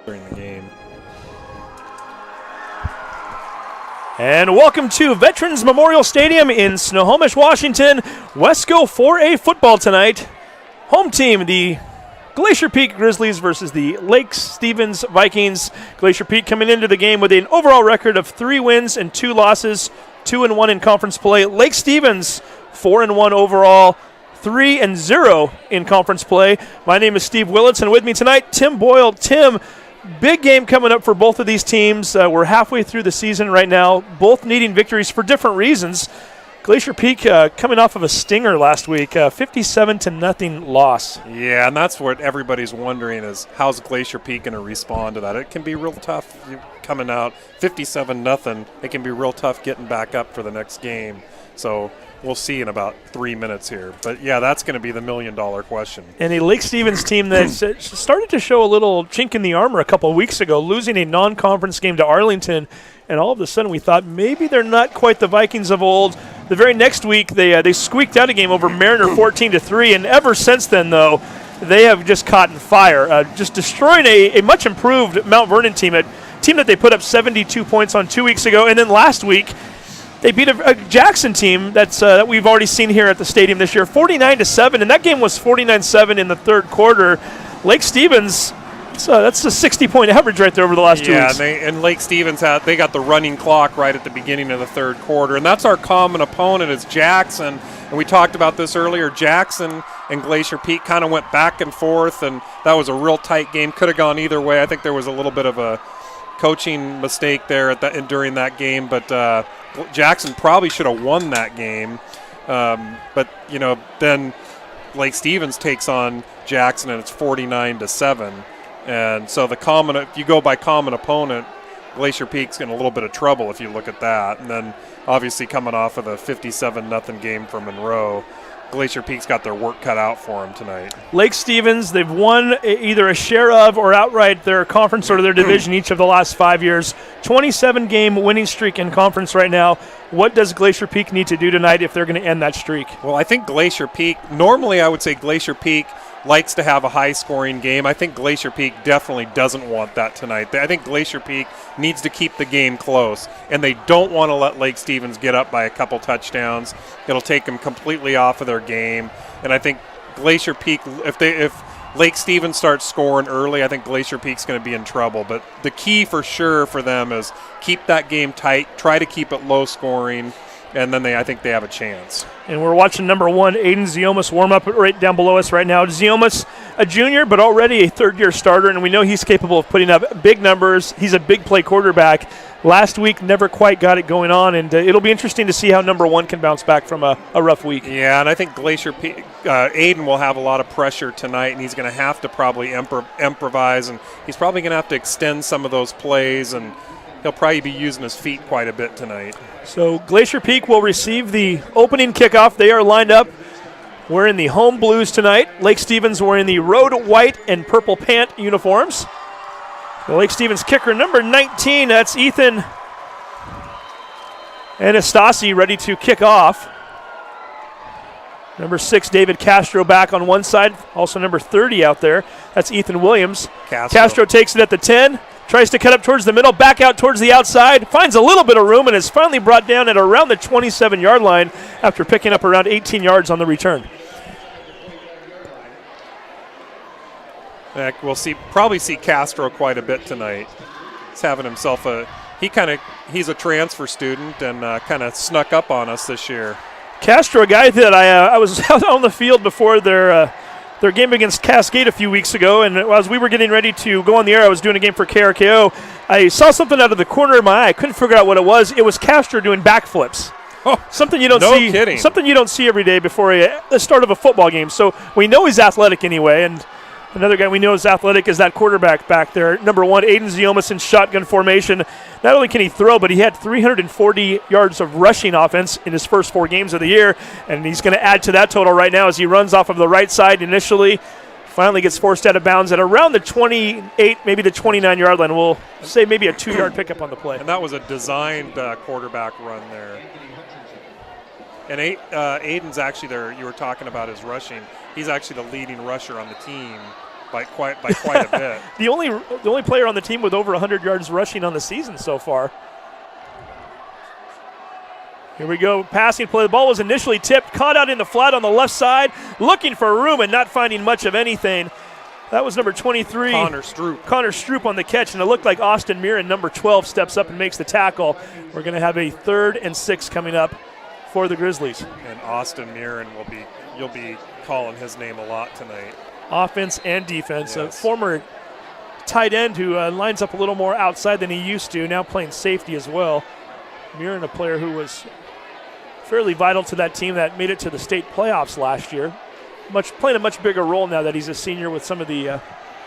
during the game. And welcome to Veterans Memorial Stadium in Snohomish, Washington. Wesco 4A football tonight. Home team, the Glacier Peak Grizzlies versus the Lake Stevens Vikings. Glacier Peak coming into the game with an overall record of 3 wins and 2 losses, 2-1 in conference play. Lake Stevens 4-1 overall, 3-0 in conference play. My name is Steve Willits, and with me tonight, Tim Boyle. Tim, big game coming up for both of these teams. We're halfway through the season right now, both needing victories for different reasons. Glacier Peak coming off of a stinger last week, 57-0 loss. Yeah, and that's what everybody's wondering is how's Glacier Peak going to respond to that? It can be real tough coming out 57-0. It can be real tough getting back up for the next game. So we'll see in about 3 minutes here. But, yeah, that's going to be the million-dollar question. And a Lake Stevens team that started to show a little chink in the armor a couple of weeks ago, losing a non-conference game to Arlington. And all of a sudden we thought maybe they're not quite the Vikings of old. The very next week they squeaked out a game over Mariner 14-3. And ever since then, though, they have just caught in fire, just destroying a much-improved Mount Vernon team, a team that they put up 72 points on 2 weeks ago. And then last week, they beat a Jackson team that we've already seen here at the stadium this year, 49-7, and that game was 49-7 in the third quarter. Lake Stevens, that's a 60-point average right there over the last 2 weeks. Yeah, and Lake Stevens they got the running clock right at the beginning of the third quarter, and that's our common opponent is Jackson. And we talked about this earlier. Jackson and Glacier Peak kind of went back and forth, and that was a real tight game. Could have gone either way. I think there was a little bit of a coaching mistake there during that game, but Jackson probably should have won that game. But, then Lake Stevens takes on Jackson, and it's 49-7. And so if you go by common opponent, Glacier Peak's in a little bit of trouble if you look at that. And then obviously coming off of the 57-0 game from Monroe, Glacier Peak's got their work cut out for them tonight. Lake Stevens, they've won either a share of or outright their conference or their division each of the last 5 years. 27-game winning streak in conference right now. What does Glacier Peak need to do tonight if they're going to end that streak? Well, I think Glacier Peak, normally I would say Glacier Peak likes to have a high-scoring game. I think Glacier Peak definitely doesn't want that tonight. I think Glacier Peak needs to keep the game close, and they don't want to let Lake Stevens get up by a couple touchdowns. It'll take them completely off of their game, and I think Glacier Peak, if Lake Stevens starts scoring early, I think Glacier Peak's going to be in trouble. But the key for sure for them is keep that game tight, try to keep it low-scoring, and then I think they have a chance. And we're watching number 1, Aiden Ziomas, warm up right down below us right now. Ziomas, a junior, but already a third-year starter, and we know he's capable of putting up big numbers. He's a big play quarterback. Last week, never quite got it going on, and it'll be interesting to see how number 1 can bounce back from a rough week. Yeah, and I think Glacier Peak, Aiden will have a lot of pressure tonight, and he's going to have to probably improvise, and he's probably going to have to extend some of those plays, and he'll probably be using his feet quite a bit tonight. So Glacier Peak will receive the opening kickoff. They are lined up. We're in the home blues tonight. Lake Stevens wearing the road white and purple pant uniforms. The Lake Stevens kicker, number 19, that's Ethan Anastasi, ready to kick off. Number 6, David Castro back on one side. Also number 30 out there. That's Ethan Williams. Castro takes it at the 10. Tries to cut up towards the middle, back out towards the outside, finds a little bit of room, and is finally brought down at around the 27-yard line after picking up around 18 yards on the return. We'll probably see Castro quite a bit tonight. He's having himself he's a transfer student and kind of snuck up on us this year. Castro, a guy that I was out on the field before their game against Cascade a few weeks ago, and as we were getting ready to go on the air, I was doing a game for KRKO. I saw something out of the corner of my eye. I couldn't figure out what it was. It was Castro doing backflips. Oh, something you don't see. Kidding. Something you don't see every day before the start of a football game. So we know he's athletic anyway, and another guy we know is athletic is that quarterback back there. Number 1, Aiden Ziomas in shotgun formation. Not only can he throw, but he had 340 yards of rushing offense in his first 4 games of the year, and he's going to add to that total right now as he runs off of the right side initially. Finally gets forced out of bounds at around the 28, maybe the 29-yard line. We'll say maybe a 2-yard pickup on the play. And that was a designed quarterback run there. And Aiden's actually there. You were talking about his rushing. He's actually the leading rusher on the team by quite a bit. The only player on the team with over 100 yards rushing on the season so far. Here we go, passing play. The ball was initially tipped, caught out in the flat on the left side, looking for room and not finding much of anything. That was number 23. Connor Stroop on the catch, and it looked like Austin Murin, number 12, steps up and makes the tackle. We're going to have a 3rd and 6 coming up for the Grizzlies. And Austin Murin you'll be calling his name a lot tonight. Offense and defense. Yes. A former tight end who lines up a little more outside than he used to, now playing safety as well. Murin, a player who was fairly vital to that team that made it to the state playoffs last year. Playing a much bigger role now that he's a senior with some of the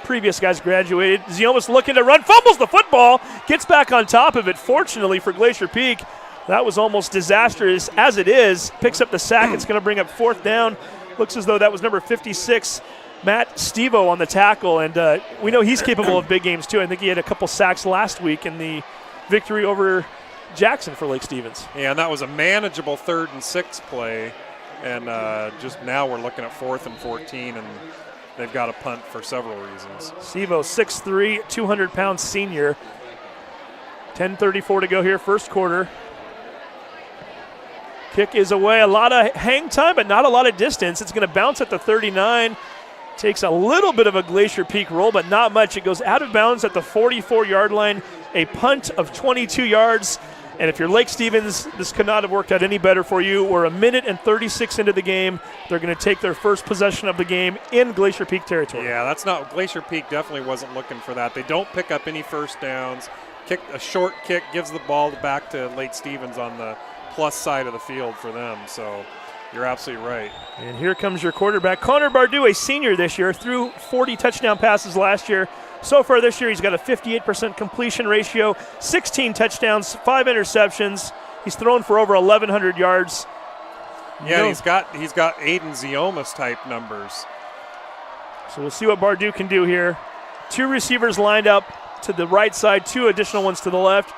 previous guys graduated. Ziomas looking to run, fumbles the football, gets back on top of it. Fortunately for Glacier Peak, that was almost disastrous as it is. Picks up the sack. It's going to bring up 4th down. Looks as though that was number 56, Matt Stevo, on the tackle. And we know he's capable of big games too. I think he had a couple sacks last week in the victory over Jackson for Lake Stevens. Yeah, and that was a manageable 3rd and 6 play. And just now we're looking at 4th and 14, and they've got a punt for several reasons. Stevo, 6'3", 200-pound senior. 10:34 to go here, first quarter. Kick is away. A lot of hang time, but not a lot of distance. It's going to bounce at the 39. Takes a little bit of a Glacier Peak roll, but not much. It goes out of bounds at the 44-yard line. A punt of 22 yards. And if you're Lake Stevens, this could not have worked out any better for you. We're 1:36 into the game. They're going to take their first possession of the game in Glacier Peak territory. Yeah, that's not – Glacier Peak definitely wasn't looking for that. They don't pick up any first downs. A short kick gives the ball back to Lake Stevens on the plus side of the field for them. So you're absolutely right. And here comes your quarterback, Connor Bardu, a senior this year, threw 40 touchdown passes last year. So far this year, he's got a 58% completion ratio, 16 touchdowns, 5 interceptions. He's thrown for over 1,100 yards. Yeah, he's got Aiden Ziomas type numbers. So we'll see what Bardu can do here. 2 receivers lined up to the right side, 2 additional ones to the left.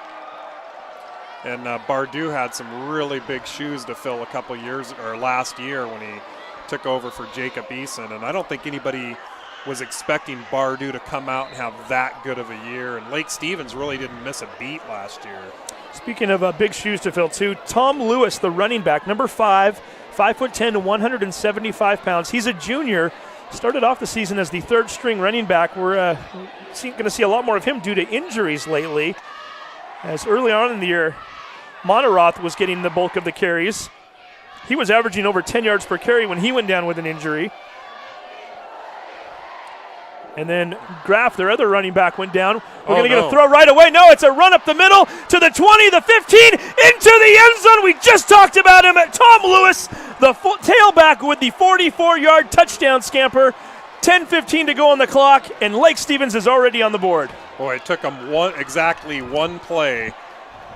And Bardu had some really big shoes to fill last year when he took over for Jacob Eason. And I don't think anybody was expecting Bardu to come out and have that good of a year. And Lake Stevens really didn't miss a beat last year. Speaking of big shoes to fill, too, Tom Lewis, the running back, number 5, 5'10", 175 pounds. He's a junior. Started off the season as the 3rd-string running back. We're going to see a lot more of him due to injuries lately. As early on in the year, Monteroth was getting the bulk of the carries. He was averaging over 10 yards per carry when he went down with an injury. And then Graff, their other running back, went down. We're going to get a throw right away. No, it's a run up the middle to the 20, the 15, into the end zone. We just talked about him. Tom Lewis, the tailback with the 44-yard touchdown scamper. 10:15 to go on the clock, and Lake Stevens is already on the board. Boy, it took them exactly one play,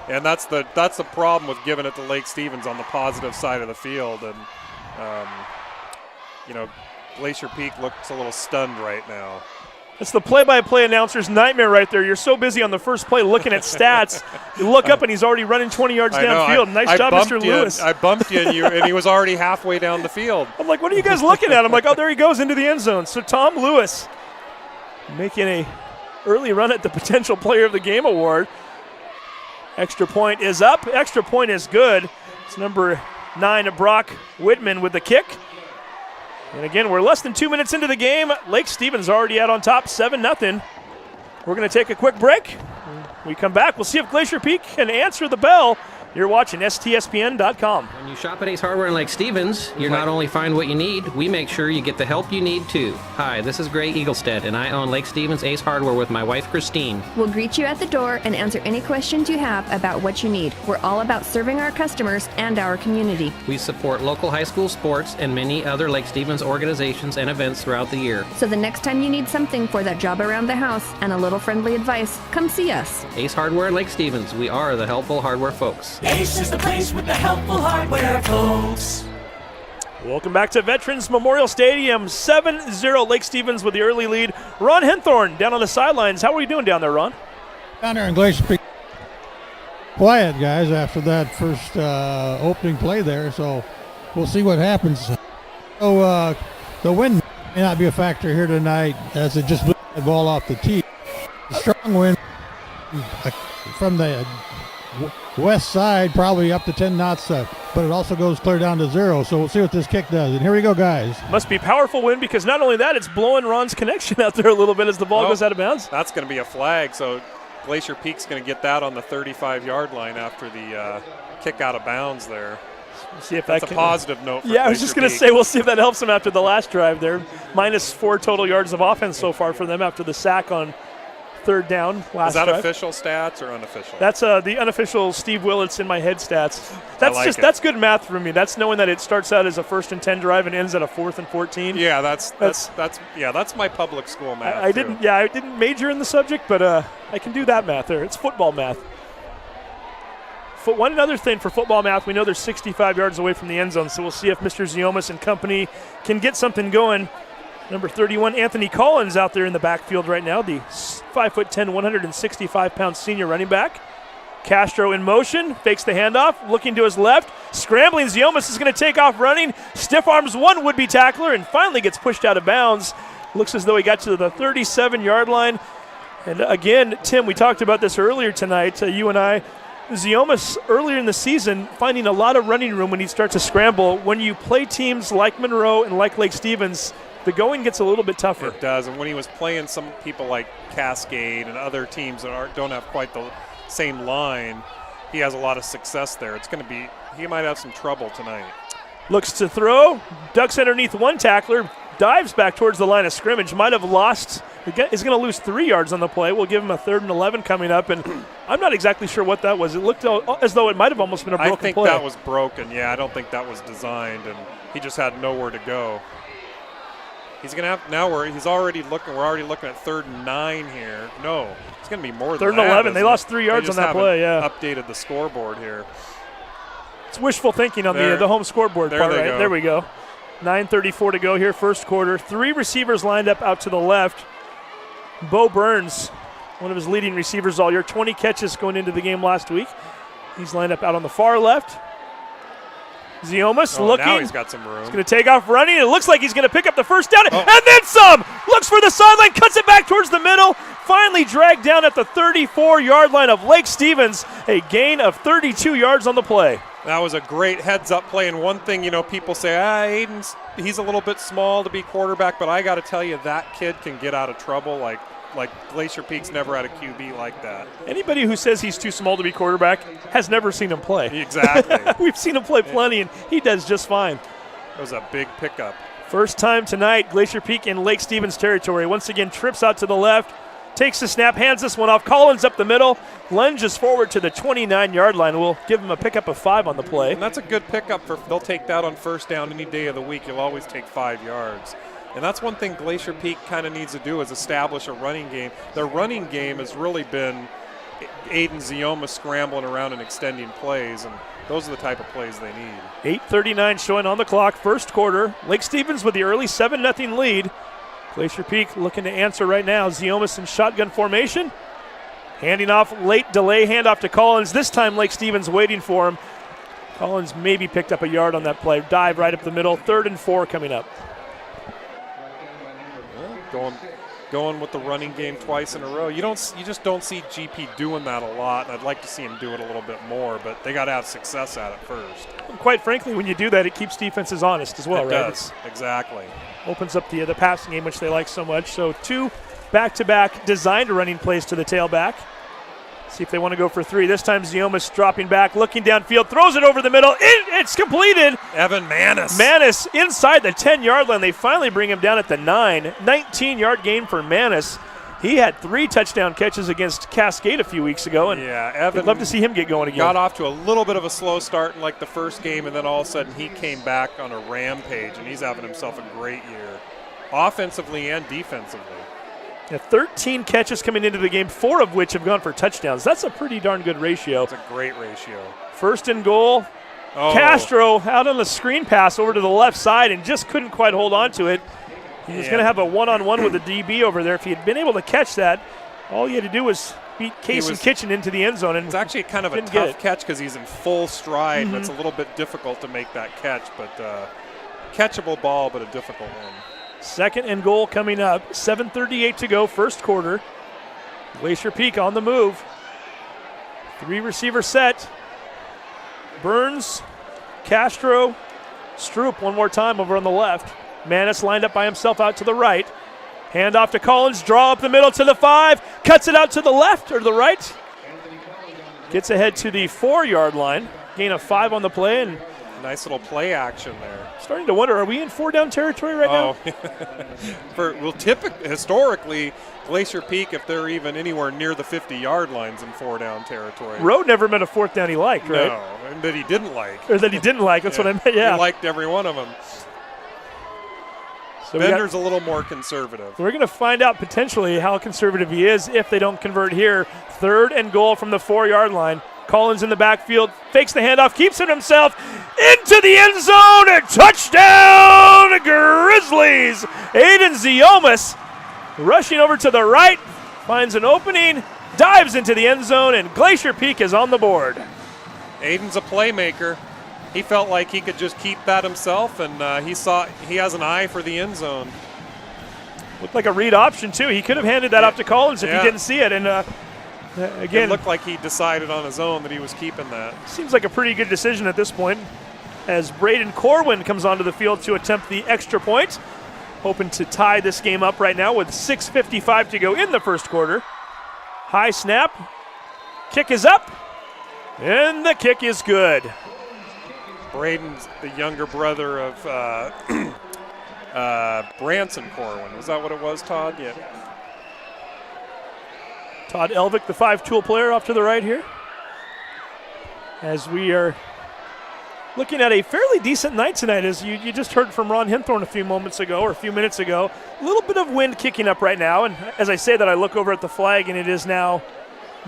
and that's the problem with giving it to Lake Stevens on the positive side of the field. And Glacier Peak looks a little stunned right now. It's the play-by-play announcer's nightmare right there. You're so busy on the first play looking at stats. You look up, and he's already running 20 yards downfield. Nice job, Mr. Lewis. I bumped you, and he was already halfway down the field. I'm like, what are you guys looking at? I'm like, oh, there he goes into the end zone. So Tom Lewis making a early run at the potential player of the game award. Extra point is up. Extra point is good. It's number 9, Brock Whitman with the kick. And again, we're less than 2 minutes into the game. Lake Stevens already out on top, 7-0. We're going to take a quick break. When we come back, we'll see if Glacier Peak can answer the bell. You're watching STSPN.com. When you shop at Ace Hardware in Lake Stevens, you not only find what you need, we make sure you get the help you need too. Hi, this is Gray Eaglestead, and I own Lake Stevens Ace Hardware with my wife, Christine. We'll greet you at the door and answer any questions you have about what you need. We're all about serving our customers and our community. We support local high school sports and many other Lake Stevens organizations and events throughout the year. So the next time you need something for that job around the house and a little friendly advice, come see us. Ace Hardware in Lake Stevens. We are the helpful hardware folks. Ace is the place with the helpful hardware, folks. Welcome back to Veterans Memorial Stadium. 7-0 Lake Stevens with the early lead. Ron Henthorn down on the sidelines. How are you doing down there, Ron? Down there in Glacier Peak. Quiet, guys, after that first opening play there, so we'll see what happens. So the wind may not be a factor here tonight as it just blew the ball off the tee. A strong wind from the west side, probably up to 10 knots, but it also goes clear down to 0. So we'll see what this kick does. And here we go, guys. Must be powerful wind because not only that, it's blowing Ron's connection out there a little bit as the ball goes out of bounds. That's going to be a flag. So Glacier Peak's going to get that on the 35-yard line after the kick out of bounds there. See if That's a positive note for I was just going to Glacier say, we'll see if that helps them after the last drive there. -4 total yards of offense so far for them after the sack on third down last Is that drive. official stats or unofficial? That's the unofficial Steve Willits in my head stats. That's good math for me. That's knowing that it starts out as a 1st and 10 drive and ends at a 4th and 14. Yeah, that's my public school math. I didn't major in the subject, but I can do that math there. It's football math. One other thing for football math, we know they're 65 yards away from the end zone, so we'll see if Mr. Ziomas and company can get something going. Number 31, Anthony Collins out there in the backfield right now, the 5'10", 165-pound senior running back. Castro in motion, fakes the handoff, looking to his left, scrambling. Ziomas is going to take off running, stiff arms one would-be tackler, and finally gets pushed out of bounds. Looks as though he got to the 37-yard line. And again, Tim, we talked about this earlier tonight, you and I. Ziomas earlier in the season finding a lot of running room when he starts to scramble. When you play teams like Monroe and like Lake Stevens, the going gets a little bit tougher. It does, and when he was playing some people like Cascade and other teams that don't have quite the same line, he has a lot of success there. He might have some trouble tonight. Looks to throw, ducks underneath one tackler, dives back towards the line of scrimmage, might have lost, is going to lose 3 yards on the play. We'll give him a 3rd and 11 coming up, and I'm not exactly sure what that was. It looked as though it might have almost been a broken play. I think that was broken, yeah. I don't think that was designed, and he just had nowhere to go. He's going to have, we're already looking at 3rd and 9 here. No, it's going to be more than 3rd and 11. They lost 3 yards on that play, yeah. Updated the scoreboard here. It's wishful thinking on the home scoreboard part, right? Go. There we go. 9:34 to go here, first quarter. 3 receivers lined up out to the left. Bo Burns, one of his leading receivers all year, 20 catches going into the game last week. He's lined up out on the far left. Ziomas looking. Now he's got some room. He's going to take off running. It looks like he's going to pick up the first down and then some. Looks for the sideline, cuts it back towards the middle. Finally dragged down at the 34-yard line of Lake Stevens. A gain of 32 yards on the play. That was a great heads-up play, and one thing, people say, he's a little bit small to be quarterback, but I got to tell you, that kid can get out of trouble like Glacier Peak's never had a QB like that. Anybody who says he's too small to be quarterback has never seen him play. Exactly. We've seen him play plenty, and he does just fine. It was a big pickup. First time tonight, Glacier Peak in Lake Stevens territory. Once again, trips out to the left, takes the snap, hands this one off. Collins up the middle, lunges forward to the 29-yard line. We'll give him a pickup of 5 on the play. And that's a good pickup. They'll take that on first down any day of the week. You'll always take 5 yards. And that's one thing Glacier Peak kind of needs to do is establish a running game. Their running game has really been Aiden Zioma scrambling around and extending plays, and those are the type of plays they need. 8:39 showing on the clock, first quarter. Lake Stevens with the early 7-0 lead. Glacier Peak looking to answer right now. Ziomas in shotgun formation. Handing off, late delay handoff to Collins. This time Lake Stevens waiting for him. Collins maybe picked up a yard on that play. Dive right up the middle. 3rd and 4 coming up. Going with the running game twice in a row. You just don't see GP doing that a lot, and I'd like to see him do it a little bit more, but they got to have success at it first. And quite frankly, when you do that, it keeps defenses honest as well, right? It does, exactly. Opens up the passing game, which they like so much. So 2 back-to-back designed running plays to the tailback. See if they want to go for 3. This time Ziomas dropping back, looking downfield, throws it over the middle. It's completed. Evan Manis. Manis inside the 10-yard line. They finally bring him down at the 9. 19-yard gain for Manis. He had 3 touchdown catches against Cascade a few weeks ago, and Evan, I'd love to see him get going again. Got off to a little bit of a slow start in like the first game, and then all of a sudden he came back on a rampage, and he's having himself a great year, offensively and defensively. 13 catches coming into the game, 4 of which have gone for touchdowns. That's a pretty darn good ratio. It's a great ratio. 1st and goal. Castro out on the screen pass over to the left side and just couldn't quite hold on to it. He was going to have a one-on-one with the DB over there. If he had been able to catch that, all he had to do was beat Casey Kitchen into the end zone. And it's actually kind of a tough catch because he's in full stride, and it's a little bit difficult to make that catch, but catchable ball, but a difficult one. Second and goal coming up. 7:38 to go, first quarter. Glacier Peak on the move. 3 receiver set. Burns, Castro, Stroop one more time over on the left. Manis lined up by himself out to the right. Hand off to Collins, draw up the middle to the 5. Cuts it out to the left or the right. Gets ahead to the 4-yard line. Gain of 5 on the play, and nice little play action there. starting to wonder, are we in 4-down territory right now? Historically, Glacier Peak, if they're even anywhere near the 50-yard lines in 4-down territory. Road never meant a 4th down he liked, right? No, and that he didn't like. Or that he didn't like, that's what I meant, yeah. He liked every one of them. So Bender's a little more conservative. we're going to find out potentially how conservative he is if they don't convert here. 3rd and goal from the 4-yard line. Collins in the backfield, fakes the handoff, keeps it himself, into the end zone, and touchdown Grizzlies! Aiden Ziomas rushing over to the right, finds an opening, dives into the end zone, and Glacier Peak is on the board. Aiden's a playmaker. He felt like he could just keep that himself, and he has an eye for the end zone. Looked like a read option, too. He could have handed that off to Collins if he didn't see it, and again, it looked like he decided on his own that he was keeping that. seems like a pretty good decision at this point as Braden Corwin comes onto the field to attempt the extra point. Hoping to tie this game up right now with 6:55 to go in the first quarter. High snap. Kick is up. And the kick is good. Braden's the younger brother of Branson Corwin. Was that what it was, Todd? Yeah. Todd Elvick, the 5-tool player, off to the right here. As we are looking at a fairly decent night tonight, as you just heard from Ron Hinthorn a few minutes ago. A little bit of wind kicking up right now, and as I say that, I look over at the flag, and it is now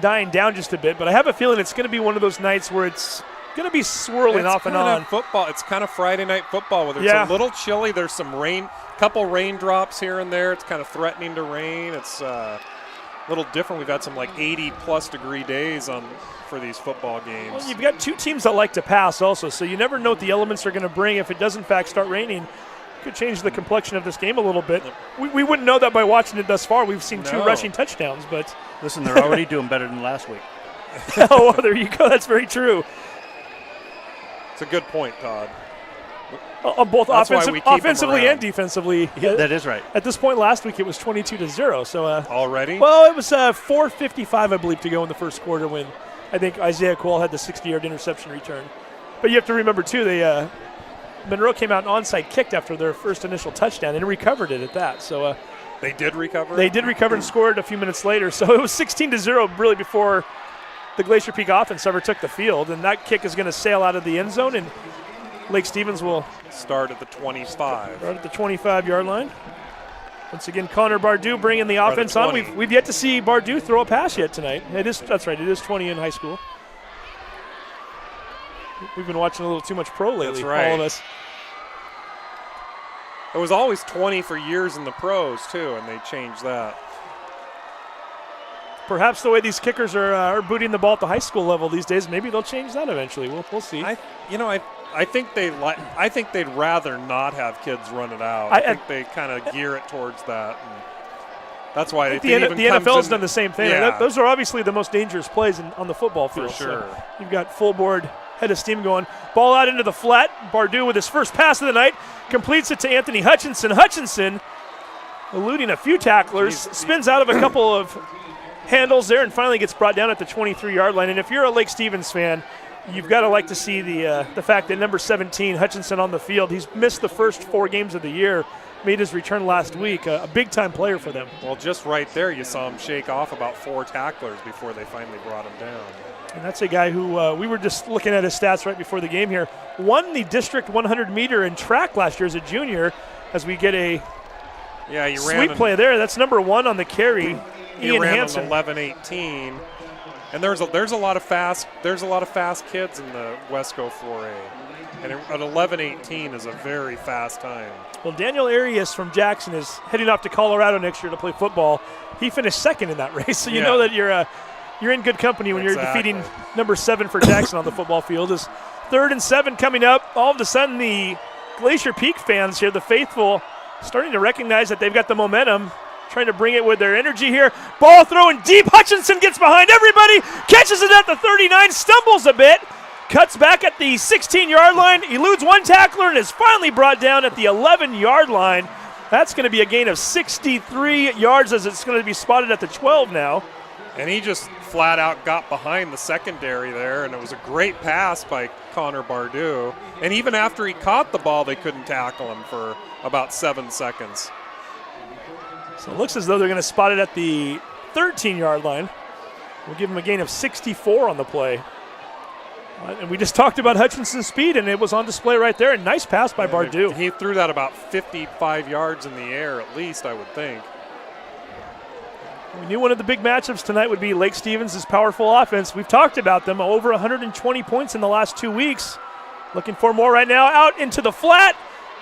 dying down just a bit. But I have a feeling it's going to be one of those nights where it's going to be swirling off and on. Football. It's kind of Friday night football, whether it's a little chilly. There's some rain, couple raindrops here and there. It's kind of threatening to rain. It's a little different. We've had some like 80-plus degree days for these football games. Well, you've got 2 teams that like to pass also, so you never know what the elements are going to bring. If it does in fact start raining, it could change the complexion of this game a little bit. We wouldn't know that by watching it thus far. We've seen 2 rushing touchdowns, but listen, they're already doing better than last week. oh, well, there you go. That's very true. It's a good point, Todd. On both offensively and defensively. Yeah, that is right. At this point last week, it was 22-0. So already? Well, it was 4:55, I believe, to go in the first quarter when I think Isaiah Cole had the 60-yard interception return. But you have to remember, too, Monroe came out and onside kicked after their first initial touchdown and recovered it at that. So they did recover? They did recover and scored a few minutes later. So it was 16-0 really before the Glacier Peak offense ever took the field. And that kick is going to sail out of the end zone, and Lake Stevens will start at the 25. Start at the 25-yard line. Once again, Connor Bardew bringing the offense on. We've yet to see Bardew throw a pass yet tonight. That's right. It is 20 in high school. We've been watching a little too much pro lately. That's right. All of us. It was always 20 for years in the pros too, and they changed that. Perhaps the way these kickers are booting the ball at the high school level these days, maybe they'll change that eventually. We'll see. I think they'd rather not have kids run it out. I think they kind of gear it towards that. And that's why the NFL's done the same thing. Yeah. Those are obviously the most dangerous plays on the football field. For sure. So you've got full board, head of steam going. Ball out into the flat. Bardew with his first pass of the night completes it to Anthony Hutchinson. Hutchinson, eluding a few tacklers, spins out of a couple of handles there and finally gets brought down at the 23-yard line. And if you're a Lake Stevens fan, you've got to like to see the fact that number 17, Hutchinson, on the field. He's missed the first 4 games of the year, made his return last week, a big-time player for them. Well, just right there, you saw him shake off about 4 tacklers before they finally brought him down. And that's a guy who we were just looking at his stats right before the game here. Won the district 100-meter in track last year as a junior, as we get a sweep play there. That's number 1 on the carry, Ian Hansen. He ran an 11:18. And there's a lot of fast kids in the Wesco 4A, and an 11:18 is a very fast time. Well, Daniel Arias from Jackson is heading off to Colorado next year to play football. He finished second in that race, so you know that you're in good company when you're defeating number 7 for Jackson on the football field. Is 3rd and 7 coming up. All of a sudden, the Glacier Peak fans here, the faithful, starting to recognize that they've got the momentum, trying to bring it with their energy here. Ball throwing deep. Hutchinson gets behind everybody, catches it at the 39, stumbles a bit, cuts back at the 16-yard line, eludes one tackler, and is finally brought down at the 11-yard line. That's going to be a gain of 63 yards as it's going to be spotted at the 12 now. And he just flat out got behind the secondary there, and it was a great pass by Connor Bardew. And even after he caught the ball, they couldn't tackle him for about 7 seconds. So it looks as though they're going to spot it at the 13-yard line. We'll give him a gain of 64 on the play. And we just talked about Hutchinson's speed, and it was on display right there. A nice pass by Bardew. He threw that about 55 yards in the air at least, I would think. We knew one of the big matchups tonight would be Lake Stevens' powerful offense. We've talked about them, over 120 points in the last 2 weeks. Looking for more right now, out into the flat.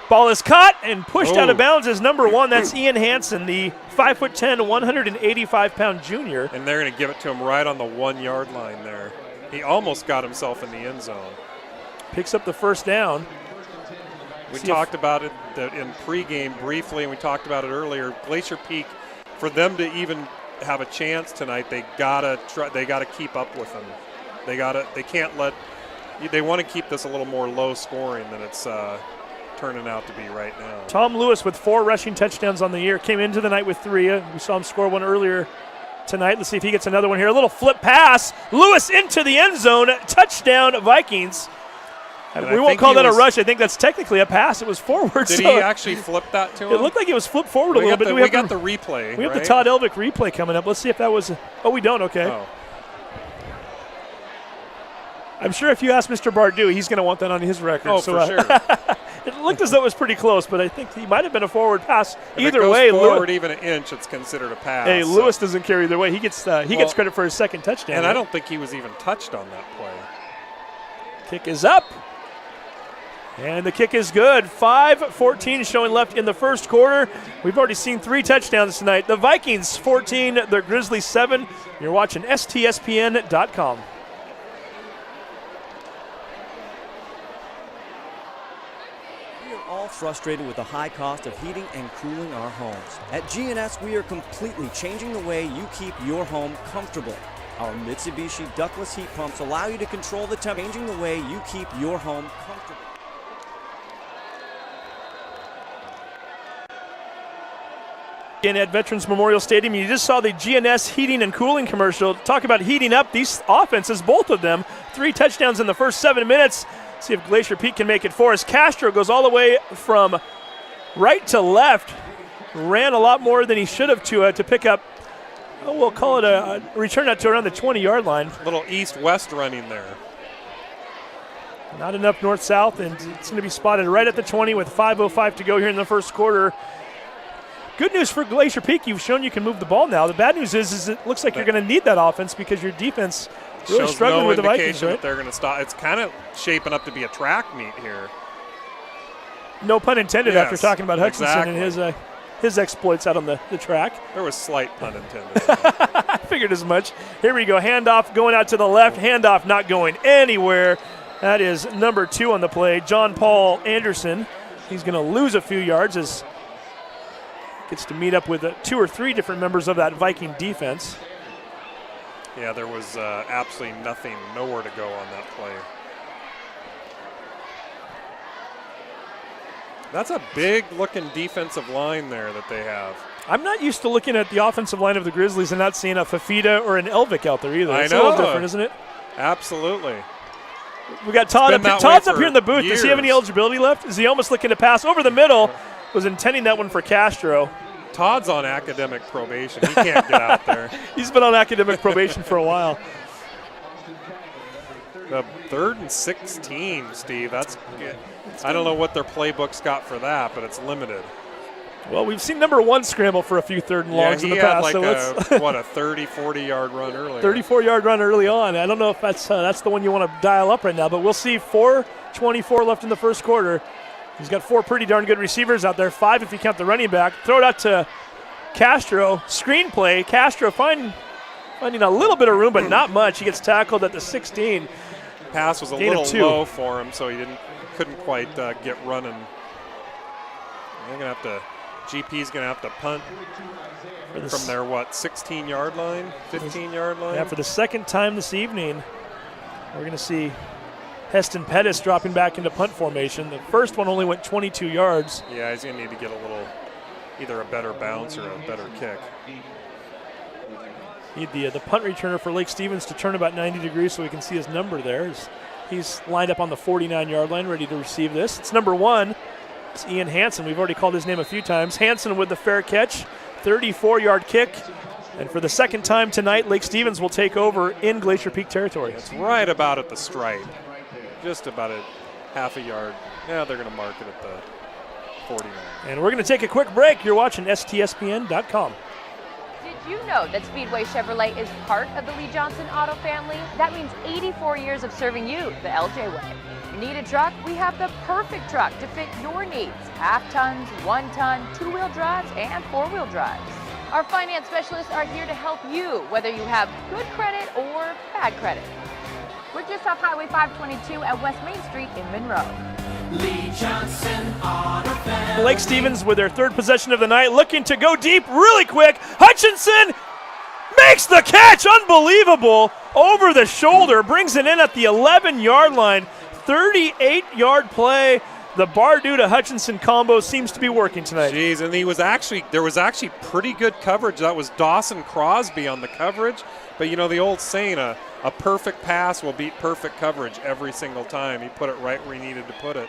Ball is caught and pushed out of bounds as number 1. That's Ian Hansen, the 5'10", 185-pound junior. And they're going to give it to him right on the 1-yard line there. He almost got himself in the end zone. Picks up the first down. We talked about it in pregame briefly, and we talked about it earlier. Glacier Peak, for them to even have a chance tonight, they gotta keep up with them. They can't let. They want to keep this a little more low scoring than it's turning out to be right now. Tom Lewis with 4 rushing touchdowns on the year, came into the night with 3. We saw him score one earlier tonight. Let's see if he gets another one here. A little flip pass. Lewis into the end zone. Touchdown, Vikings. We won't call that a rush. I think that's technically a pass. It was forward. Did he actually flip that to him? It looked like it was flipped forward a little bit. We got the replay. We have the Todd Elvick replay coming up. Let's see if that was. Oh, we don't. Okay. Oh. I'm sure if you ask Mr. Bardew, he's going to want that on his record. Oh, for sure. It looked as though it was pretty close, but I think he might have been a forward pass. If either it goes way, forward even an inch, it's considered a pass. Hey, Lewis doesn't carry either way. He gets credit for his second touchdown. And I don't think he was even touched on that play. Kick is up. And the kick is good. 5:14 showing left in the first quarter. We've already seen 3 touchdowns tonight. The Vikings 14, the Grizzlies 7. You're watching STSPN.com. All frustrated with the high cost of heating and cooling our homes. At GNS, we are completely changing the way you keep your home comfortable. Our Mitsubishi ductless heat pumps allow you to control the temperature, changing the way you keep your home comfortable. Again at Veterans Memorial Stadium, you just saw the GNS heating and cooling commercial. Talk about heating up these offenses, both of them. 3 touchdowns in the first 7 minutes. See if Glacier Peak can make it for us. Castro goes all the way from right to left. Ran a lot more than he should have to pick up, we'll call it a return out to around the 20-yard line. Little east-west running there. Not enough north-south, and it's going to be spotted right at the 20 with 5:05 to go here in the first quarter. Good news for Glacier Peak, you've shown you can move the ball now. The bad news is it looks like you're going to need that offense because your defense really struggling with the Vikings, right? That they're going to stop. It's kind of shaping up to be a track meet here. No pun intended. Yes, after talking about Hutchinson and his exploits out on the track. There was slight pun intended. I figured as much. Here we go. Handoff going out to the left. Handoff not going anywhere. That is number 2 on the play, John Paul Anderson. He's going to lose a few yards as gets to meet up with 2 or 3 different members of that Viking defense. Yeah, there was absolutely nothing, nowhere to go on that play. That's a big-looking defensive line there that they have. I'm not used to looking at the offensive line of the Grizzlies and not seeing a Fafita or an Elvick out there either. It's a little different, isn't it? Absolutely. We got Todd up. Todd's up here in the booth. Years. Does he have any eligibility left? Is he almost looking to pass over the middle? Was intending that one for Castro. Todd's on academic probation. He can't get out there. He's been on academic probation for a while. The 3rd and 16, Steve. That's good. I don't know what their playbook's got for that, but it's limited. Well, we've seen number 1 scramble for a few 3rd and longs in the past. He had like a 30, 40-yard run earlier. 34-yard run early on. I don't know if that's the one you want to dial up right now, but we'll see. 4:24 left in the first quarter. He's got 4 pretty darn good receivers out there, 5 if you count the running back. Throw it out to Castro. Screen play. Castro finding a little bit of room, but not much. He gets tackled at the 16. Pass was a little low for him, so he couldn't quite get running. They're going to have to GP's going to have to punt For the from their, 16-yard line, 15-yard line? Yeah, for the second time this evening, we're going to see Heston Pettis dropping back into punt formation. The first one only went 22 yards. Yeah, he's going to need to get a little, either a better bounce or a better kick. Need the punt returner for Lake Stevens to turn about 90 degrees so we can see his number there. He's lined up on the 49-yard line, ready to receive this. It's number 1. It's Ian Hansen. We've already called his name a few times. Hansen with the fair catch, 34-yard kick. And for the second time tonight, Lake Stevens will take over in Glacier Peak territory. It's right about at the stripe, just about a half a yard. Yeah, they're going to mark it at the 49. And we're going to take a quick break. You're watching STSPN.com. Did you know that Speedway Chevrolet is part of the Lee Johnson Auto family? That means 84 years of serving you the LJ way. You need a truck? We have the perfect truck to fit your needs. Half tons, 1 ton, 2-wheel drives, and 4-wheel drives. Our finance specialists are here to help you, whether you have good credit or bad credit. We're just off Highway 522 at West Main Street in Monroe. Lee Johnson Auto family. Lake Stevens with their third possession of the night, looking to go deep really quick. Hutchinson makes the catch, unbelievable, over the shoulder, brings it in at the 11-yard line. 38-yard play. The Bardu to Hutchinson combo seems to be working tonight. Jeez, and there was actually pretty good coverage. That was Dawson Crosby on the coverage. But you know the old saying, a perfect pass will beat perfect coverage every single time. He put it right where he needed to put it.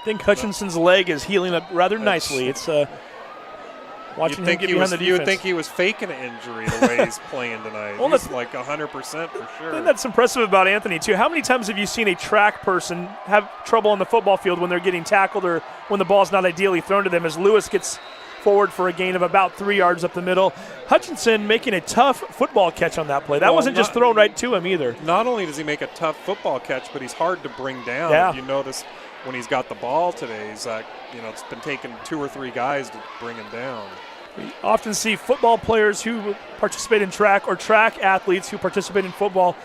I think Hutchinson's leg is healing up rather nicely. It's watching him get behind the defense. You would think he was faking an injury the way he's playing tonight. Well, he's like 100% for sure. I think that's impressive about Anthony, too. How many times have you seen a track person have trouble on the football field when they're getting tackled or when the ball's not ideally thrown to them, as Lewis gets forward for a gain of about 3 yards up the middle? Hutchinson making a tough football catch on that play. That wasn't just thrown right to him either. Not only does he make a tough football catch, but he's hard to bring down. Yeah. If you notice when he's got the ball today, he's it's been taking 2 or 3 guys to bring him down. We often see football players who participate in track or track athletes who participate in football.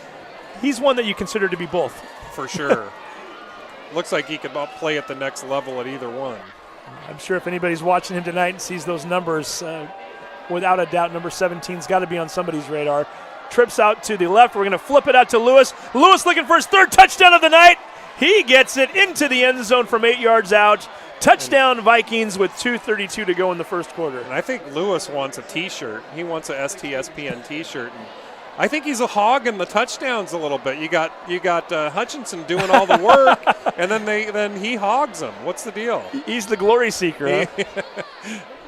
He's one that you consider to be both. For sure. Looks like he could play at the next level at either one. I'm sure if anybody's watching him tonight and sees those numbers, without a doubt, number 17's got to be on somebody's radar. Trips out to the left. We're going to flip it out to Lewis. Lewis looking for his 3rd touchdown of the night. He gets it into the end zone from 8 yards out. Touchdown Vikings with 2:32 to go in the first quarter. And I think Lewis wants a T-shirt. He wants a STSPN T-shirt. And I think he's a hog in the touchdowns a little bit. You got Hutchinson doing all the work, and then he hogs them. What's the deal? He's the glory seeker. Huh?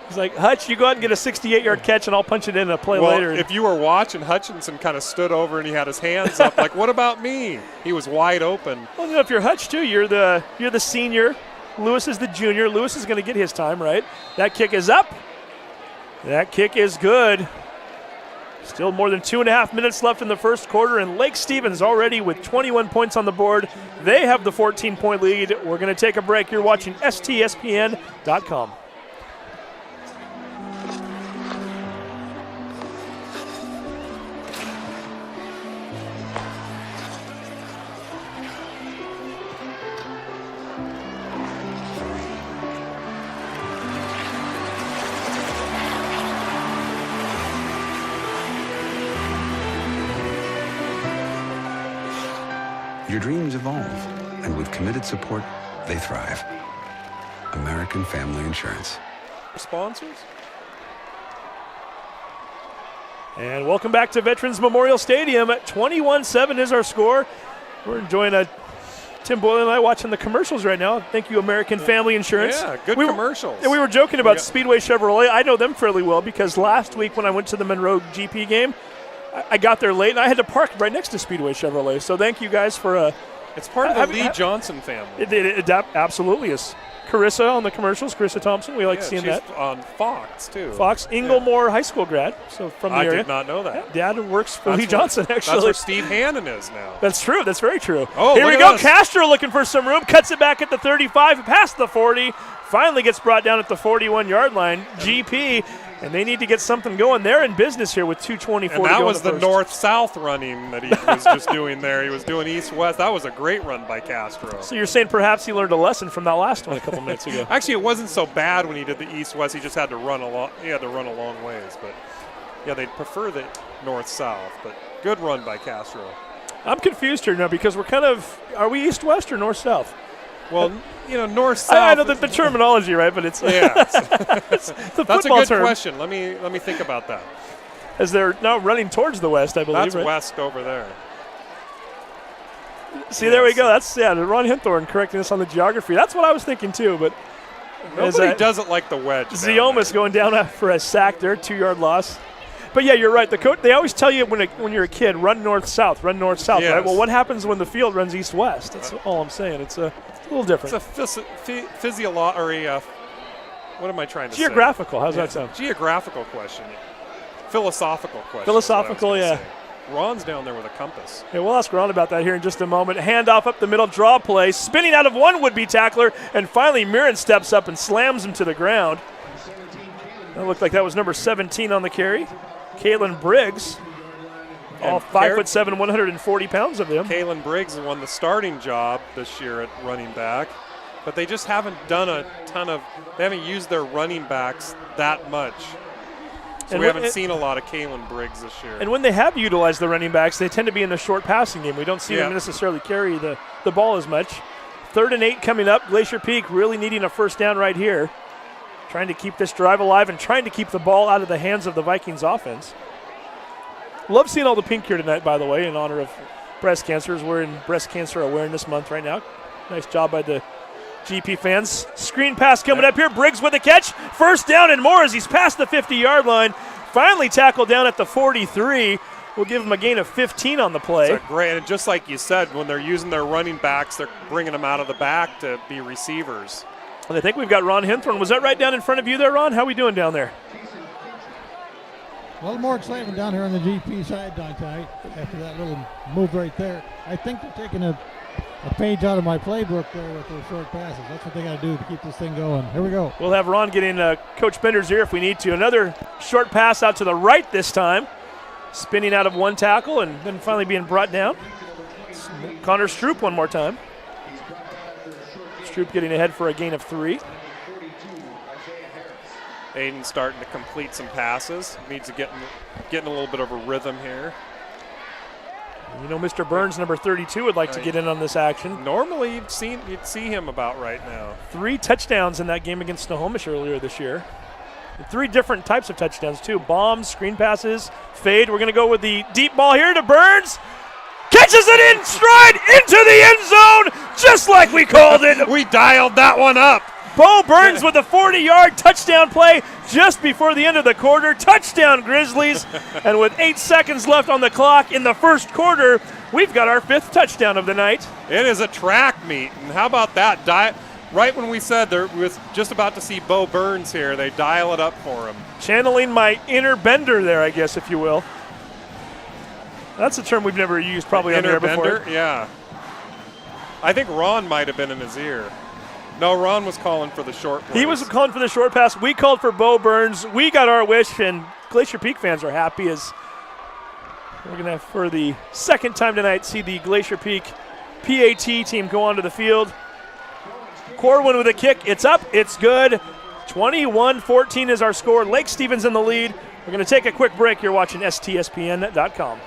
He's like, Hutch, you go out and get a 68-yard catch, and I'll punch it in a play later. If you were watching, Hutchinson kind of stood over and he had his hands up, like, what about me? He was wide open. Well, if you're Hutch too, you're the senior. Lewis is the junior. Lewis is going to get his time, right? That kick is up. That kick is good. Still more than 2.5 minutes left in the first quarter, and Lake Stevens already with 21 points on the board. They have the 14-point lead. We're going to take a break. You're watching STSPN.com. Your dreams evolve, and with committed support, they thrive. American Family Insurance. Sponsors? And welcome back to Veterans Memorial Stadium. 21-7 is our score. We're enjoying Tim Boyle and I watching the commercials right now. Thank you, American Family Insurance. Yeah, good commercials. And we were joking about Speedway Chevrolet. I know them fairly well because last week when I went to the Monroe GP game, I got there late, and I had to park right next to Speedway Chevrolet. So thank you guys for it's part of the Lee Johnson family. It absolutely is. Carissa on the commercials, Carissa Thompson. We like seeing that. She's on Fox, too. Fox, Inglemoor High School grad, so from the area. I did not know that. Dad works for Lee Johnson, actually. That's where Steve Hannon is now. That's true. That's very true. Oh, here we go. Castro looking for some room. Cuts it back at the 35, past the 40. Finally gets brought down at the 41-yard line. GP And they need to get something going. They're in business here with 2:24 to go. And that was in the the north-south running that he was just doing there. He was doing east-west. That was a great run by Castro. So you're saying perhaps he learned a lesson from that last one a couple minutes ago. Actually, it wasn't so bad when he did the east-west. He just had to run a long. He had to run a long ways, but yeah, they'd prefer the north-south. But good run by Castro. I'm confused here now because we're kind of, are we east-west or north-south? Well, north-south. I know the terminology, right? But it's it's the that's a football good term. question. Let me think about that. As they're now running towards the west, I believe. That's right? west over there. See, there we go. That's Ron Hinthorn correcting us on the geography. That's what I was thinking too. But nobody doesn't like the wedge. Ziomas going down for a sack there, 2-yard loss. But yeah, you're right. The coach, they always tell you when you're a kid, run north-south, Yes. right? Well, what happens when the field runs east-west? That's all I'm saying. It's a little different. It's a physiological, what am I trying to say? Geographical. How's that sound? Geographical question. Philosophical question. Philosophical, yeah. Say. Ron's down there with a compass. Yeah, we'll ask Ron about that here in just a moment. Handoff up the middle, draw play, spinning out of one would-be tackler, and finally Mirren steps up and slams him to the ground. That looked like that was number 17 on the carry. Kalen Briggs, all 5'7", 140 pounds of him. Kalen Briggs won the starting job this year at running back, but they just haven't done a ton of, they haven't used their running backs that much. So we haven't seen a lot of Kalen Briggs this year. And when they have utilized the running backs, they tend to be in the short passing game. We don't see them necessarily carry the ball as much. 3rd and 8 coming up. Glacier Peak really needing a first down right here. Trying to keep this drive alive and trying to keep the ball out of the hands of the Vikings offense. Love seeing all the pink here tonight, by the way, in honor of breast cancer. We're in Breast Cancer Awareness Month right now. Nice job by the GP fans. Screen pass coming up here. Briggs with a catch. First down and more as he's past the 50-yard line. Finally tackled down at the 43. We'll give him a gain of 15 on the play. It's great, and just like you said, when they're using their running backs, they're bringing them out of the back to be receivers. And I think we've got Ron Hinthorn. Was that right down in front of you there, Ron? How are we doing down there? A little more excitement down here on the GP side tonight after that little move right there. I think they're taking a page out of my playbook there with those short passes. That's what they got to do to keep this thing going. Here we go. We'll have Ron get in Coach Bender's ear if we need to. Another short pass out to the right this time. Spinning out of one tackle and then finally being brought down. Connor Stroop one more time. Stroop getting ahead for a gain of 3. Aiden's starting to complete some passes. Needs to getting a little bit of a rhythm here. You know, Mr. Burns, number 32, would like to get in on this action. Normally, you'd see him about right now. 3 touchdowns in that game against Snohomish earlier this year. 3 different types of touchdowns, too. Bombs, screen passes, fade. We're going to go with the deep ball here to Burns. Catches it in stride into the end zone, just like we called it. We dialed that one up. Bo Burns with a 40-yard touchdown play just before the end of the quarter. Touchdown, Grizzlies. And with 8 seconds left on the clock in the first quarter, we've got our 5th touchdown of the night. It is a track meet. And how about that? Right when we said there was just about to see Bo Burns here, they dial it up for him. Channeling my inner Bender there, I guess, if you will. That's a term we've never used probably on the air before. Yeah. I think Ron might have been in his ear. No, Ron was calling for the short plays. He was calling for the short pass. We called for Bo Burns. We got our wish, and Glacier Peak fans are happy as we're going to, for the second time tonight, see the Glacier Peak PAT team go onto the field. Corwin with a kick. It's up. It's good. 21-14 is our score. Lake Stevens in the lead. We're going to take a quick break. You're watching STSPN.com.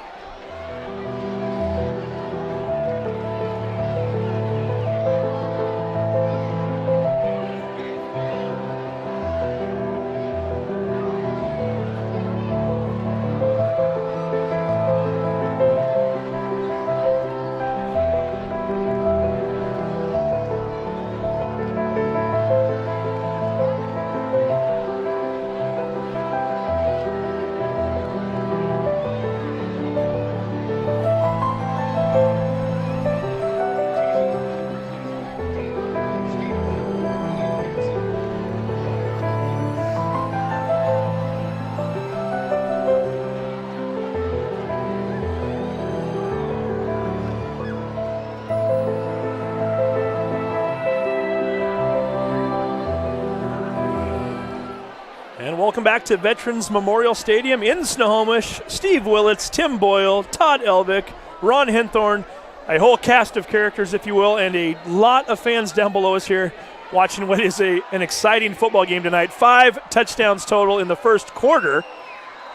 Welcome back to Veterans Memorial Stadium in Snohomish. Steve Willits, Tim Boyle, Todd Elvick, Ron Henthorn, a whole cast of characters, if you will, and a lot of fans down below us here watching what is an exciting football game tonight. 5 touchdowns total in the first quarter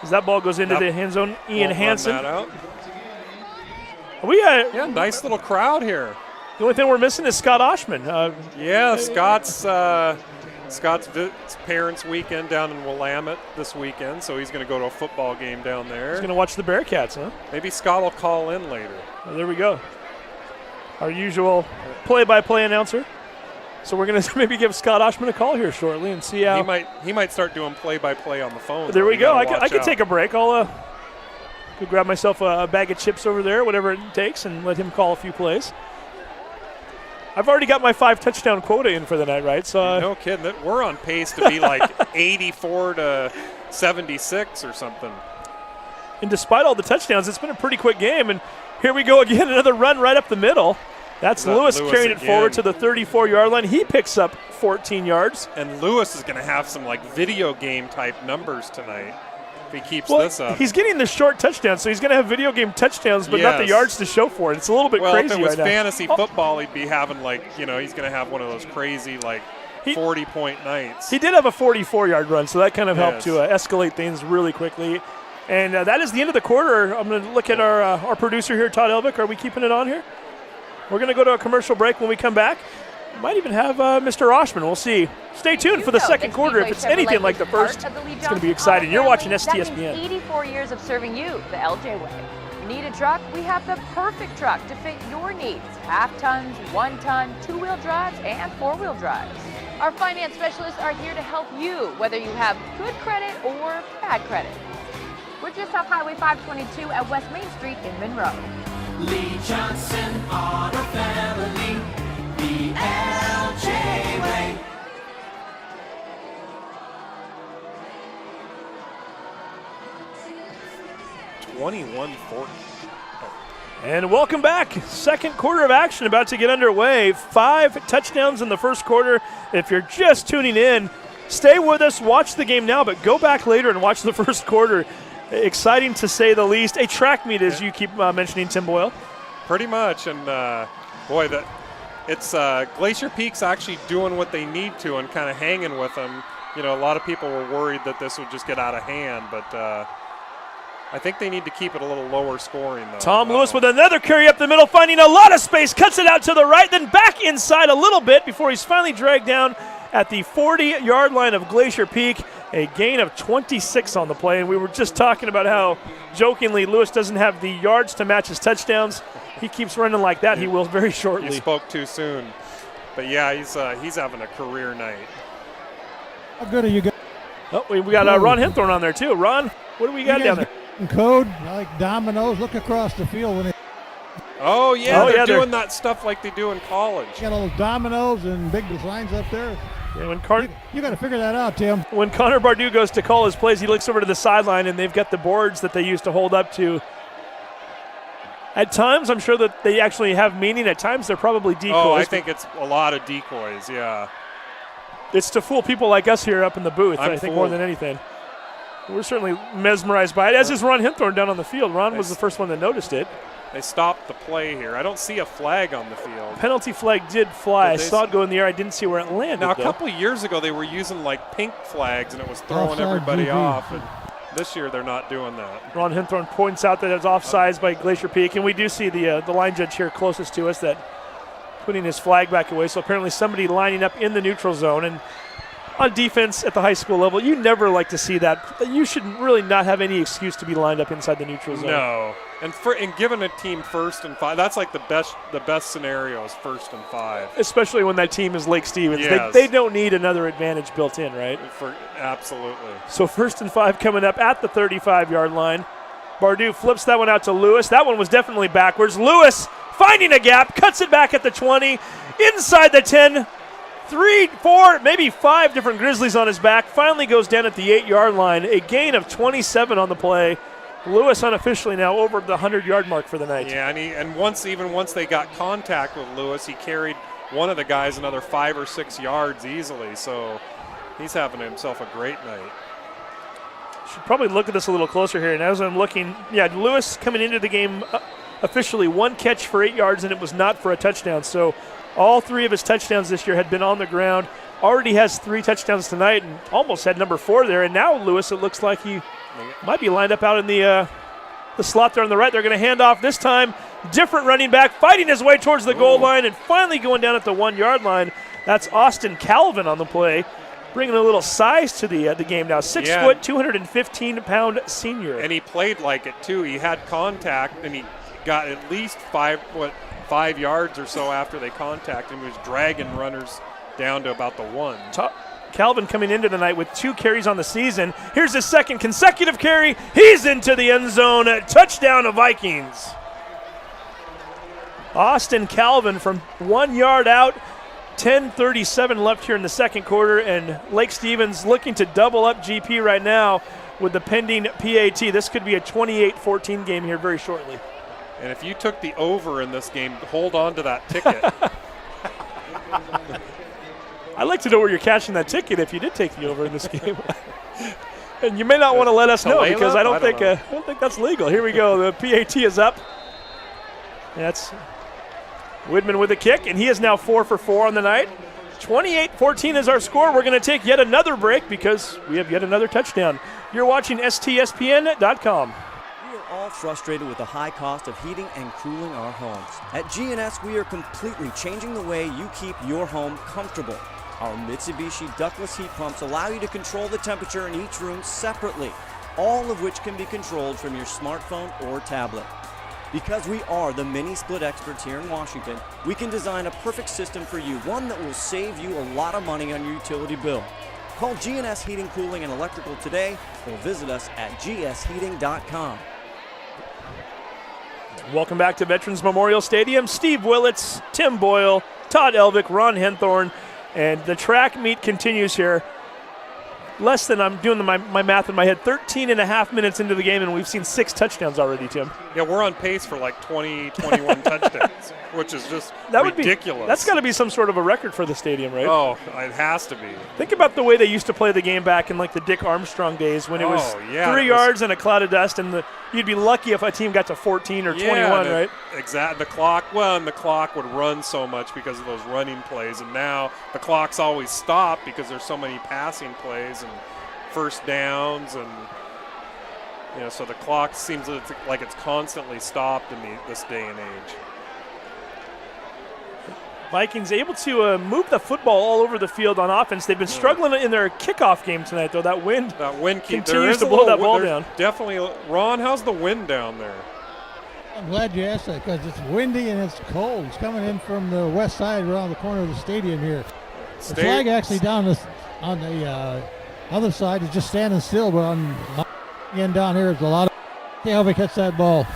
as that ball goes into the end zone. Ian Hansen. Yeah, nice little crowd here. The only thing we're missing is Scott Oshman. Scott's parents' weekend down in Willamette this weekend, so he's going to go to a football game down there. He's going to watch the Bearcats, huh? Maybe Scott will call in later. Oh, there we go. Our usual play-by-play announcer. So we're going to maybe give Scott Oshman a call here shortly and see how. He might start doing play-by-play on the phone. There we go. I could take a break. I'll go grab myself a bag of chips over there, whatever it takes, and let him call a few plays. I've already got my 5 touchdown quota in for the night, right? So no kidding. We're on pace to be like 84 to 76 or something. And despite all the touchdowns, it's been a pretty quick game. And here we go again, another run right up the middle. That's Lewis carrying it forward to the 34-yard line. He picks up 14 yards. And Lewis is going to have some like video game type numbers tonight if he keeps this up. He's getting the short touchdown, so he's going to have video game touchdowns, but not the yards to show for it. It's a little bit crazy if it was right fantasy football, he'd be having he's going to have one of those crazy 40-point nights. He did have a 44-yard run, so that kind of helped to escalate things really quickly. And that is the end of the quarter. I'm going to look at our producer here, Todd Elvick. Are we keeping it on here? We're going to go to a commercial break. When we come back, might even have Mr. Oshman. We'll see. Stay tuned for the second quarter. If it's anything like the first, it's going to be exciting. You're watching STSPN. That means 84 years of serving you the LJ way. Need a truck? We have the perfect truck to fit your needs. Half tons, 1 ton, 2-wheel drives, and 4-wheel drives. Our finance specialists are here to help you, whether you have good credit or bad credit. We're just off Highway 522 at West Main Street in Monroe. Lee Johnson Auto Family, the LJ way. And welcome back. Second quarter of action about to get underway. 5 touchdowns in the first quarter. If you're just tuning in, stay with us, watch the game now, but go back later and watch the first quarter. Exciting to say the least. A track meet, as you keep mentioning, Tim Boyle. Pretty much, and it's Glacier Peak's actually doing what they need to and kind of hanging with them. You know, a lot of people were worried that this would just get out of hand, but I think they need to keep it a little lower scoring, though. Tom Lewis with another carry up the middle, finding a lot of space, cuts it out to the right, then back inside a little bit before he's finally dragged down at the 40-yard line of Glacier Peak. A gain of 26 on the play, and we were just talking about how, jokingly, Lewis doesn't have the yards to match his touchdowns. He keeps running like that. He will very shortly. You spoke too soon. But, yeah, he's having a career night. How good are you guys? Oh, we got Ron Henthorn on there, too. Ron, what do we got down there? Code, like dominoes. Look across the field when it. Oh, yeah, they're doing that stuff like they do in college. You got little dominoes and big signs up there. Yeah, you got to figure that out, Tim. When Connor Bardew goes to call his plays, he looks over to the sideline, and they've got the boards that they used to hold up to. At times, I'm sure that they actually have meaning. At times, they're probably decoys. Oh, I think it's a lot of decoys, yeah. It's to fool people like us here up in the booth, I think, fooled. more than anything. We're certainly mesmerized by it, as is Ron Henthorn down on the field. Ron was the first one that noticed it. They stopped the play here. I don't see a flag on the field. Penalty flag did fly. I saw it go in the air. I didn't see where it landed. Now, a couple of years ago, they were using like pink flags, and it was throwing everybody off. And this year, they're not doing that. Ron Henthorn points out that it's offsides by Glacier Peak, and we do see the line judge here closest to us that putting his flag back away. So apparently somebody lining up in the neutral zone. And on defense at the high school level, you never like to see that. You should really not have any excuse to be lined up inside the neutral zone. No. And giving a team 1st and 5, that's like the best scenario is 1st and 5. Especially when that team is Lake Stevens. Yes. They don't need another advantage built in, right? Absolutely. So 1st and 5 coming up at the 35-yard line. Bardew flips that one out to Lewis. That one was definitely backwards. Lewis finding a gap, cuts it back at the 20, inside the 10. 3, 4, maybe 5 different Grizzlies on his back. Finally goes down at the 8-yard line. A gain of 27 on the play. Lewis unofficially now over the 100-yard mark for the night. Yeah, and once they got contact with Lewis, he carried one of the guys another 5 or 6 yards easily. So he's having himself a great night. should probably look at this a little closer here. And as I'm looking, Lewis coming into the game officially 1 catch for 8 yards, and it was not for a touchdown. So all 3 of his touchdowns this year had been on the ground. Already has 3 touchdowns tonight and almost had number 4 there. And now Lewis, it looks like he might be lined up out in the slot there on the right. They're going to hand off this time. Different running back fighting his way towards the goal line and finally going down at the 1 yard line. That's Austin Calvin on the play, bringing a little size to the game now. 6 foot, 215-pound senior. And he played like it, too. He had contact, and he got at least 5 yards or so after they contacted him. He was dragging runners down to about the 1. Calvin coming into the night with 2 carries on the season. Here's his second consecutive carry. He's into the end zone. Touchdown to Vikings. Austin Calvin from 1 yard out. 10:37 left here in the second quarter, and Lake Stevens looking to double up GP right now with the pending PAT. This could be a 28-14 game here very shortly. And if you took the over in this game, hold on to that ticket. I'd like to know where you're cashing that ticket if you did take the over in this game. And you may not want to let us know because I don't think that's legal. Here we go. The PAT is up. That's Widman with a kick, and he is now 4 for 4 on the night. 28-14 is our score. We're going to take yet another break because we have yet another touchdown. You're watching STSPN.com. We are all frustrated with the high cost of heating and cooling our homes. At GNS, we are completely changing the way you keep your home comfortable. Our Mitsubishi ductless heat pumps allow you to control the temperature in each room separately, all of which can be controlled from your smartphone or tablet. Because we are the mini split experts here in Washington, we can design a perfect system for you, one that will save you a lot of money on your utility bill. Call GNS Heating, Cooling, and Electrical today or visit us at gsheating.com. Welcome back to Veterans Memorial Stadium. Steve Willits, Tim Boyle, Todd Elvick, Ron Henthorn, and the track meet continues here. Less than, I'm doing my math in my head, 13 and a half minutes into the game, and we've seen 6 touchdowns already, Tim. Yeah, we're on pace for like 20, 21 touchdowns, which is just ridiculous. That's got to be some sort of a record for the stadium, right? Oh, it has to be. Think about the way they used to play the game back in like the Dick Armstrong days when it was 3 yards and a cloud of dust, and you'd be lucky if a team got to 14 or 21, right? Exactly. The clock would run so much because of those running plays, and now the clock's always stopped because there's so many passing plays and first downs, and so the clock seems like it's constantly stopped in this day and age. Vikings able to move the football all over the field on offense. They've been struggling in their kickoff game tonight, though. That wind continues to blow that ball down. Definitely. Ron, how's the wind down there? I'm glad you asked that because it's windy and it's cold. It's coming in from the west side around the corner of the stadium here. The flag actually down on the other side is just standing still, but on again down here, it's a lot of. See how we catch that ball.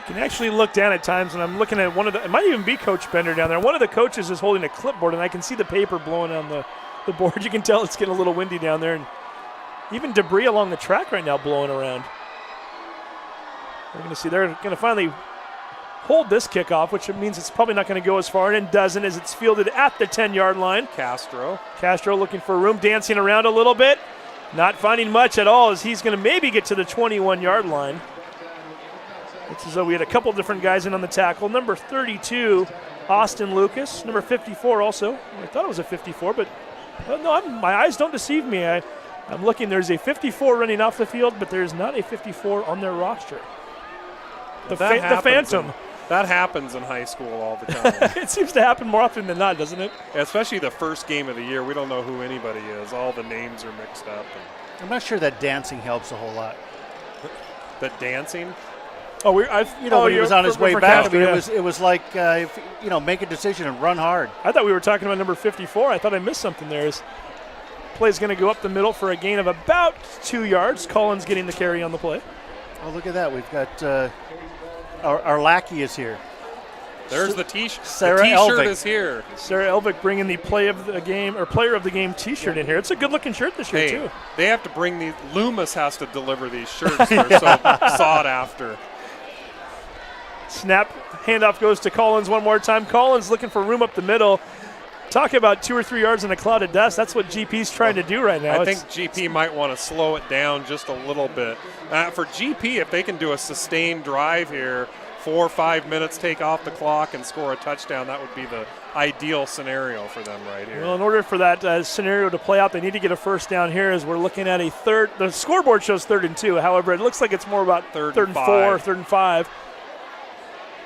You can actually look down at times, and I'm looking at it might even be Coach Bender down there. One of the coaches is holding a clipboard, and I can see the paper blowing on the board. You can tell it's getting a little windy down there, and even debris along the track right now blowing around. We're going to see they're going to finally hold this kickoff, which means it's probably not going to go as far, and it doesn't as it's fielded at the 10-yard line. Castro looking for room, dancing around a little bit. Not finding much at all as he's going to maybe get to the 21-yard line. It's as though we had a couple different guys in on the tackle. Number 32, Austin Lucas. Number 54 also. I thought it was a 54, but no, my eyes don't deceive me. I'm looking. There's a 54 running off the field, but there's not a 54 on their roster. The Phantom. That happens in high school all the time. It seems to happen more often than not, doesn't it? Especially the first game of the year. We don't know who anybody is. All the names are mixed up. I'm not sure that dancing helps a whole lot. The dancing? When he was on his way back, it was like, make a decision and run hard. I thought we were talking about number 54. I thought I missed something there. His play's going to go up the middle for a gain of about 2 yards. Collins getting the carry on the play. Oh, look at that. We've got our lackey is here. There's the T-shirt. Sarah the T-shirt Elvick is here. Sarah Elvick bringing the player of the game T-shirt in here. It's a good-looking shirt this year, too. They have to bring these. Loomis has to deliver these shirts. They're so sought after. Snap, handoff goes to Collins one more time. Collins looking for room up the middle. Talking about 2 or 3 yards in a cloud of dust, that's what GP's trying to do right now. I think GP might want to slow it down just a little bit. For GP, if they can do a sustained drive here, 4 or 5 minutes, take off the clock and score a touchdown, that would be the ideal scenario for them right here. Well, in order for that scenario to play out, they need to get a first down here as we're looking at a third. The scoreboard shows 3rd and 2. However, it looks like it's more about 3rd and 4, 3rd and 5.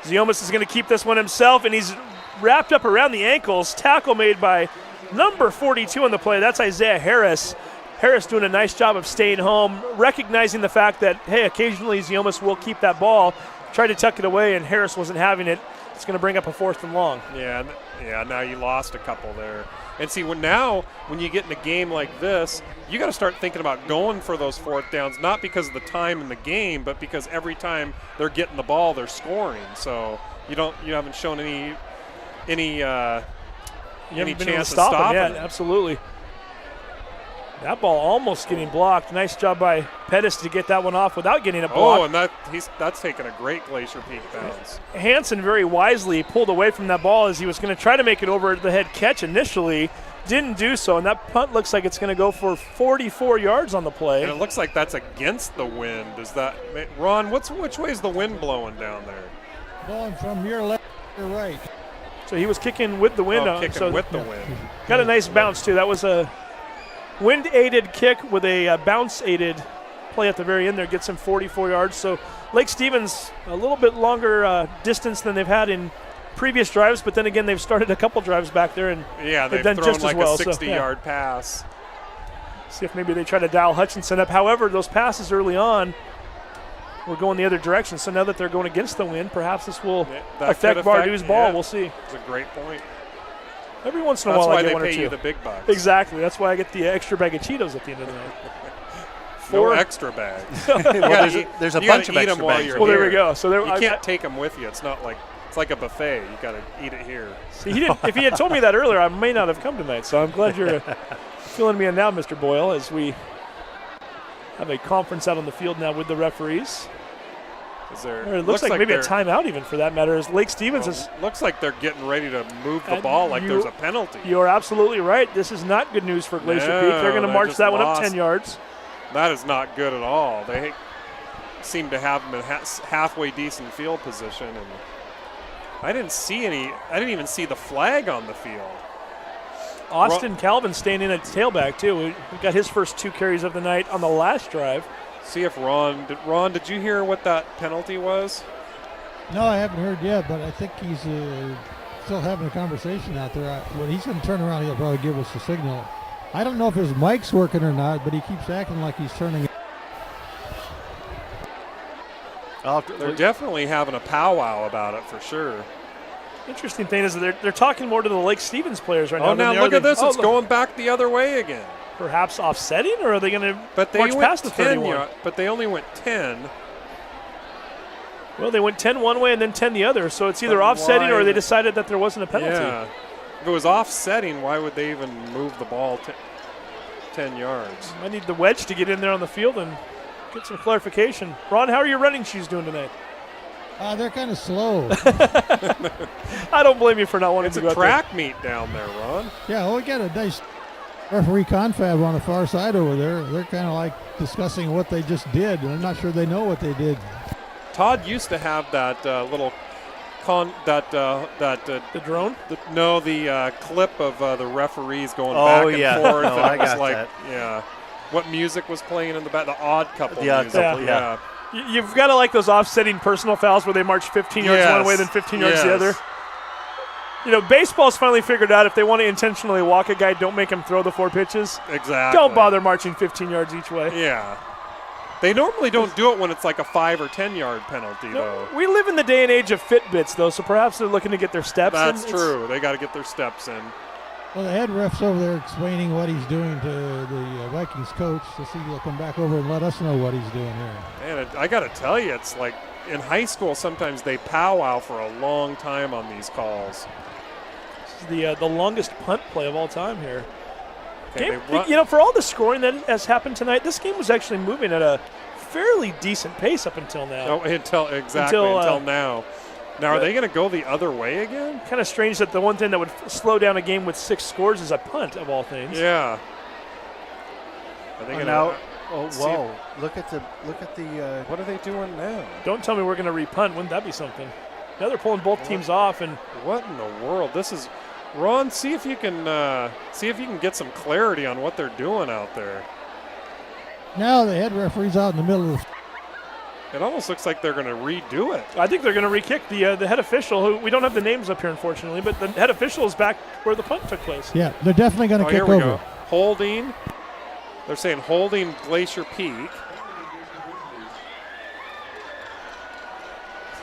Ziomas is going to keep this one himself, and he's wrapped up around the ankles. Tackle made by number 42 on the play. That's Isaiah Harris. Harris doing a nice job of staying home, recognizing the fact that, hey, occasionally Ziomas will keep that ball. Tried to tuck it away, and Harris wasn't having it. It's going to bring up a 4th and long. Yeah, now you lost a couple there. And see, when you get in a game like this, you got to start thinking about going for those 4th downs, not because of the time in the game, but because every time they're getting the ball, they're scoring. So you haven't shown any chance of stopping them. it. Yeah, absolutely. That ball almost getting blocked. Nice job by Pettis to get that one off without getting a block. Oh, and that's taken a great Glacier Peak bounce. Hansen very wisely pulled away from that ball as he was going to try to make it over the head catch initially. Didn't do so, and that punt looks like it's going to go for 44 yards on the play. And it looks like that's against the wind. Ron, which way is the wind blowing down there? Blowing from your left to your right. So he was kicking with the wind. With the wind. Got a nice bounce, too. That was a wind-aided kick with a bounce-aided play at the very end there. Gets him 44 yards. So Lake Stevens a little bit longer distance than they've had in previous drives, but then again they've started a couple drives back there, and they've done thrown just like as well. a 60-yard pass. See if maybe they try to dial Hutchinson up. However, those passes early on were going the other direction, so now that they're going against the wind, perhaps this will affect Bardu's ball. Yeah. We'll see. It's a great point. Every once in a while I get one or two. That's why they pay you the big bucks. Exactly. That's why I get the extra bag of Cheetos at the end of the night. No extra bags. There's a bunch of extra bags. Well, there we go. So you can't take them with you. It's not like it's like a buffet. You got to eat it here. See, if he had told me that earlier, I may not have come tonight. So I'm glad you're filling me in now, Mr. Boyle, as we have a conference out on the field now with the referees. It looks like maybe a timeout even for that matter. As Lake Stevens looks like they're getting ready to move the ball like there's a penalty. You're absolutely right. This is not good news for Glacier Peak. They're going to march that one up 10 yards. That is not good at all. They seem to have them in halfway decent field position, and I didn't even see the flag on the field. Austin Calvin staying in at tailback too. We got his first 2 carries of the night on the last drive. See if Ron, did you hear what that penalty was? No, I haven't heard yet, but I think he's still having a conversation out there. When he's going to turn around, he'll probably give us a signal. I don't know if his mic's working or not, but he keeps acting like he's turning. They're definitely having a powwow about it for sure. Interesting thing is that they're talking more to the Lake Stevens players right now. Oh, now look at this. It's going back the other way again. Perhaps offsetting, or are they going to march past the 31? But they only went 10. Well, they went 10 one way and then 10 the other, so it's either offsetting or they decided that there wasn't a penalty. Yeah. If it was offsetting, why would they even move the ball 10 yards? I need the wedge to get in there on the field and get some clarification. Ron, how are your running shoes doing tonight? They're kind of slow. I don't blame you for not wanting to go It's a track meet down there, Ron. Yeah, well, we got a nice referee confab on the far side over there. They're kind of like discussing what they just did. I'm not sure they know what they did. Todd used to have that little the drone? The clip of the referees going back and forth. No, I got like, that. Yeah. What music was playing in the back? The Odd Couple The Odd music. Couple, yeah. You've got to like those offsetting personal fouls where they march 15 yards one way, then 15 yards the other. You know, baseball's finally figured out if they want to intentionally walk a guy, don't make him throw the 4 pitches. Exactly. Don't bother marching 15 yards each way. Yeah. They normally don't do it when it's like a 5 or 10 yard penalty, though. We live in the day and age of Fitbits, though, so perhaps they're looking to get their steps in. That's true. They got to get their steps in. Well, the head ref's over there explaining what he's doing to the Vikings coach to see if he'll come back over and let us know what he's doing here. Man, I got to tell you, it's like in high school, sometimes they powwow for a long time on these calls. This is the longest punt play of all time here. Okay, for all the scoring that has happened tonight, this game was actually moving at a fairly decent pace up until now. Until now. Now, are they going to go the other way again? Kind of strange that the one thing that would slow down a game with 6 scores is a punt, of all things. Yeah. Are they now? Oh, whoa! Look at the. What are they doing now? Don't tell me we're going to repunt. Wouldn't that be something? Now they're pulling both teams off, and what in the world? This is Ron. See if you can get some clarity on what they're doing out there. Now the head referee's out in the middle of the. It almost looks like they're going to redo it. I think they're going to re-kick the head official, who we don't have the names up here, unfortunately, but the head official is back where the punt took place. Yeah, they're definitely going to kick here we over. Go. Holding. They're saying holding Glacier Peak.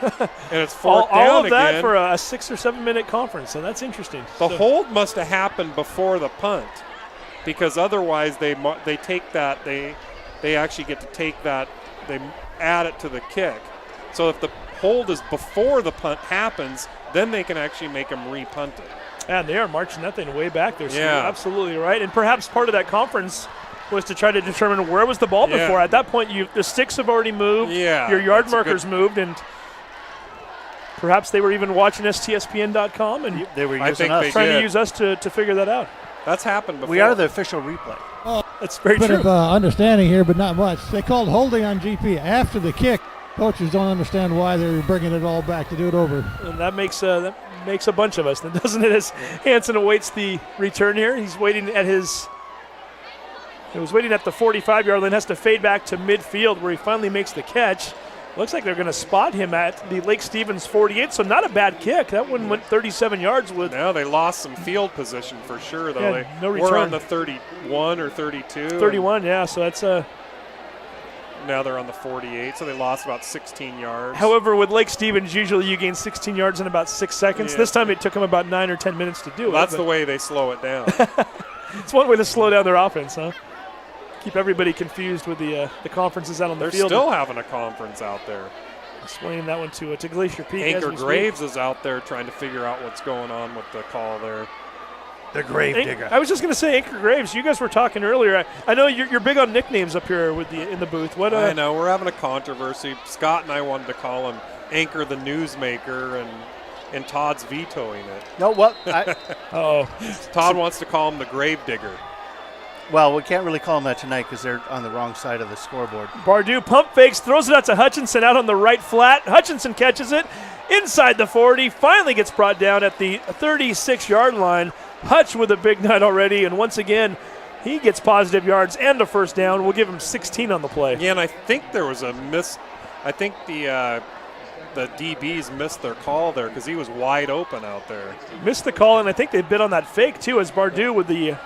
And it's fourth down all of that again. for a 6 or 7 minute conference, so that's interesting. The hold must have happened before the punt, because otherwise they take that, they actually get to take that, they add it to the kick. So if the hold is before the punt happens, then they can actually make them re-punt it. And they are marching that thing way back there, so yeah. You're absolutely right. And perhaps part of that conference was to try to determine where was the ball before. At that point, the sticks have already moved, your yard markers moved, and perhaps they were even watching STSPN.com, and they were using us. trying to use us to figure that out. That's happened before. We are the official replay. Well, that's very true. true. Bit of understanding here, but not much. They called holding on GP after the kick. Coaches don't understand why they're bringing it all back to do it over. And that makes a bunch of us, doesn't it? As Hansen awaits the return here, he's waiting at his. He was waiting at the 45-yard line, has to fade back to midfield where he finally makes the catch. Looks like they're going to spot him at the Lake Stevens 48, so not a bad kick. That one went 37 yards with. No, they lost some field position for sure, though. Yeah, they no return. were on the 31 or 32. 31, yeah, so that's now they're on the 48, so they lost about 16 yards. However, with Lake Stevens, usually you gain 16 yards in about 6 seconds. Yeah. This time it took them about 9 or 10 minutes to do it. That's the way they slow it down. It's one way to slow down their offense, huh? Keep everybody confused with the conferences out on the field. They're still having a conference out there. Explaining that one to Glacier Peak. Anchor Graves is out there trying to figure out what's going on with the call there. The grave digger. I was just going to say, Anchor Graves, you guys were talking earlier. I know you're big on nicknames up here in the booth. What? I know. We're having a controversy. Scott and I wanted to call him Anchor the Newsmaker, and Todd's vetoing it. No, what? Todd wants to call him the Grave Digger. Well, we can't really call them that tonight because they're on the wrong side of the scoreboard. Bardew pump fakes, throws it out to Hutchinson out on the right flat. Hutchinson catches it inside the 40, finally gets brought down at the 36-yard line. Hutch with a big night already, and once again, he gets positive yards and a first down. We'll give him 16 on the play. Yeah, and I think there was a miss. I think the DBs missed their call there because he was wide open out there. Missed the call, and I think they bit on that fake too, as Bardew with the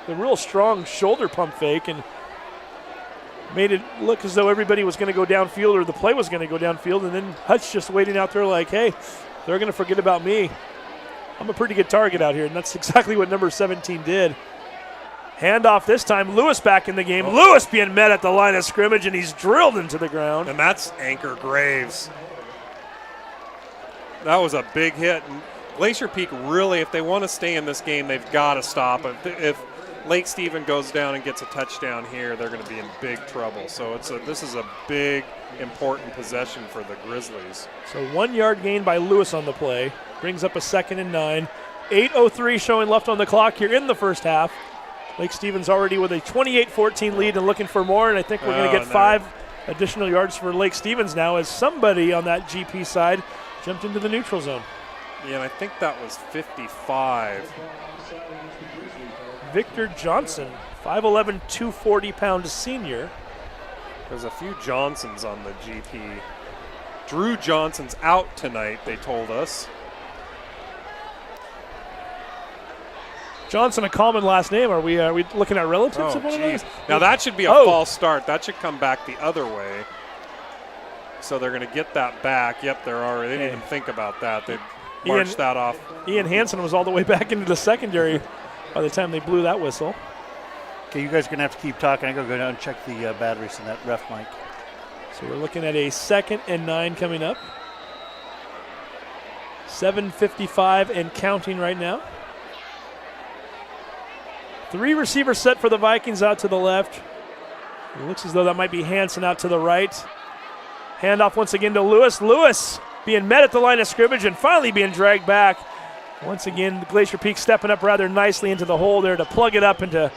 real strong shoulder pump fake and made it look as though everybody was going to go downfield or the play was going to go downfield, and then Hutch just waiting out there like, hey, they're going to forget about me. I'm a pretty good target out here, and that's exactly what number 17 did. Handoff this time, Lewis back in the game. Lewis being met at the line of scrimmage, and he's drilled into the ground. And that's Anchor Graves. That was a big hit. And Glacier Peak really, if they want to stay in this game, they've got to stop. If Lake Stephen goes down and gets a touchdown here, they're going to be in big trouble. So this is a big, important possession for the Grizzlies. So 1 yard gain by Lewis on the play. Brings up a 2nd and 9. 8:03 showing left on the clock here in the first half. Lake Stevens already with a 28-14 lead and looking for more, and I think we're going to get 5 additional yards for Lake Stevens now as somebody on that GP side jumped into the neutral zone. Yeah, and I think that was 55. Victor Johnson, 5'11", 240-pound senior. There's a few Johnsons on the GP. Drew Johnson's out tonight, they told us. Johnson, a common last name. Are we looking at relatives of one of those? Now that should be a false start. That should come back the other way. So they're going to get that back. Yep, they're already. They didn't even think about that. They marched that off. Ian Hansen was all the way back into the secondary by the time they blew that whistle. Okay, you guys are going to have to keep talking. I'm going to go down and check the batteries in that ref mic. So we're looking at a 2nd and 9 coming up. 7:55 and counting right now. 3 receivers set for the Vikings out to the left. It looks as though that might be Hansen out to the right. Handoff once again to Lewis. Lewis being met at the line of scrimmage and finally being dragged back. Once again, Glacier Peak stepping up rather nicely into the hole there to plug it up and to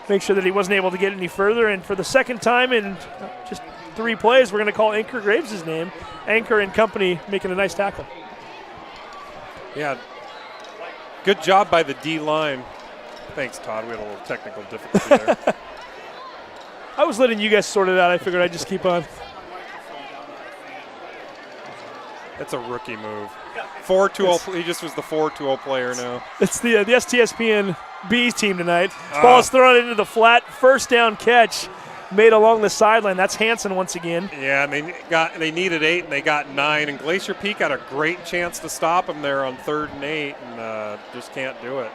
make sure that he wasn't able to get any further. And for the second time in just 3 plays, we're going to call Anchor Graves' name. Anchor and company making a nice tackle. Yeah, good job by the D-line. Thanks, Todd. We had a little technical difficulty there. I was letting you guys sort it out. I figured I'd just keep on. That's a rookie move. 4-2-0. He just was the 4-2-0 player now. It's the STSPN B team tonight. Ball is thrown into the flat. First down catch made along the sideline. That's Hansen once again. Yeah, and they needed 8 and they got 9. And Glacier Peak had a great chance to stop him there on 3rd and 8 and just can't do it.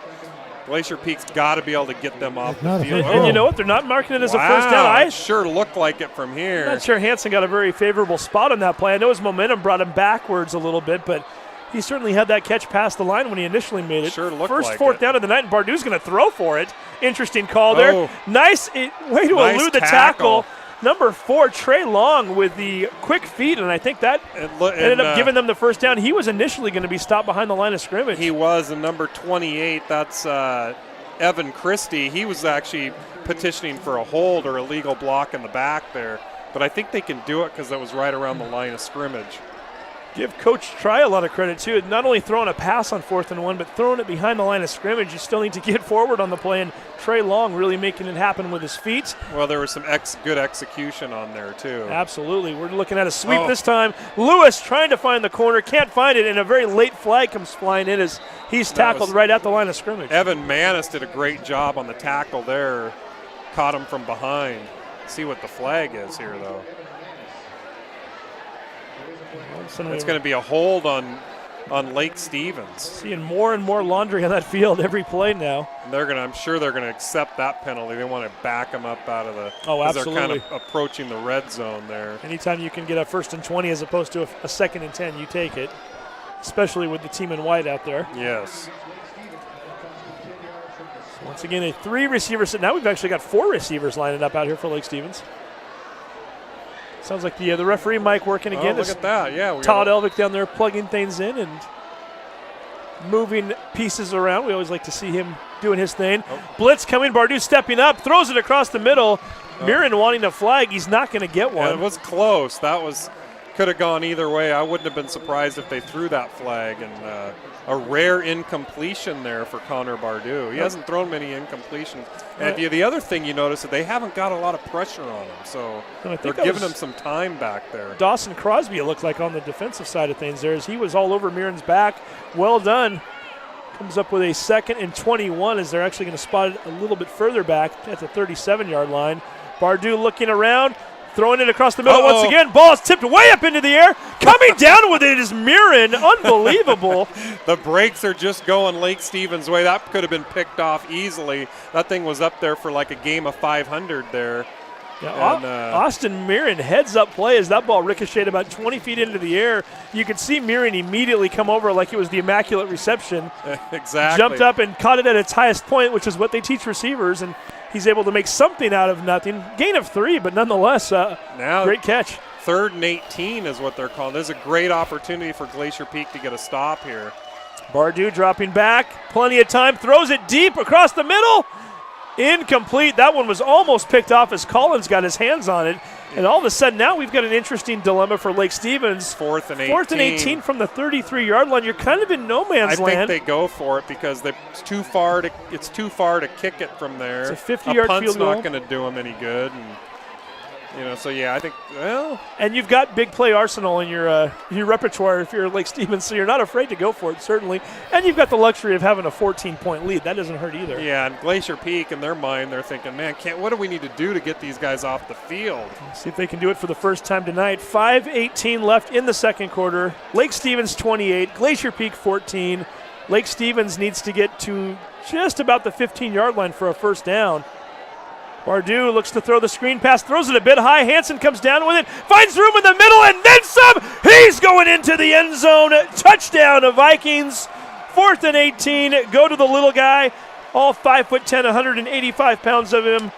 Glacier Peak's got to be able to get them off the field. And you know what? They're not marking it as a first down. It sure looked like it from here. I'm not sure Hansen got a very favorable spot on that play. I know his momentum brought him backwards a little bit, but he certainly had that catch past the line when he initially made it. Sure looked First like 4th it. down of the night, and Bardou's going to throw for it. Interesting call there. Nice way to elude the tackle. Number 4, Trey Long with the quick feet, and I think that ended up giving them the first down. He was initially going to be stopped behind the line of scrimmage. He was, and number 28, that's Evan Christie. He was actually petitioning for a hold or a legal block in the back there. But I think they can do it because that was right around the line of scrimmage. Give Coach Try a lot of credit, too. Not only throwing a pass on 4th and 1, but throwing it behind the line of scrimmage. You still need to get forward on the play, and Trey Long really making it happen with his feet. Well, there was some good execution on there, too. Absolutely. We're looking at a sweep this time. Lewis trying to find the corner, can't find it, and a very late flag comes flying in as he's tackled right at the line of scrimmage. Evan Manis did a great job on the tackle there. Caught him from behind. See what the flag is here, though. It's going to be a hold on Lake Stevens. Seeing more and more laundry on that field every play now. And I'm sure they're going to accept that penalty. They want to back them up out of the. Oh, absolutely. They're kind of approaching the red zone there. Anytime you can get a 1st and 20 as opposed to a 2nd and 10, you take it. Especially with the team in white out there. Yes. So once again, a 3 receiver set. Now we've actually got 4 receivers lining up out here for Lake Stevens. Sounds like the referee mic working again. Oh, look at that. Yeah. Todd Elvick down there plugging things in and moving pieces around. We always like to see him doing his thing. Blitz coming. Bardou stepping up. Throws it across the middle. Mirren wanting a flag. He's not going to get one. Yeah, it was close. Could have gone either way. I wouldn't have been surprised if they threw that flag. And a rare incompletion there for Connor Bardou. He hasn't thrown many incompletions. And the other thing you notice is they haven't got a lot of pressure on him. So they're giving him some time back there. Dawson Crosby, it looked like, on the defensive side of things there, as he was all over Mirren's back. Well done. Comes up with a 2nd and 21 as they're actually going to spot it a little bit further back at the 37-yard line. Bardou looking around. Throwing it across the middle once again. Ball is tipped way up into the air. Coming down with it is Mirren. Unbelievable. The brakes are just going Lake Stevens' way. That could have been picked off easily. That thing was up there for like a game of 500 there. Yeah, and, Austin Mirren heads up play as that ball ricocheted about 20 feet into the air. You could see Mirren immediately come over like it was the immaculate reception. Exactly. Jumped up and caught it at its highest point, which is what they teach receivers, and he's able to make something out of nothing. Gain of 3, but nonetheless, great catch. 3rd and 18 is what they're calling. There's a great opportunity for Glacier Peak to get a stop here. Bardou dropping back. Plenty of time. Throws it deep across the middle. Incomplete. That one was almost picked off as Collins got his hands on it. And all of a sudden now we've got an interesting dilemma for Lake Stevens. 4th and 18. 4th and 18 from the 33-yard line. You're kind of in no man's land. I think they go for it because it's too far to kick it from there. It's a 50-yard field goal. Not going to do them any good. And, so yeah, I think, well. And you've got big play arsenal in your repertoire if you're Lake Stevens, so you're not afraid to go for it, certainly. And you've got the luxury of having a 14-point lead. That doesn't hurt either. Yeah, and Glacier Peak, in their mind, they're thinking, man, what do we need to do to get these guys off the field? See if they can do it for the first time tonight. 5:18 left in the second quarter. Lake Stevens 28, Glacier Peak 14. Lake Stevens needs to get to just about the 15-yard line for a first down. Bardou looks to throw the screen pass, throws it a bit high. Hansen comes down with it, finds room in the middle, and then some. He's going into the end zone. Touchdown of Vikings. 4th and 18. Go to the little guy. All 5'10", 185 pounds of him.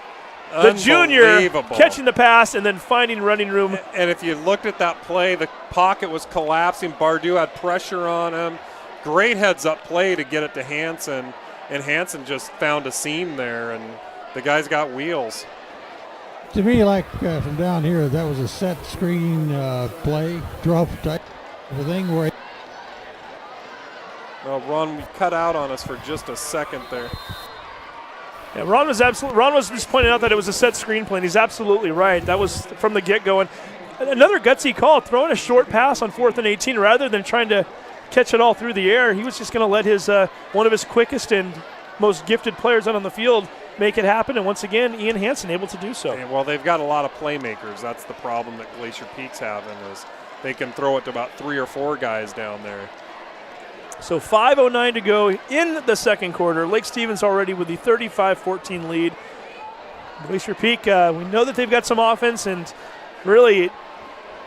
The junior catching the pass and then finding running room. And if you looked at that play, the pocket was collapsing. Bardu had pressure on him. Great heads-up play to get it to Hansen, and Hansen just found a seam there, and the guy's got wheels. To me, like from down here, that was a set screen play, drop type of a thing where. Well, Ron cut out on us for just a second there. Yeah, Ron was just pointing out that it was a set screen play, and he's absolutely right. That was from the get-go. And another gutsy call, throwing a short pass on 4th and 18 rather than trying to catch it all through the air. He was just going to let his one of his quickest and most gifted players out on the field make it happen. And once again, Ian Hansen able to do so. And, well, they've got a lot of playmakers. That's the problem that Glacier Peak's having, is they can throw it to about 3 or 4 guys down there. So 5:09 to go in the second quarter. Lake Stevens already with the 35-14 lead. Glacier Peak, we know that they've got some offense, and really,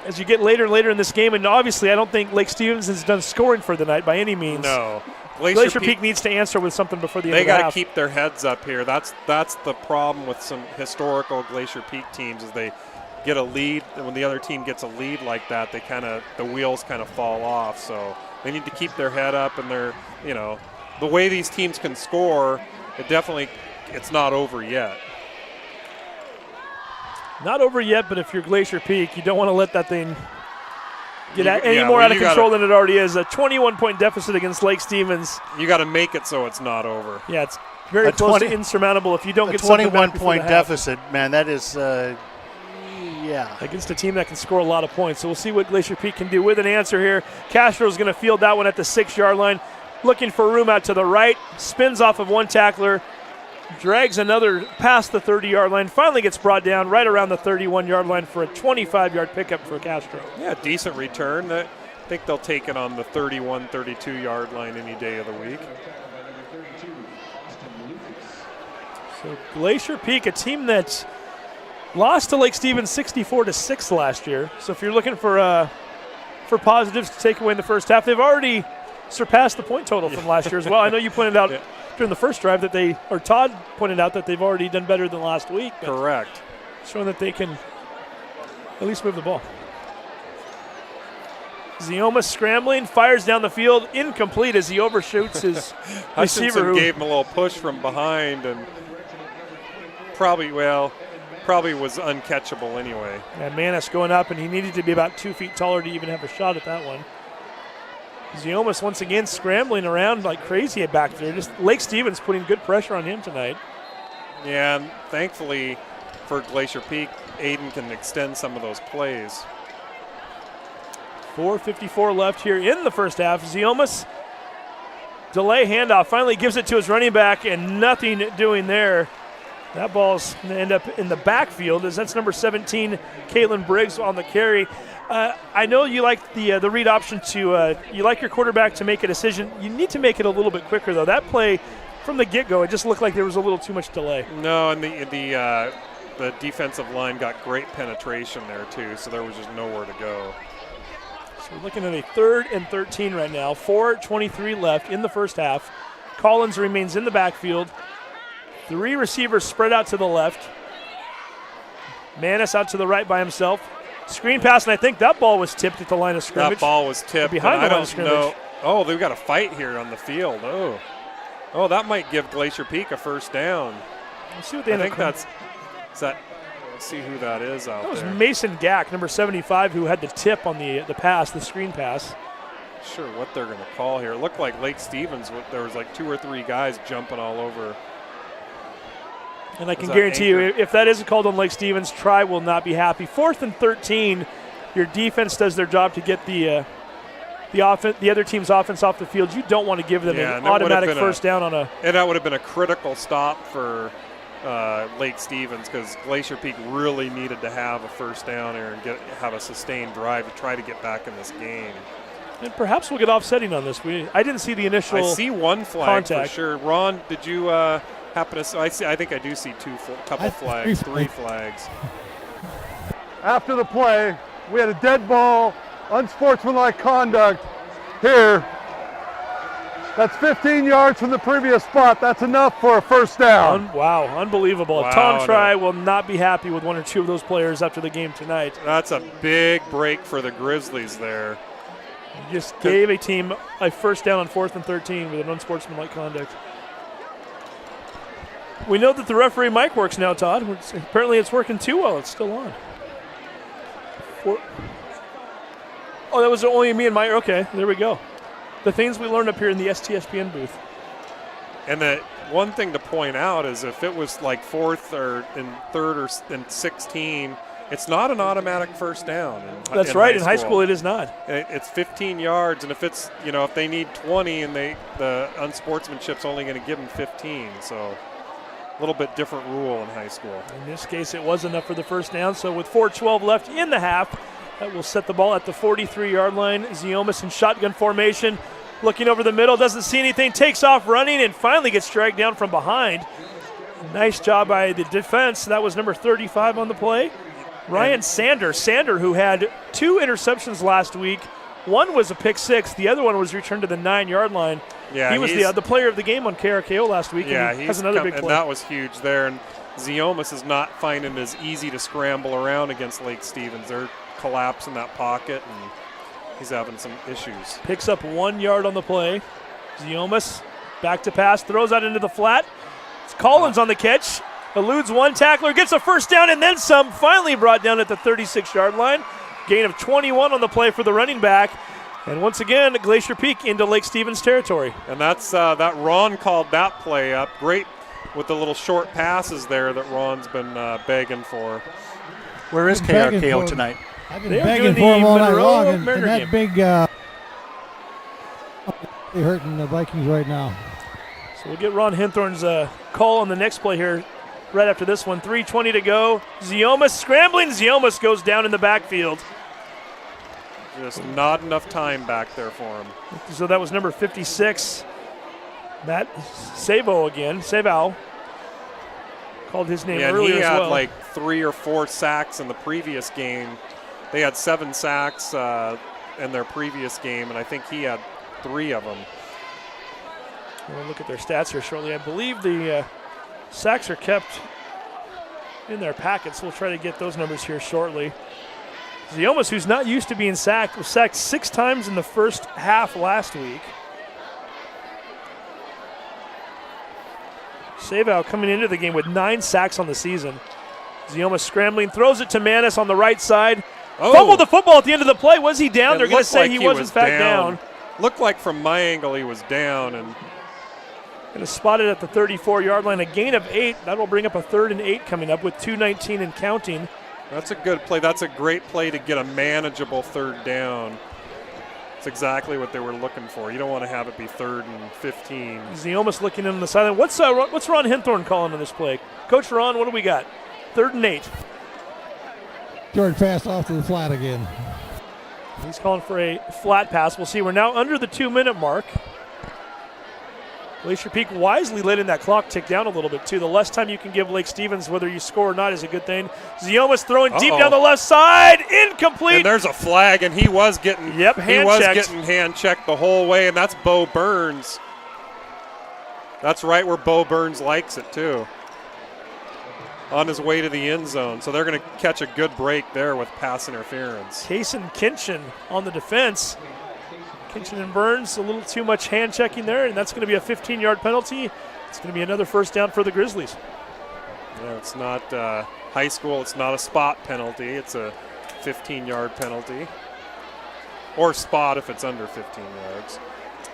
as you get later and later in this game, and obviously I don't think Lake Stevens has done scoring for the night by any means. No. Glacier Peak needs to answer with something before the end of the half. They got to keep their heads up here. That's the problem with some historical Glacier Peak teams, is they get a lead, and when the other team gets a lead like that, the wheels kind of fall off. So they need to keep their head up, and the way these teams can score, it's not over yet. Not over yet, but if you're Glacier Peak, you don't want to let that thing get any more out of control than it already is. A 21-point deficit against Lake Stevens. You got to make it so it's not over. Yeah, it's very close to insurmountable if you don't get something back before the half. 21-point deficit, man, that is against a team that can score a lot of points. So we'll see what Glacier Peak can do with an answer here. Castro's going to field that one at the 6-yard line, looking for room out to the right, spins off of one tackler, drags another past the 30-yard line, finally gets brought down right around the 31-yard line for a 25-yard pickup for Castro. Yeah, decent return. I think they'll take it on the 31, 32-yard line any day of the week. So Glacier Peak, a team that lost to Lake Stevens 64-6 last year. So if you're looking for positives to take away in the first half, they've already surpassed the point total from last year as well. I know you pointed out during the first drive Todd pointed out that they've already done better than last week. Correct. Showing that they can at least move the ball. Zioma scrambling, fires down the field, incomplete as he overshoots his receiver. Hutchinson gave him a little push from behind, and probably was uncatchable anyway. And Manis going up, and he needed to be about 2 feet taller to even have a shot at that one. Ziomas once again scrambling around like crazy back there. Just Lake Stevens putting good pressure on him tonight. Yeah, and thankfully for Glacier Peak, Aiden can extend some of those plays. 4:54 left here in the first half. Ziomas, delay handoff, finally gives it to his running back, and nothing doing there. That ball's going to end up in the backfield, as that's number 17, Caitlin Briggs, on the carry. I know you like the read option you like your quarterback to make a decision. You need to make it a little bit quicker, though. That play, from the get-go, it just looked like there was a little too much delay. No, and the defensive line got great penetration there, too, so there was just nowhere to go. So we're looking at a 3rd and 13 right now. 4:23 left in the first half. Collins remains in the backfield. 3 receivers spread out to the left. Manis out to the right by himself. Screen pass, and I think that ball was tipped at the line of scrimmage. That ball was tipped. Behind the line of scrimmage. Oh, they've got a fight here on the field. Oh, that might give Glacier Peak a first down. Let's see what they I think let's see who that is out there. That was Mason Gack, number 75, who had the tip on the pass, the screen pass. Sure what they're going to call here. It looked like Lake Stevens, there was like 2 or 3 guys jumping all over. And I can guarantee you, if that isn't called on Lake Stevens, Tri will not be happy. 4th and 13, your defense does their job to get the other team's offense off the field. You don't want to give them an automatic first down on a. And that would have been a critical stop for Lake Stevens, because Glacier Peak really needed to have a first down here and have a sustained drive to try to get back in this game. And perhaps we'll get offsetting on this. I didn't see the initial. I see one flag contact. for sure. Ron, did you happen to? I think I do see 2 couple flags, 3 flags. After the play, we had a dead ball, unsportsmanlike conduct here. That's 15 yards from the previous spot. That's enough for a first down. Wow, unbelievable. Wow, Tom Try will not be happy with one or two of those players after the game tonight. That's a big break for the Grizzlies there. He just gave a team a first down on 4th and 13 with an unsportsmanlike conduct. We know that the referee mic works now, Todd. Apparently it's working too well. It's still on. Oh, that was only me and my. Okay, there we go. The things we learned up here in the STSPN booth. And the one thing to point out is if it was like 4th or in 3rd or in 16, it's not an automatic first down. That's right. In high school, it is not. It's 15 yards, and if it's if they need 20 and the unsportsmanship's only going to give them 15, so a little bit different rule in high school. In this case, it was enough for the first down. So with 4:12 left in the half, that will set the ball at the 43-yard line. Ziomas in shotgun formation. Looking over the middle, doesn't see anything, takes off running, and finally gets dragged down from behind. Nice job by the defense. That was number 35 on the play. Ryan Sander, who had 2 interceptions last week. One was a pick 6. The other one was returned to the 9-yard line. Yeah, he was the player of the game on KRKO last week. Yeah, and he has another big play. And that was huge there. And Ziomas is not finding it as easy to scramble around against Lake Stevens. They're collapsing that pocket, and he's having some issues. Picks up 1 yard on the play. Ziomas back to pass, throws out into the flat. It's Collins on the catch, eludes one tackler, gets a first down and then some. Finally brought down at the 36-yard line. Gain of 21 on the play for the running back. And once again, Glacier Peak into Lake Stevens territory. And that's that Ron called that play up. Great with the little short passes there that Ron's been begging for. Where is KRKO tonight? I've been begging for him all night long, and that big hurting the Vikings right now. So we'll get Ron Hinthorn's call on the next play here right after this one. 3:20 to go. Ziomas scrambling. Ziomas goes down in the backfield. Just not enough time back there for him. So that was number 56. Matt Savo again. Savo called his name earlier as well. He had like 3 or 4 sacks in the previous game. They had 7 sacks in their previous game, and I think he had 3 of them. We'll look at their stats here shortly. I believe the sacks are kept in their packets. We'll try to get those numbers here shortly. Ziomas, who's not used to being sacked, was sacked 6 times in the first half last week. Savo coming into the game with 9 sacks on the season. Ziomas scrambling, throws it to Manis on the right side. Fumbled the football at the end of the play. Was he down? They're going to say he was in fact down. Looked like from my angle he was down. And spotted at the 34-yard line. A gain of 8. That'll bring up a 3rd and 8 coming up with 2:19 and counting. That's a good play. That's a great play to get a manageable 3rd down. It's exactly what they were looking for. You don't want to have it be 3rd and 15. Ziomas looking in on the sideline. What's Ron Hinthorn calling on this play? Coach Ron, what do we got? 3rd and 8. Short pass off to the flat again. He's calling for a flat pass. We'll see. We're now under the 2-minute mark. Glacier Peak wisely letting that clock tick down a little bit, too. The less time you can give Lake Stevens, whether you score or not, is a good thing. Ziomas throwing deep down the left side. Incomplete. And there's a flag, and he was getting hand checked the whole way, and that's Bo Burns. That's right where Bo Burns likes it, too. On his way to the end zone. So they're going to catch a good break there with pass interference. Kason Kinchin on the defense. Kinchin and Burns, a little too much hand checking there, and that's going to be a 15-yard penalty. It's going to be another first down for the Grizzlies. Yeah, it's not high school. It's not a spot penalty. It's a 15-yard penalty. Or spot if it's under 15 yards.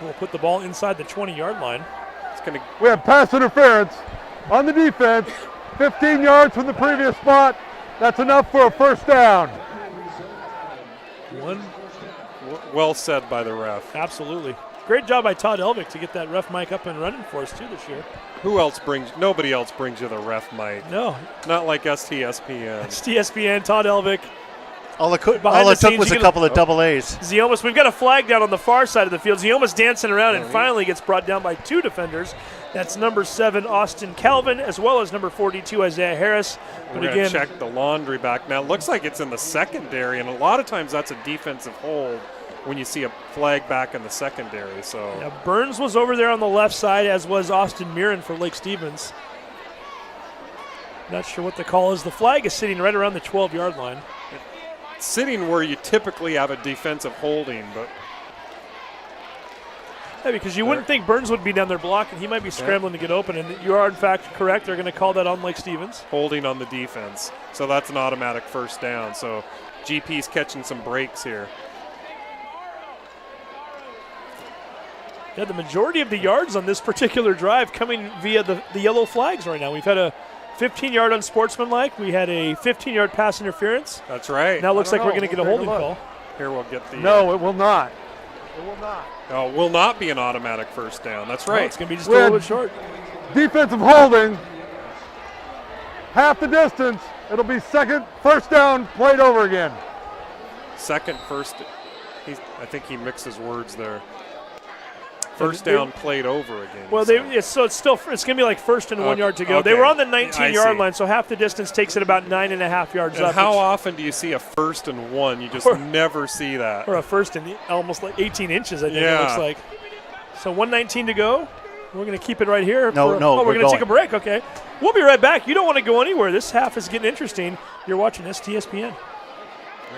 We'll put the ball inside the 20-yard line. We have pass interference on the defense. 15 yards from the previous spot. That's enough for a first down. Well said by the ref. Absolutely. Great job by Todd Elvick to get that ref mic up and running for us, too, this year. Nobody else brings you the ref mic. No. Not like STSPN. STSPN, Todd Elvick. All it took was a couple of double A's. Ziomas, we've got a flag down on the far side of the field. Ziomas dancing around and finally gets brought down by 2 defenders. That's number 7, Austin Calvin, as well as number 42, Isaiah Harris. But again, check the laundry back now. It looks like it's in the secondary, and a lot of times that's a defensive hold. when you see a flag back in the secondary. So yeah, Burns was over there on the left side, as was Austin Mirren for Lake Stevens. Not sure what the call is. The flag is sitting right around the 12-yard line. It's sitting where you typically have a defensive holding, but yeah, because you wouldn't think Burns would be down there blocking. He might be scrambling to get open, and you are, in fact, correct. They're going to call that on Lake Stevens. Holding on the defense. So that's an automatic first down. So GP's catching some breaks here. Yeah, the majority of the yards on this particular drive coming via the yellow flags right now. We've had a 15-yard unsportsmanlike. We had a 15-yard pass interference. That's right. Now it looks like we're going to get a holding call. Here we'll get the... No, it will not. It will not. No, it will not be an automatic first down. That's right. No, it's going to be just a little bit short. Defensive holding. Half the distance. It'll be first down, played over again. First. I think he mixed his words there. First down played over again. Well, it's going to be like first and 1 yard to go. Okay. They were on the 19-yard line, so half the distance takes it about 9.5 yards and up. How often do you see a 1st and 1? You just never see that. Or a first and almost like 18 inches, I think it looks like. So 1:19 to go. We're going to keep it right here. We're going to take a break. Okay. We'll be right back. You don't want to go anywhere. This half is getting interesting. You're watching STSPN.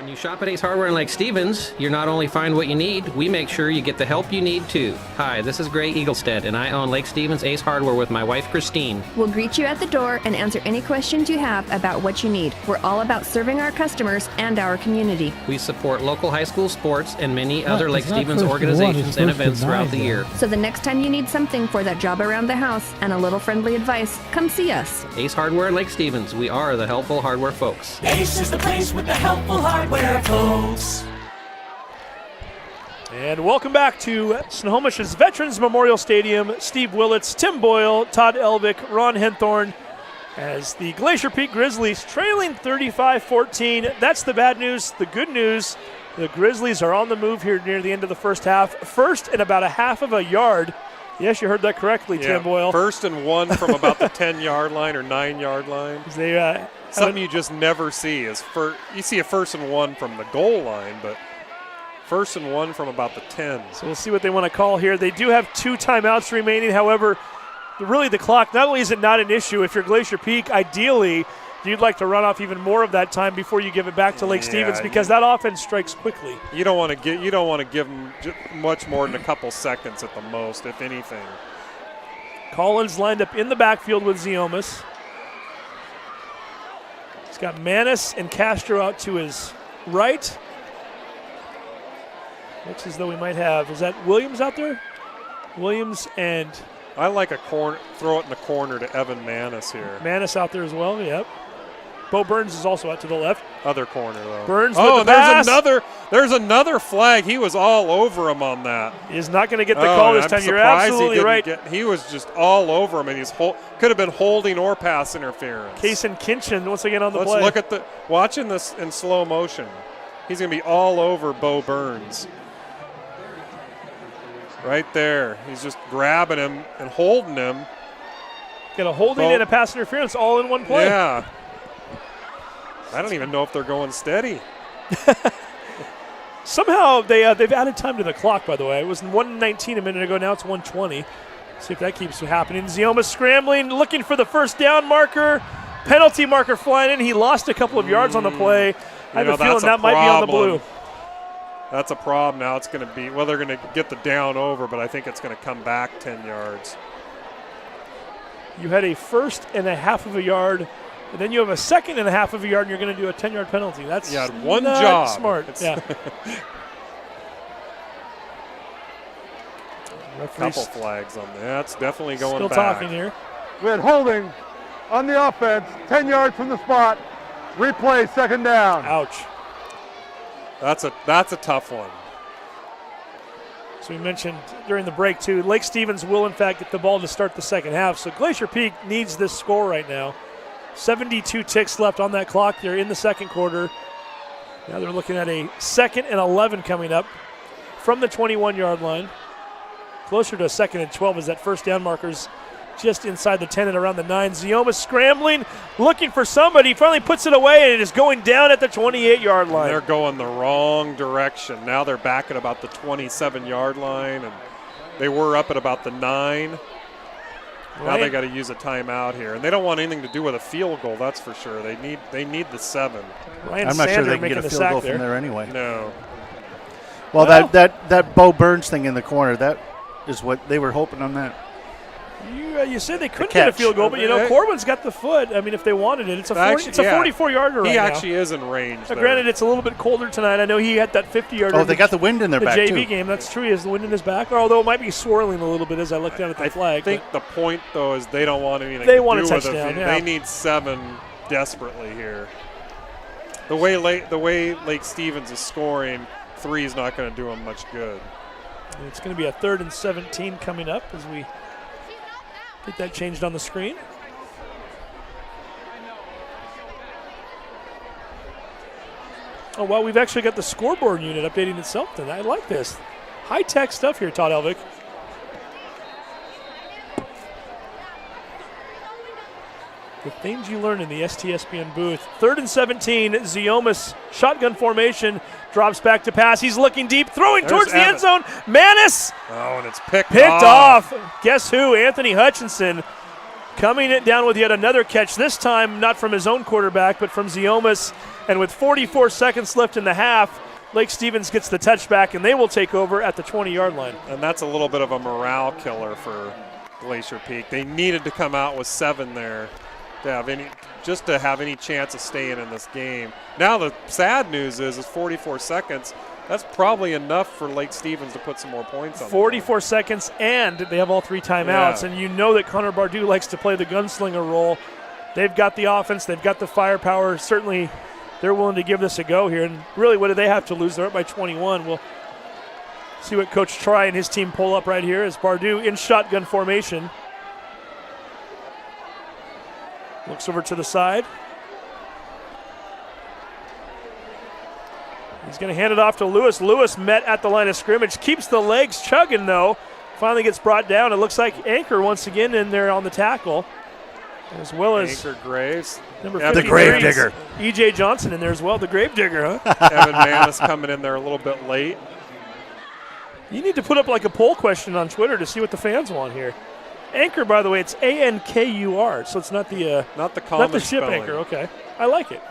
When you shop at Ace Hardware in Lake Stevens, you not only find what you need, we make sure you get the help you need too. Hi, this is Gray Eaglestead, and I own Lake Stevens Ace Hardware with my wife, Christine. We'll greet you at the door and answer any questions you have about what you need. We're all about serving our customers and our community. We support local high school sports and many other Lake Stevens organizations and events throughout the year. So the next time you need something for that job around the house and a little friendly advice, come see us. Ace Hardware in Lake Stevens. We are the helpful hardware folks. Ace is the place with the helpful hardware folks. And welcome back to Snohomish's Veterans Memorial Stadium. Steve Willits, Tim Boyle, Todd Elvick, Ron Henthorn, as the Glacier Peak Grizzlies trailing 35-14. That's the bad news. The good news, the Grizzlies are on the move here near the end of the first half. First and about a half of a yard. Yes, you heard that correctly, Tim Boyle. 1st and 1 from about the 10-yard line or 9-yard line. They, something you just never see is you see a 1st and 1 from the goal line, but 1st and 1 from about the 10. So we'll see what they want to call here. They do have 2 timeouts remaining. However, really the clock, not only is it not an issue, if you're Glacier Peak, ideally you'd like to run off even more of that time before you give it back to Lake Stevens, because that offense strikes quickly. You don't want to give them much more than a couple seconds at the most, if anything. Collins lined up in the backfield with Ziomas. He's got Manis and Castro out to his right. Looks as though we might have, is that Williams out there? Williams and... I like a corner, throw it in the corner to Evan Manis here. Manis out there as well, yep. Bo Burns is also out to the left. Other corner, though. Burns with the pass. There's another flag. He was all over him on that. He's not going to get the call this time. You're absolutely right. He was just all over him, and he's could have been holding or pass interference. Kason Kinchin once again on the play. Let's look at watching this in slow motion. He's going to be all over Bo Burns. Right there. He's just grabbing him and holding him. Got a holding and a pass interference all in one play. Yeah. I don't even know if they're going steady. Somehow they've added time to the clock, by the way. It was 1:19 a minute ago. Now it's 1:20. See if that keeps happening. Zioma scrambling, looking for the first down marker. Penalty marker flying in. He lost a couple of yards on the play. I have a feeling that might be on the blue. That's a problem. Now it's going to be, they're going to get the down over, but I think it's going to come back 10 yards. You had a 1st and a half of a yard, and then you have a 2nd and a half of a yard, and you're going to do a 10-yard penalty. That's one job. Smart. Yeah. Couple flags on that. That's definitely going still back. Talking here. We had holding on the offense, 10 yards from the spot. Replay, 2nd down. Ouch. That's a tough one. So we mentioned during the break, too, Lake Stevens will, in fact, get the ball to start the second half. So Glacier Peak needs this score right now. 72 ticks left on that clock. They're in the second quarter. Now they're looking at a 2nd and 11 coming up from the 21-yard line. Closer to a 2nd and 12 as that first down marker's just inside the 10 and around the 9. Zioma scrambling, looking for somebody. Finally puts it away, and it is going down at the 28-yard line. They're going the wrong direction. Now they're back at about the 27-yard line, and they were up at about the 9. Now they got to use a timeout here, and they don't want anything to do with a field goal. That's for sure. They need the 7. I'm not sure they can get a field goal from there anyway. No. Well, that Bo Burns thing in the corner, that is what they were hoping on that. You said they couldn't get a field goal, but Corbin's got the foot. I mean, if they wanted it, it's a 44-yarder right now. He actually is in range. Granted, it's a little bit colder tonight. I know he had that 50-yarder. Oh, they got the wind in their back, too. too. The JV game, that's true. He has the wind in his back, although it might be swirling a little bit as I look down at the flag. I think the point, though, is they don't want anything they to want do a touchdown, with it. They need 7 desperately here. The way Lake Stevens is scoring, 3 is not going to do them much good. And it's going to be a 3rd and 17 coming up as we get that changed on the screen. Oh, well, we've actually got the scoreboard unit updating itself then. I like this. High-tech stuff here, Todd Elvick. The things you learn in the STSPN booth. 3rd and 17, Ziomas shotgun formation, drops back to pass. He's looking deep, throwing towards the end zone. Manis! Oh, and it's picked off. Guess who? Anthony Hutchinson coming it down with yet another catch, this time not from his own quarterback, but from Ziomas. And with 44 seconds left in the half, Lake Stevens gets the touchback, and they will take over at the 20-yard line. And that's a little bit of a morale killer for Glacier Peak. They needed to come out with 7 there to have any chance of staying in this game. Now the sad news is 44 seconds. That's probably enough for Lake Stevens to put some more points on. 44 seconds, and they have all 3 timeouts. Yeah. And you know that Connor Bardou likes to play the gunslinger role. They've got the offense. They've got the firepower. Certainly they're willing to give this a go here. And really, what do they have to lose? They're up by 21. We'll see what Coach Try and his team pull up right here as Bardou in shotgun formation. Looks over to the side. He's going to hand it off to Lewis. Lewis met at the line of scrimmage. Keeps the legs chugging, though. Finally gets brought down. It looks like Anchor once again in there on the tackle. As well as Anchor Graves. Number the Grave Digger. E.J. Johnson in there as well. The Grave Digger, huh? Evan Manis coming in there a little bit late. You need to put up like a poll question on Twitter to see what the fans want here. Anchor, by the way, it's A-N-K-U-R, so it's not the common ship spelling. Anchor. Okay, I like it.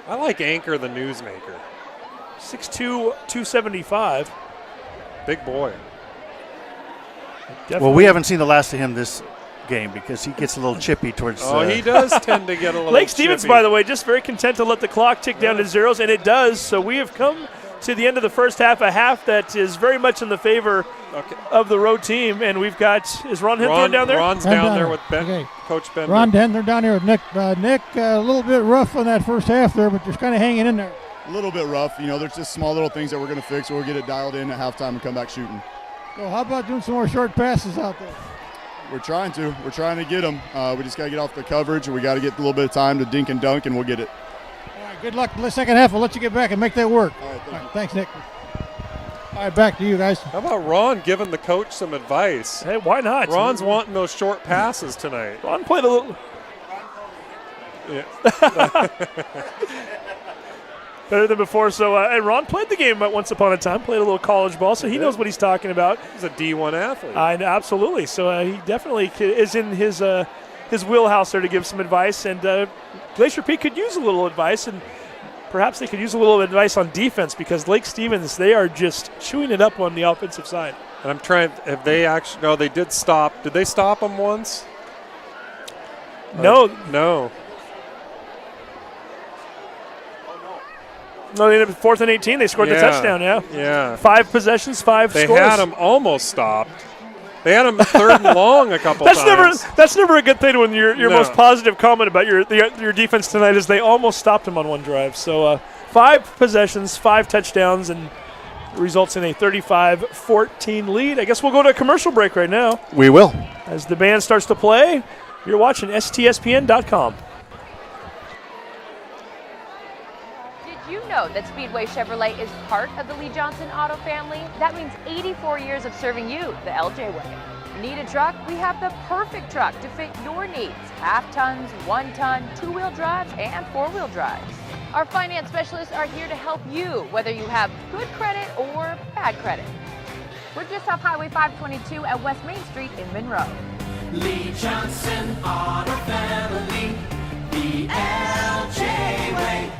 I like Anchor the newsmaker. 6'2", 275. Big boy. Well, we haven't seen the last of him this game because he gets a little chippy towards. He does tend to get a little. Lake Stevens, by the way, just very content to let the clock tick down to zeros, and it does. So we have come to the end of the first half, a half that is very much in the favor of the road team. And we've got, is Ron Henther down there? Ron's down there with Ben, okay. Coach Ben. Ron Henther down here with Nick. Nick, a little bit rough on that first half there, but just kind of hanging in there. A little bit rough. There's just small little things that we're going to fix. We'll get it dialed in at halftime and come back shooting. So how about doing some more short passes out there? We're trying to. We're trying to get them. We just got to get off the coverage, and we got to get a little bit of time to dink and dunk, and we'll get it. All right, good luck in the second half. We'll let you get back and make that work. All right, thanks, Nick. All right, back to you guys. How about Ron giving the coach some advice? Hey, why not? Ron's wanting those short passes tonight. Ron played a little. Yeah. Better than before. So, and Ron played the game once upon a time, played a little college ball, so he knows what he's talking about. He's a D1 athlete. Absolutely. So he definitely is in his wheelhouse there to give some advice. And Glacier Peak could use a little advice, and perhaps they could use a little advice on defense because Lake Stevens, they are just chewing it up on the offensive side. And I'm trying, have they actually, no, they did stop. Did they stop them once? No. No. No, they ended up 4th and 18. They scored the touchdown, Yeah. 5 possessions, 5 scores. They had them almost stopped. They had them 3rd and long a couple times. That's never a good thing when your most positive comment about your defense tonight is they almost stopped them on one drive. So 5 possessions, 5 touchdowns, and results in a 35-14 lead. I guess we'll go to a commercial break right now. We will. As the band starts to play, you're watching STSPN.com. You know that Speedway Chevrolet is part of the Lee Johnson Auto family. That means 84 years of serving you the LJ way. Need a truck? We have the perfect truck to fit your needs. Half tons, 1 ton, 2-wheel drives, and 4-wheel drives. Our finance specialists are here to help you, whether you have good credit or bad credit. We're just off Highway 522 at West Main Street in Monroe. Lee Johnson Auto Family, the LJ way.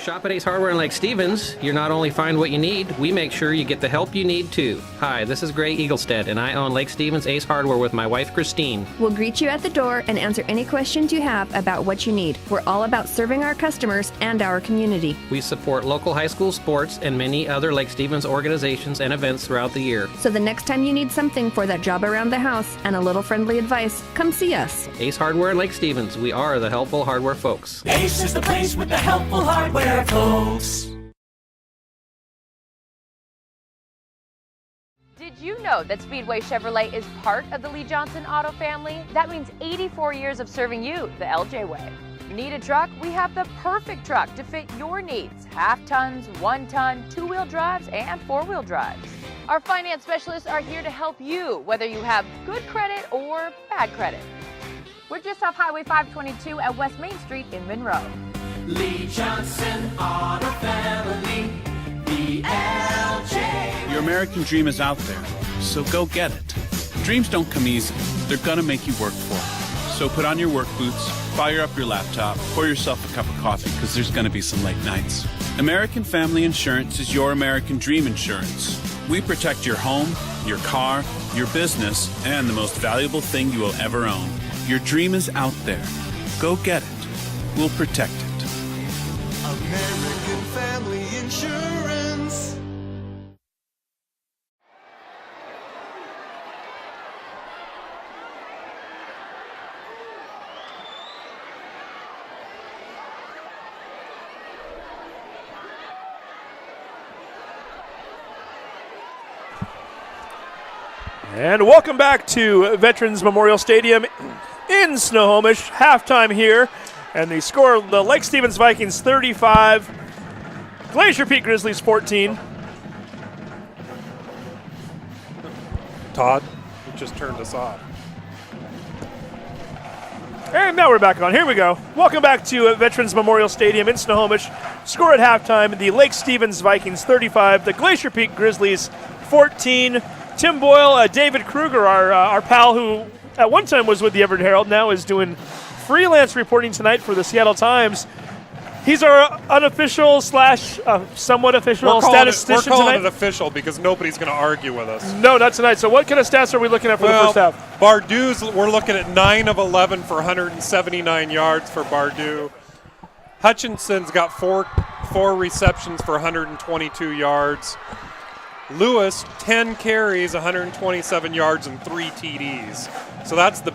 Shop at Ace Hardware in Lake Stevens. You not only find what you need, we make sure you get the help you need too. Hi, this is Gray Eaglestead, and I own Lake Stevens Ace Hardware with my wife Christine. We'll greet you at the door and answer any questions you have about what you need. We're all about serving our customers and our community. We support local high school sports and many other Lake Stevens organizations and events throughout the year. So the next time you need something for that job around the house and a little friendly advice, come see us. Ace Hardware in Lake Stevens. We are the helpful hardware folks. Ace is the place with the helpful hardware, folks. Did you know that Speedway Chevrolet is part of the Lee Johnson Auto family? That means 84 years of serving you the LJ way. Need a truck? We have the perfect truck to fit your needs. Half tons, 1 ton, 2-wheel drives, and 4-wheel drives. Our finance specialists are here to help you, whether you have good credit or bad credit. We're just off Highway 522 at West Main Street in Monroe. Lee Johnson Auto Family, the LJ. Your American dream is out there, so go get it. Dreams don't come easy. They're gonna make you work for it. So put on your work boots, fire up your laptop, pour yourself a cup of coffee, because there's gonna be some late nights. American Family Insurance is your American dream insurance. We protect your home, your car, your business, and the most valuable thing you will ever own. Your dream is out there. Go get it. We'll protect it. American Family Insurance. And welcome back to Veterans Memorial Stadium in Snohomish. Halftime here. And the score, the Lake Stevens Vikings 35, Glacier Peak Grizzlies 14. Todd, you just turned us off. And now we're back on. Here we go. Welcome back to Veterans Memorial Stadium in Snohomish. Score at halftime, the Lake Stevens Vikings 35, the Glacier Peak Grizzlies 14. Tim Boyle, David Kruger, our pal who at one time was with the Everett Herald, now is doing freelance reporting tonight for the Seattle Times. He's our unofficial / somewhat official statistician We're calling tonight. it official because nobody's going to argue with us. No, not tonight. So what kind of stats are we looking at for the first half? Bardou's, we're looking at 9 of 11 for 179 yards for Bardou. Hutchinson's got four receptions for 122 yards. Lewis, 10 carries, 127 yards, and 3 TDs. So that's the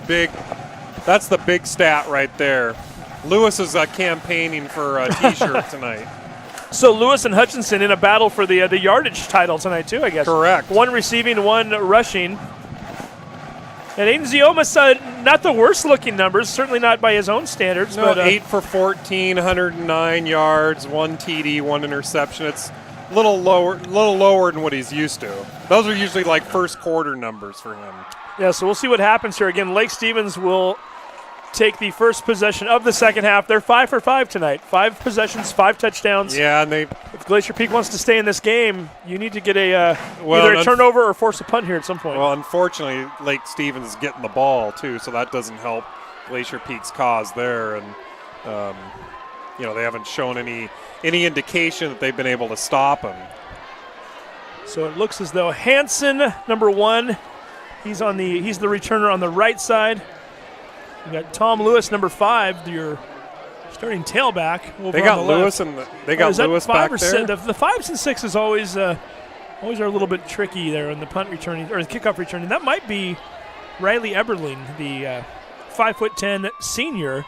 big stat right there. Lewis is campaigning for a T-shirt tonight. So Lewis and Hutchinson in a battle for the yardage title tonight too, I guess. Correct. 1 receiving, 1 rushing. And Aiden Ziomas, not the worst looking numbers, certainly not by his own standards. No, but 8 for 14, 109 yards, 1 TD, 1 interception. It's a little lower than what he's used to. Those are usually like first quarter numbers for him. Yeah, so we'll see what happens here. Again, Lake Stevens will take the first possession of the second half. They're 5 for 5 tonight. 5 possessions, 5 touchdowns. Yeah, and if Glacier Peak wants to stay in this game, you need to get either a turnover or force a punt here at some point. Well, unfortunately, Lake Stevens is getting the ball too, so that doesn't help Glacier Peak's cause there. And they haven't shown any indication that they've been able to stop him. So it looks as though Hansen, number 1, he's the returner on the right side. You got Tom Lewis, number 5, your starting tailback. They got Lewis Lewis back there. The 5s and 6s always are a little bit tricky there in the punt returning or the kickoff returning. That might be Riley Eberling, the 5'10" senior.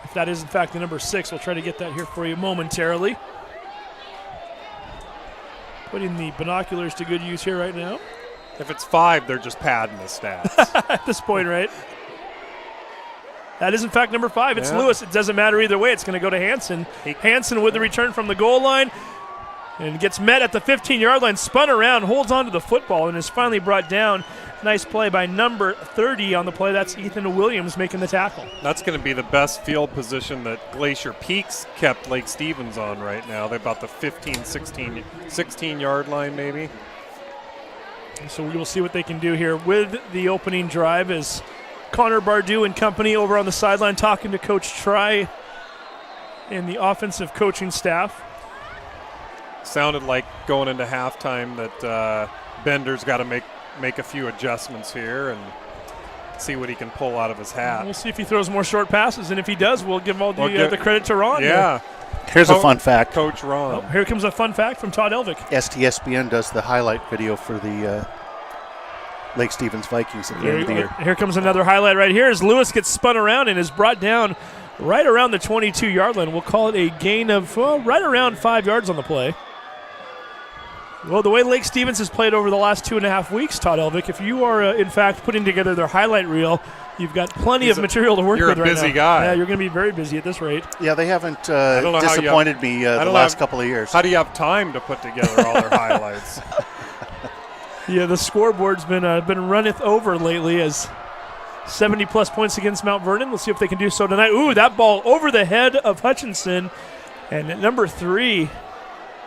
If that is in fact the number 6, we'll try to get that here for you momentarily. Putting the binoculars to good use here right now. If it's 5, they're just padding the stats. At this point, right? That is, in fact, number 5. It's Lewis. It doesn't matter either way. It's going to go to Hansen. Hansen with the return from the goal line and gets met at the 15-yard line, spun around, holds on to the football, and is finally brought down. Nice play by number 30 on the play. That's Ethan Williams making the tackle. That's going to be the best field position that Glacier Peak's kept Lake Stevens on right now. They're about the 15, 16-yard line maybe. So we will see what they can do here with the opening drive as Connor Bardou and company over on the sideline talking to Coach Try and the offensive coaching staff. sounded like going into halftime that Bender's got to make a few adjustments here and see what he can pull out of his hat. We'll see if he throws more short passes, and if he does, we'll give all the credit to Ron. Yeah. Here's a fun fact. Coach Ron. Oh, here comes a fun fact from Todd Elvick. STSPN does the highlight video for the Lake Stevens Vikings at the end of the year. Here comes another highlight right here as Lewis gets spun around and is brought down right around the 22-yard line. We'll call it a gain of right around 5 yards on the play. Well, the way Lake Stevens has played over the last 2.5 weeks, Todd Elvick, if you are, in fact, putting together their highlight reel, you've got plenty of material to work with right now. You're a busy guy. Yeah, you're going to be very busy at this rate. Yeah, they haven't disappointed me the last couple of years. How do you have time to put together all their highlights? Yeah, the scoreboard's been runneth over lately as 70-plus points against Mount Vernon. We'll see if they can do so tonight. Ooh, that ball over the head of Hutchinson. And at number 3,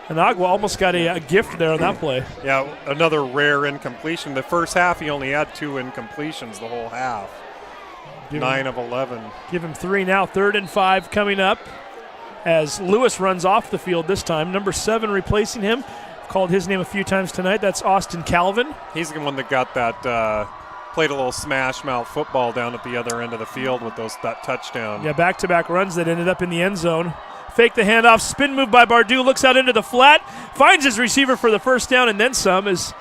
Anagua almost got a gift there on that play. Yeah, another rare incompletion. The first half, he only had 2 incompletions the whole half. 9 of 11. Give him 3 now. 3rd and 5 coming up as Lewis runs off the field this time. Number 7 replacing him. Called his name a few times tonight. That's Austin Calvin. He's the one that got that, played a little smash mouth football down at the other end of the field with that touchdown. Yeah, back-to-back runs that ended up in the end zone. Fake the handoff, spin move by Bardu, looks out into the flat, finds his receiver for the first down and then some as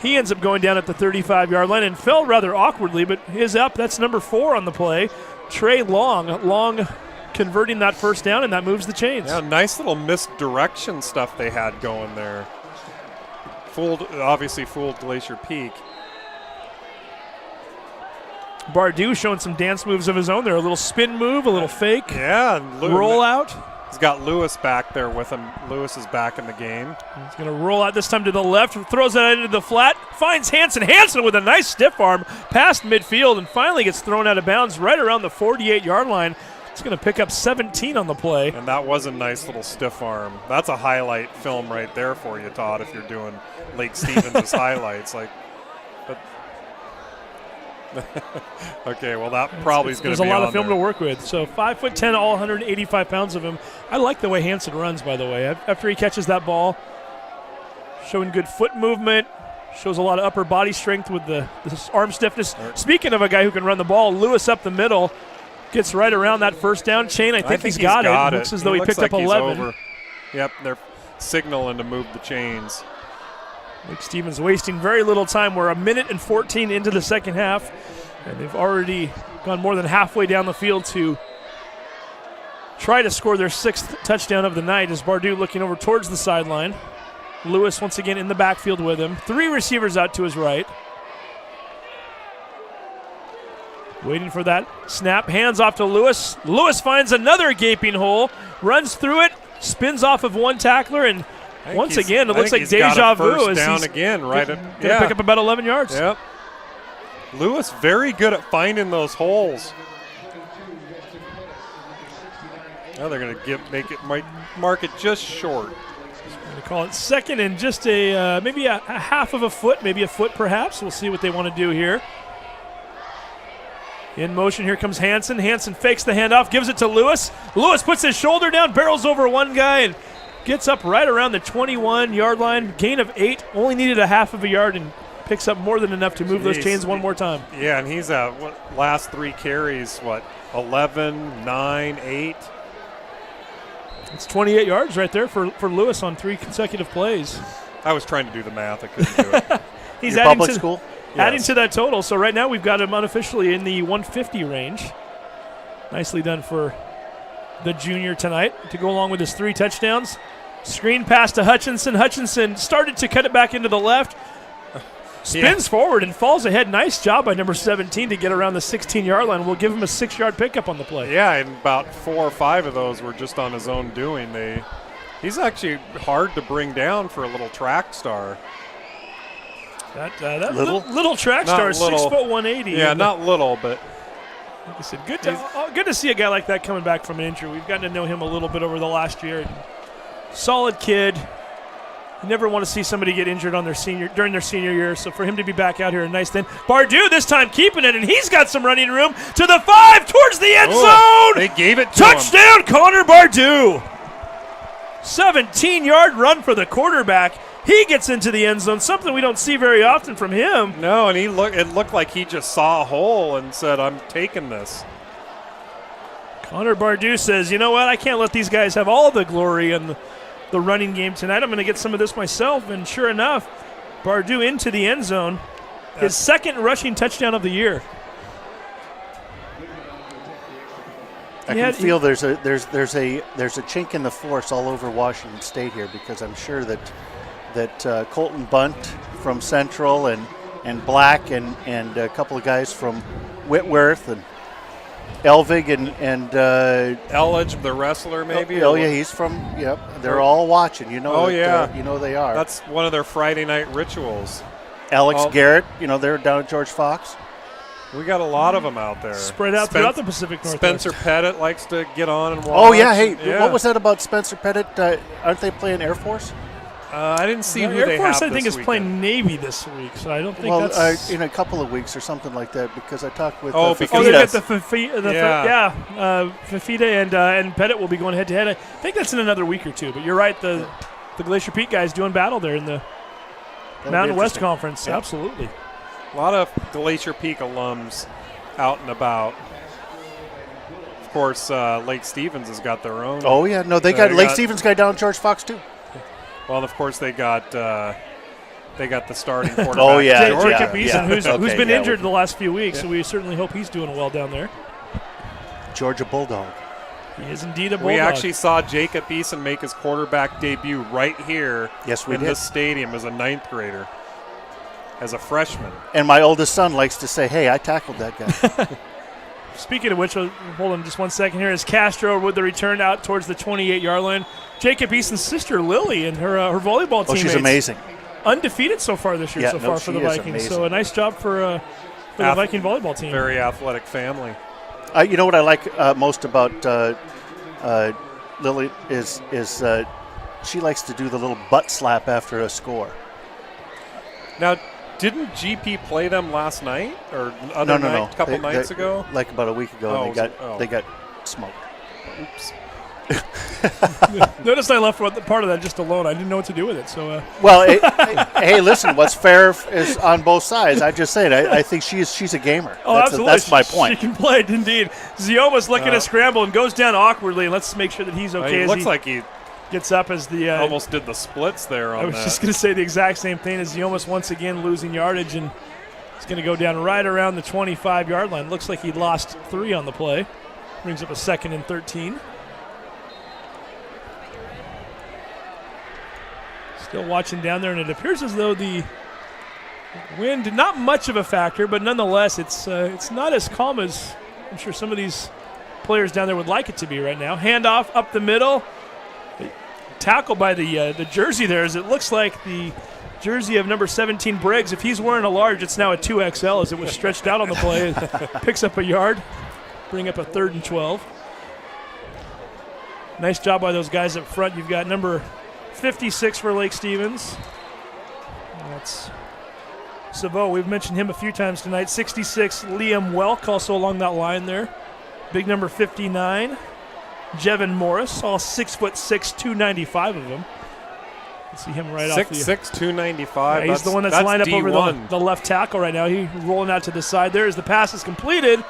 he ends up going down at the 35-yard line and fell rather awkwardly, but is up. That's number 4 on the play. Trey Long converting that first down, and that moves the chains. Yeah, nice little misdirection stuff they had going there. Obviously fooled Glacier Peak. Bardu showing some dance moves of his own there. A little spin move, a little fake. Yeah. Roll out. He's got Lewis back there with him. Lewis is back in the game. He's going to roll out this time to the left, throws it into the flat, finds Hansen. Hansen with a nice stiff arm past midfield and finally gets thrown out of bounds right around the 48-yard line. It's going to pick up 17 on the play. And that was a nice little stiff arm. That's a highlight film right there for you, Todd, if you're doing Lake Stevens' highlights. Okay, well, that probably is going to be There's a lot on of film there. to work with. So 5'10", all 185 pounds of him. I like the way Hansen runs, by the way. After he catches that ball, showing good foot movement, shows a lot of upper body strength with the arm stiffness. Speaking of a guy who can run the ball, Lewis up the middle, gets right around that first down chain. I think he's got it. Looks as though he picked up 11. Over. Yep, they're signaling to move the chains. Lake Stevens wasting very little time. We're 1 minute and 14 into the second half, and they've already gone more than halfway down the field to try to score their 6th touchdown of the night as Bardu looking over towards the sideline. Lewis once again in the backfield with him. 3 receivers out to his right. Waiting for that snap. Hands off to Lewis. Lewis finds another gaping hole, runs through it, spins off of one tackler, and once again, it looks like deja vu. First down again, right? Going to pick up about 11 yards. Yep. Lewis very good at finding those holes. Now they're going to mark it just short. Going to call it second and just maybe a half of a foot, maybe a foot perhaps. We'll see what they want to do here. In motion, here comes Hansen. Hansen fakes the handoff, gives it to Lewis. Lewis puts his shoulder down, barrels over one guy, and gets up right around the 21-yard line. Gain of 8, only needed a half of a yard and picks up more than enough to move those chains one more time. Yeah, and he's last 3 carries, 11, 9, 8? It's 28 yards right there for Lewis on 3 consecutive plays. I was trying to do the math. I couldn't do it. He's adding to that total. So right now we've got him unofficially in the 150 range. Nicely done for the junior tonight to go along with his 3 touchdowns. Screen pass to Hutchinson. Hutchinson started to cut it back into the left. Spins forward and falls ahead. Nice job by number 17 to get around the 16-yard line. We'll give him a 6-yard pickup on the play. Yeah, and about 4 or 5 of those were just on his own doing. He's actually hard to bring down for a little track star. That little track star, 6 foot 180. Yeah, not little, but like I said, good to see a guy like that coming back from an injury. We've gotten to know him a little bit over the last year. Solid kid. You never want to see somebody get injured during their senior year. So for him to be back out here, a nice thing. Bardu this time keeping it, and he's got some running room to the 5 towards the end zone. They gave it to Touchdown, him. Connor Bardu. 17-yard run for the quarterback. He gets into the end zone, something we don't see very often from him. No, and it looked like he just saw a hole and said, I'm taking this. Connor Bardew says, you know what, I can't let these guys have all the glory in the running game tonight. I'm going to get some of this myself. And sure enough, Bardew into the end zone. His second rushing touchdown of the year. I can feel there's a chink in the force all over Washington State here, because I'm sure that Colton Bunt from Central and Black and a couple of guys from Whitworth and Elvig and Elledge, the wrestler, maybe. Oh yeah, he's from. Yep, they're all watching. You know. Oh yeah, you know they are. That's one of their Friday night rituals. Alex Garrett, they're down at George Fox. We got a lot of them out there. Spread out throughout the Pacific Northwest. Spencer Pettit likes to get on and watch. Oh, yeah. Hey, what was that about Spencer Pettit? Aren't they playing Air Force? I didn't see who Air they Force, have I think, this is playing Navy this week, so I don't think that's... in a couple of weeks or something like that, because I talked with they got the Fafita and Pettit will be going head-to-head. I think that's in another week or two, but you're right, the Glacier Peak guys doing battle there in the Mountain West Conference. Yeah. Absolutely. A lot of Glacier Peak alums out and about. Of course, Lake Stevens has got their own. Oh, yeah. No, they got Lake Stevens guy down at George Fox, too. Well, of course, they got the starting quarterback. Oh, yeah. Jacob Eason, who's been injured the last few weeks, so we certainly hope he's doing well down there. Georgia Bulldog. He is indeed a Bulldog. We actually saw Jacob Eason make his quarterback debut right here in this stadium as a 9th grader, as a freshman. And my oldest son likes to say, hey, I tackled that guy. Speaking of which, hold on just 1 second here, as Castro with the return out towards the 28-yard line. Jacob Eason's sister, Lily, and her volleyball teammates. Oh, she's amazing. Undefeated so far this year for the Vikings. Amazing. So a nice job for the Viking volleyball team. Very athletic family. You know what I like most about Lily is she likes to do the little butt slap after a score. Now, didn't GP play them last night or a couple nights ago? Like about a week ago, they got smoked. Oops. Notice I left part of that just alone. I didn't know what to do with it. So, hey, listen, what's fair is on both sides. I just say it. I think she's a gamer. Oh, absolutely. That's my point. She can play it, indeed. Zioma's looking to scramble and goes down awkwardly. And let's make sure that he's okay. He looks like he gets up as the almost did the splits there. I was just going to say the exact same thing as Zioma's once again losing yardage, and he's going to go down right around the 25-yard line. Looks like he lost 3 on the play. Brings up a 2nd and 13. Still watching down there, and it appears as though the wind, not much of a factor, but nonetheless, it's not as calm as I'm sure some of these players down there would like it to be right now. Handoff up the middle. Tackle by the jersey there, as it looks like the jersey of number 17, Briggs. If he's wearing a large, it's now a 2XL as it was stretched out on the play. Picks up a yard, bring up a 3rd and 12. Nice job by those guys up front. You've got number 56 for Lake Stevens. That's Savo. We've mentioned him a few times tonight. 66, Liam Welk, also along that line there. Big number 59, Jevin Morris, all 6'6", 295 of them. You see him right off the 6'6", 295. Yeah, he's the one that's lined up over the left tackle right now. He's rolling out to the side there as the pass is completed.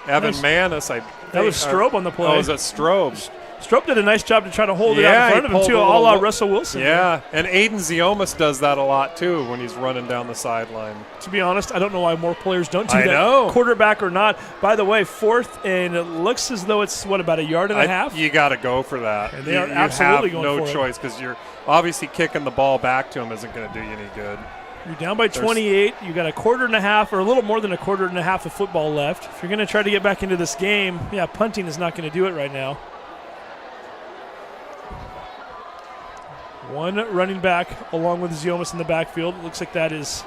Evan Manis, that was Strobe on the play. Oh, is that Strobe? Strobe did a nice job to try to hold it out in front of him, too, a la Russell Wilson. Yeah, and Aiden Ziomas does that a lot, too, when he's running down the sideline. To be honest, I don't know why more players don't do that. I know. Quarterback or not. By the way, 4th, and it looks as though it's, about a yard and a half? You got to go for that. And they are absolutely going for it. You have no choice, because you're obviously kicking the ball back to him isn't going to do you any good. You're down by 28. You got a quarter and a half, or a little more than a quarter and a half of football left. If you're going to try to get back into this game, punting is not going to do it right now. One running back along with Ziomas in the backfield. Looks like that is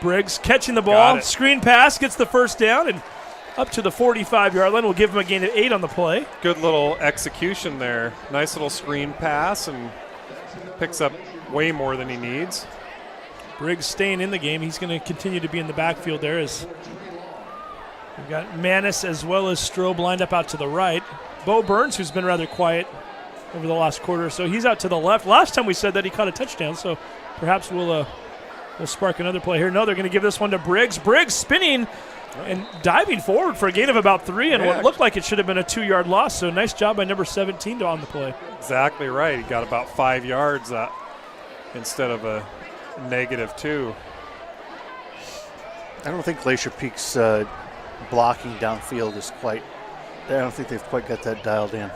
Briggs catching the ball. Screen pass, gets the first down, and up to the 45-yard line. We'll give him a gain of 8 on the play. Good little execution there. Nice little screen pass, and picks up way more than he needs. Briggs staying in the game. He's going to continue to be in the backfield there as we've got Manis as well as Strobe lined up out to the right. Bo Burns, who's been rather quiet over the last quarter. So he's out to the left. Last time we said that he caught a touchdown, so perhaps we'll spark another play here. No, they're going to give this one to Briggs. Briggs spinning and diving forward for a gain of about 3 and what looked like it should have been a 2-yard loss. So nice job by number 17 on the play. Exactly right. He got about 5 yards instead of a -2. I don't think Glacier Peak's blocking downfield is quite. I don't think they've quite got that dialed in.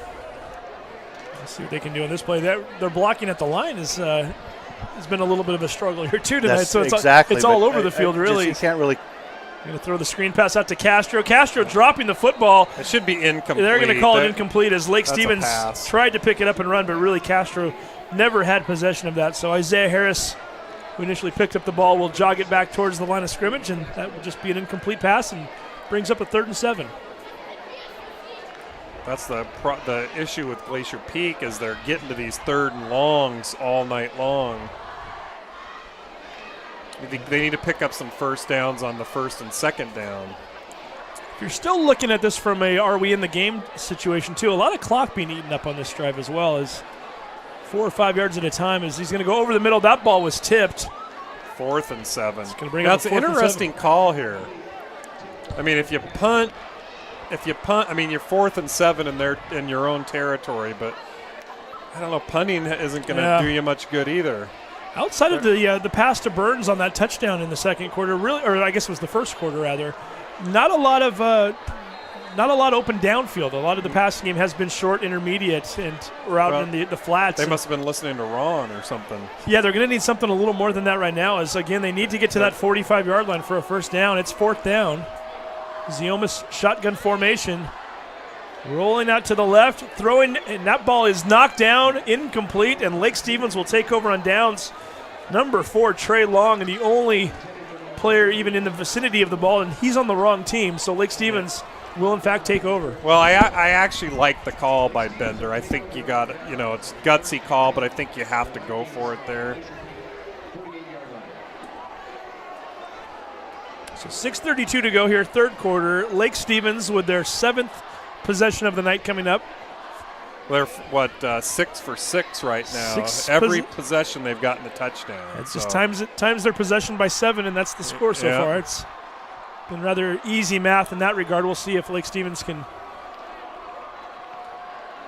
Let's see what they can do on this play. Their blocking at the line has been a little bit of a struggle here too tonight. That's so it's exactly, all over the field, really. You can't really. Going to throw the screen pass out to Castro. Castro dropping the football. It should be incomplete. They're going to call it incomplete as Lake That's Stevens tried to pick it up and run, but really Castro never had possession of that. So Isaiah Harris, who initially picked up the ball, will jog it back towards the line of scrimmage, and that will just be an incomplete pass and brings up a 3rd and 7. That's the issue with Glacier Peak is they're getting to these 3rd and longs all night long. They need to pick up some first downs on the 1st and 2nd down. If you're still looking at this from a are we in the game situation too, a lot of clock being eaten up on this drive as well, as 4 or 5 yards at a time as he's going to go over the middle. That ball was tipped. 4th and 7. That's an interesting call here. I mean, if you punt, I mean, you're 4th and 7 in your own territory, but I don't know, punting isn't going to do you much good either. Outside of the pass to Burns on that touchdown in the second quarter, really, or I guess it was the first quarter rather, not a lot of open downfield. A lot of the passing game has been short, intermediate, and we're out in the flats. They must have been listening to Ron or something. Yeah, they're going to need something a little more than that right now. As again, they need to get to that 45-yard line for a first down. It's 4th down. Zioma's shotgun formation. Rolling out to the left, throwing, and that ball is knocked down, incomplete, and Lake Stevens will take over on downs. Number 4, Trey Long, and the only player even in the vicinity of the ball, and he's on the wrong team, so Lake Stevens will in fact take over. Well, I actually like the call by Bender. I think you got it. It's a gutsy call, but I think you have to go for it there. So 6:32 to go here, 3rd quarter. Lake Stevens with their 7th possession of the night coming up. They're 6 for 6 right now. Every possession they've gotten a touchdown. It's just times their possession by 7, and that's the score so far. It's been rather easy math in that regard. We'll see if Lake Stevens can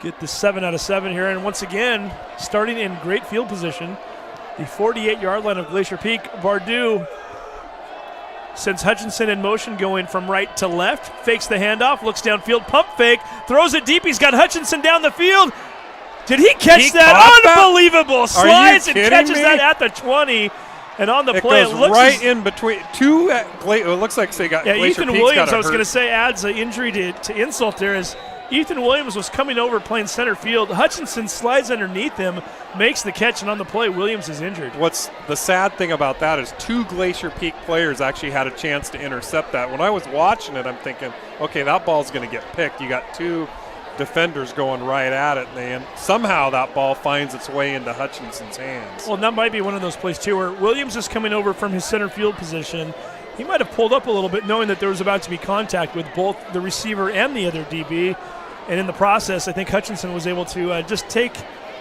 get the 7 out of 7 here. And once again, starting in great field position, the 48-yard line of Glacier Peak. Bardu sends Hutchinson in motion, going from right to left, fakes the handoff, looks downfield, pump fake, throws it deep. He's got Hutchinson down the field. Did he catch that? Unbelievable. Slides and catches that at the 20. And on the play, it looks right in between two. It looks like they got Glacier Ethan Peak's Williams, got I was going to say, adds an injury to insult there as Ethan Williams was coming over playing center field. Hutchinson slides underneath him, makes the catch, and on the play, Williams is injured. What's the sad thing about that is 2 Glacier Peak players actually had a chance to intercept that. When I was watching it, I'm thinking, okay, that ball's going to get picked. You got 2 defenders going right at it, and somehow that ball finds its way into Hutchinson's hands. Well, that might be one of those plays, too, where Williams is coming over from his center field position. He might have pulled up a little bit knowing that there was about to be contact with both the receiver and the other DB. And in the process, I think Hutchinson was able to just take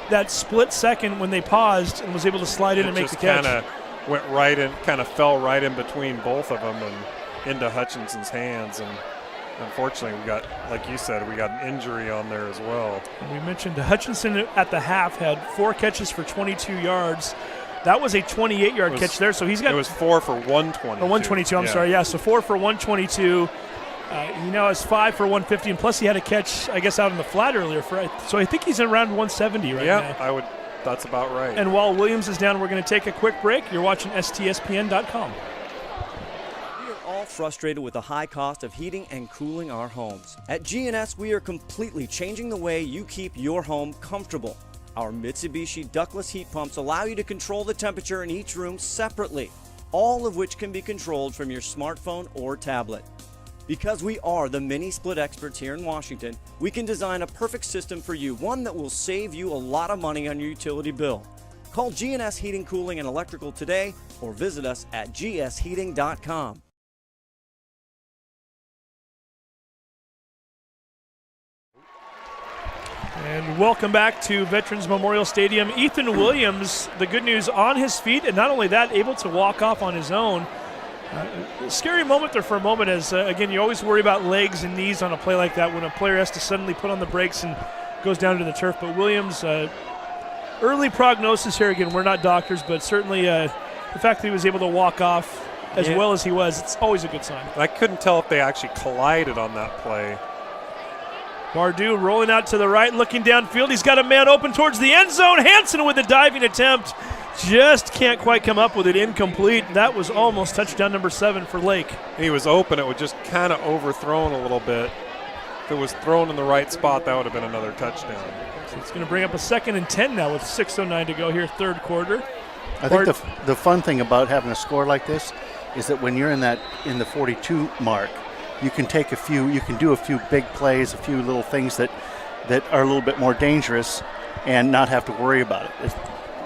that split second when they paused and was able to slide in and make the catch. Kind of went right in, kind of fell right in between both of them and into Hutchinson's hands. And unfortunately, we got, like you said, we got an injury on there as well. And we mentioned Hutchinson at the half had 4 catches for 22 yards. That was a 28-yard catch there. So he's got. It was 4 for 122. 122. I'm sorry. Yeah. So 4 for 122. He now has 5 for 150, and plus he had a catch, I guess, out in the flat earlier. So I think he's around 170 right now. Yeah, that's about right. And while Williams is down, we're going to take a quick break. You're watching STSPN.com. We are all frustrated with the high cost of heating and cooling our homes. At GNS, we are completely changing the way you keep your home comfortable. Our Mitsubishi ductless heat pumps allow you to control the temperature in each room separately, all of which can be controlled from your smartphone or tablet. Because we are the mini-split experts here in Washington, we can design a perfect system for you, one that will save you a lot of money on your utility bill. Call GNS Heating, Cooling, and Electrical today or visit us at gsheating.com. And welcome back to Veterans Memorial Stadium. Ethan Williams, the good news, on his feet, and not only that, able to walk off on his own. Scary moment there for a moment as, again, you always worry about legs and knees on a play like that when a player has to suddenly put on the brakes and goes down to the turf. But Williams, early prognosis here. Again, we're not doctors, but certainly the fact that he was able to walk off as well as he was, it's always a good sign. I couldn't tell if they actually collided on that play. Bardu rolling out to the right, looking downfield. He's got a man open towards the end zone. Hansen with a diving attempt. Just can't quite come up with it. Incomplete. That was almost touchdown number 7 for Lake. He was open. It was just kind of overthrown a little bit. If it was thrown in the right spot, that would have been another touchdown. So it's going to bring up a 2nd and 10 now with 6:09 to go here, third quarter. I think the fun thing about having a score like this is that when you're in the 42 mark, you can do a few big plays, a few little things that are a little bit more dangerous, and not have to worry about it.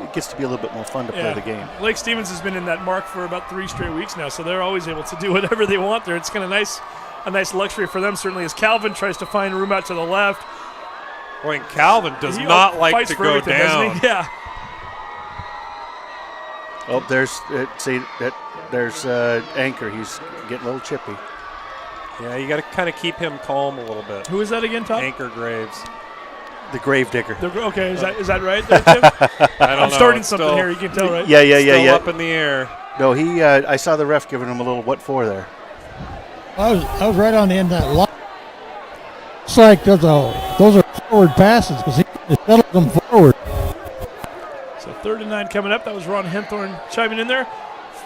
It gets to be a little bit more fun to play the game. Lake Stevens has been in that mark for about 3 straight weeks now, so they're always able to do whatever they want there. It's kind of a nice luxury for them, certainly, as Calvin tries to find room out to the left. Boy, and Calvin does not like to go down. Yeah. Oh, there's Anchor. He's getting a little chippy. Yeah, you got to kind of keep him calm a little bit. Who is that again, Tom? Anchor Graves. The grave digger. Okay, is that right there, Tim? I'm starting something here. You can tell, right? Yeah. Up in the air. No, I saw the ref giving him a little what for there. I was right on the end of that line. It's like those are forward passes because he settled them forward. So 3rd and 9 coming up. That was Ron Henthorne chiming in there.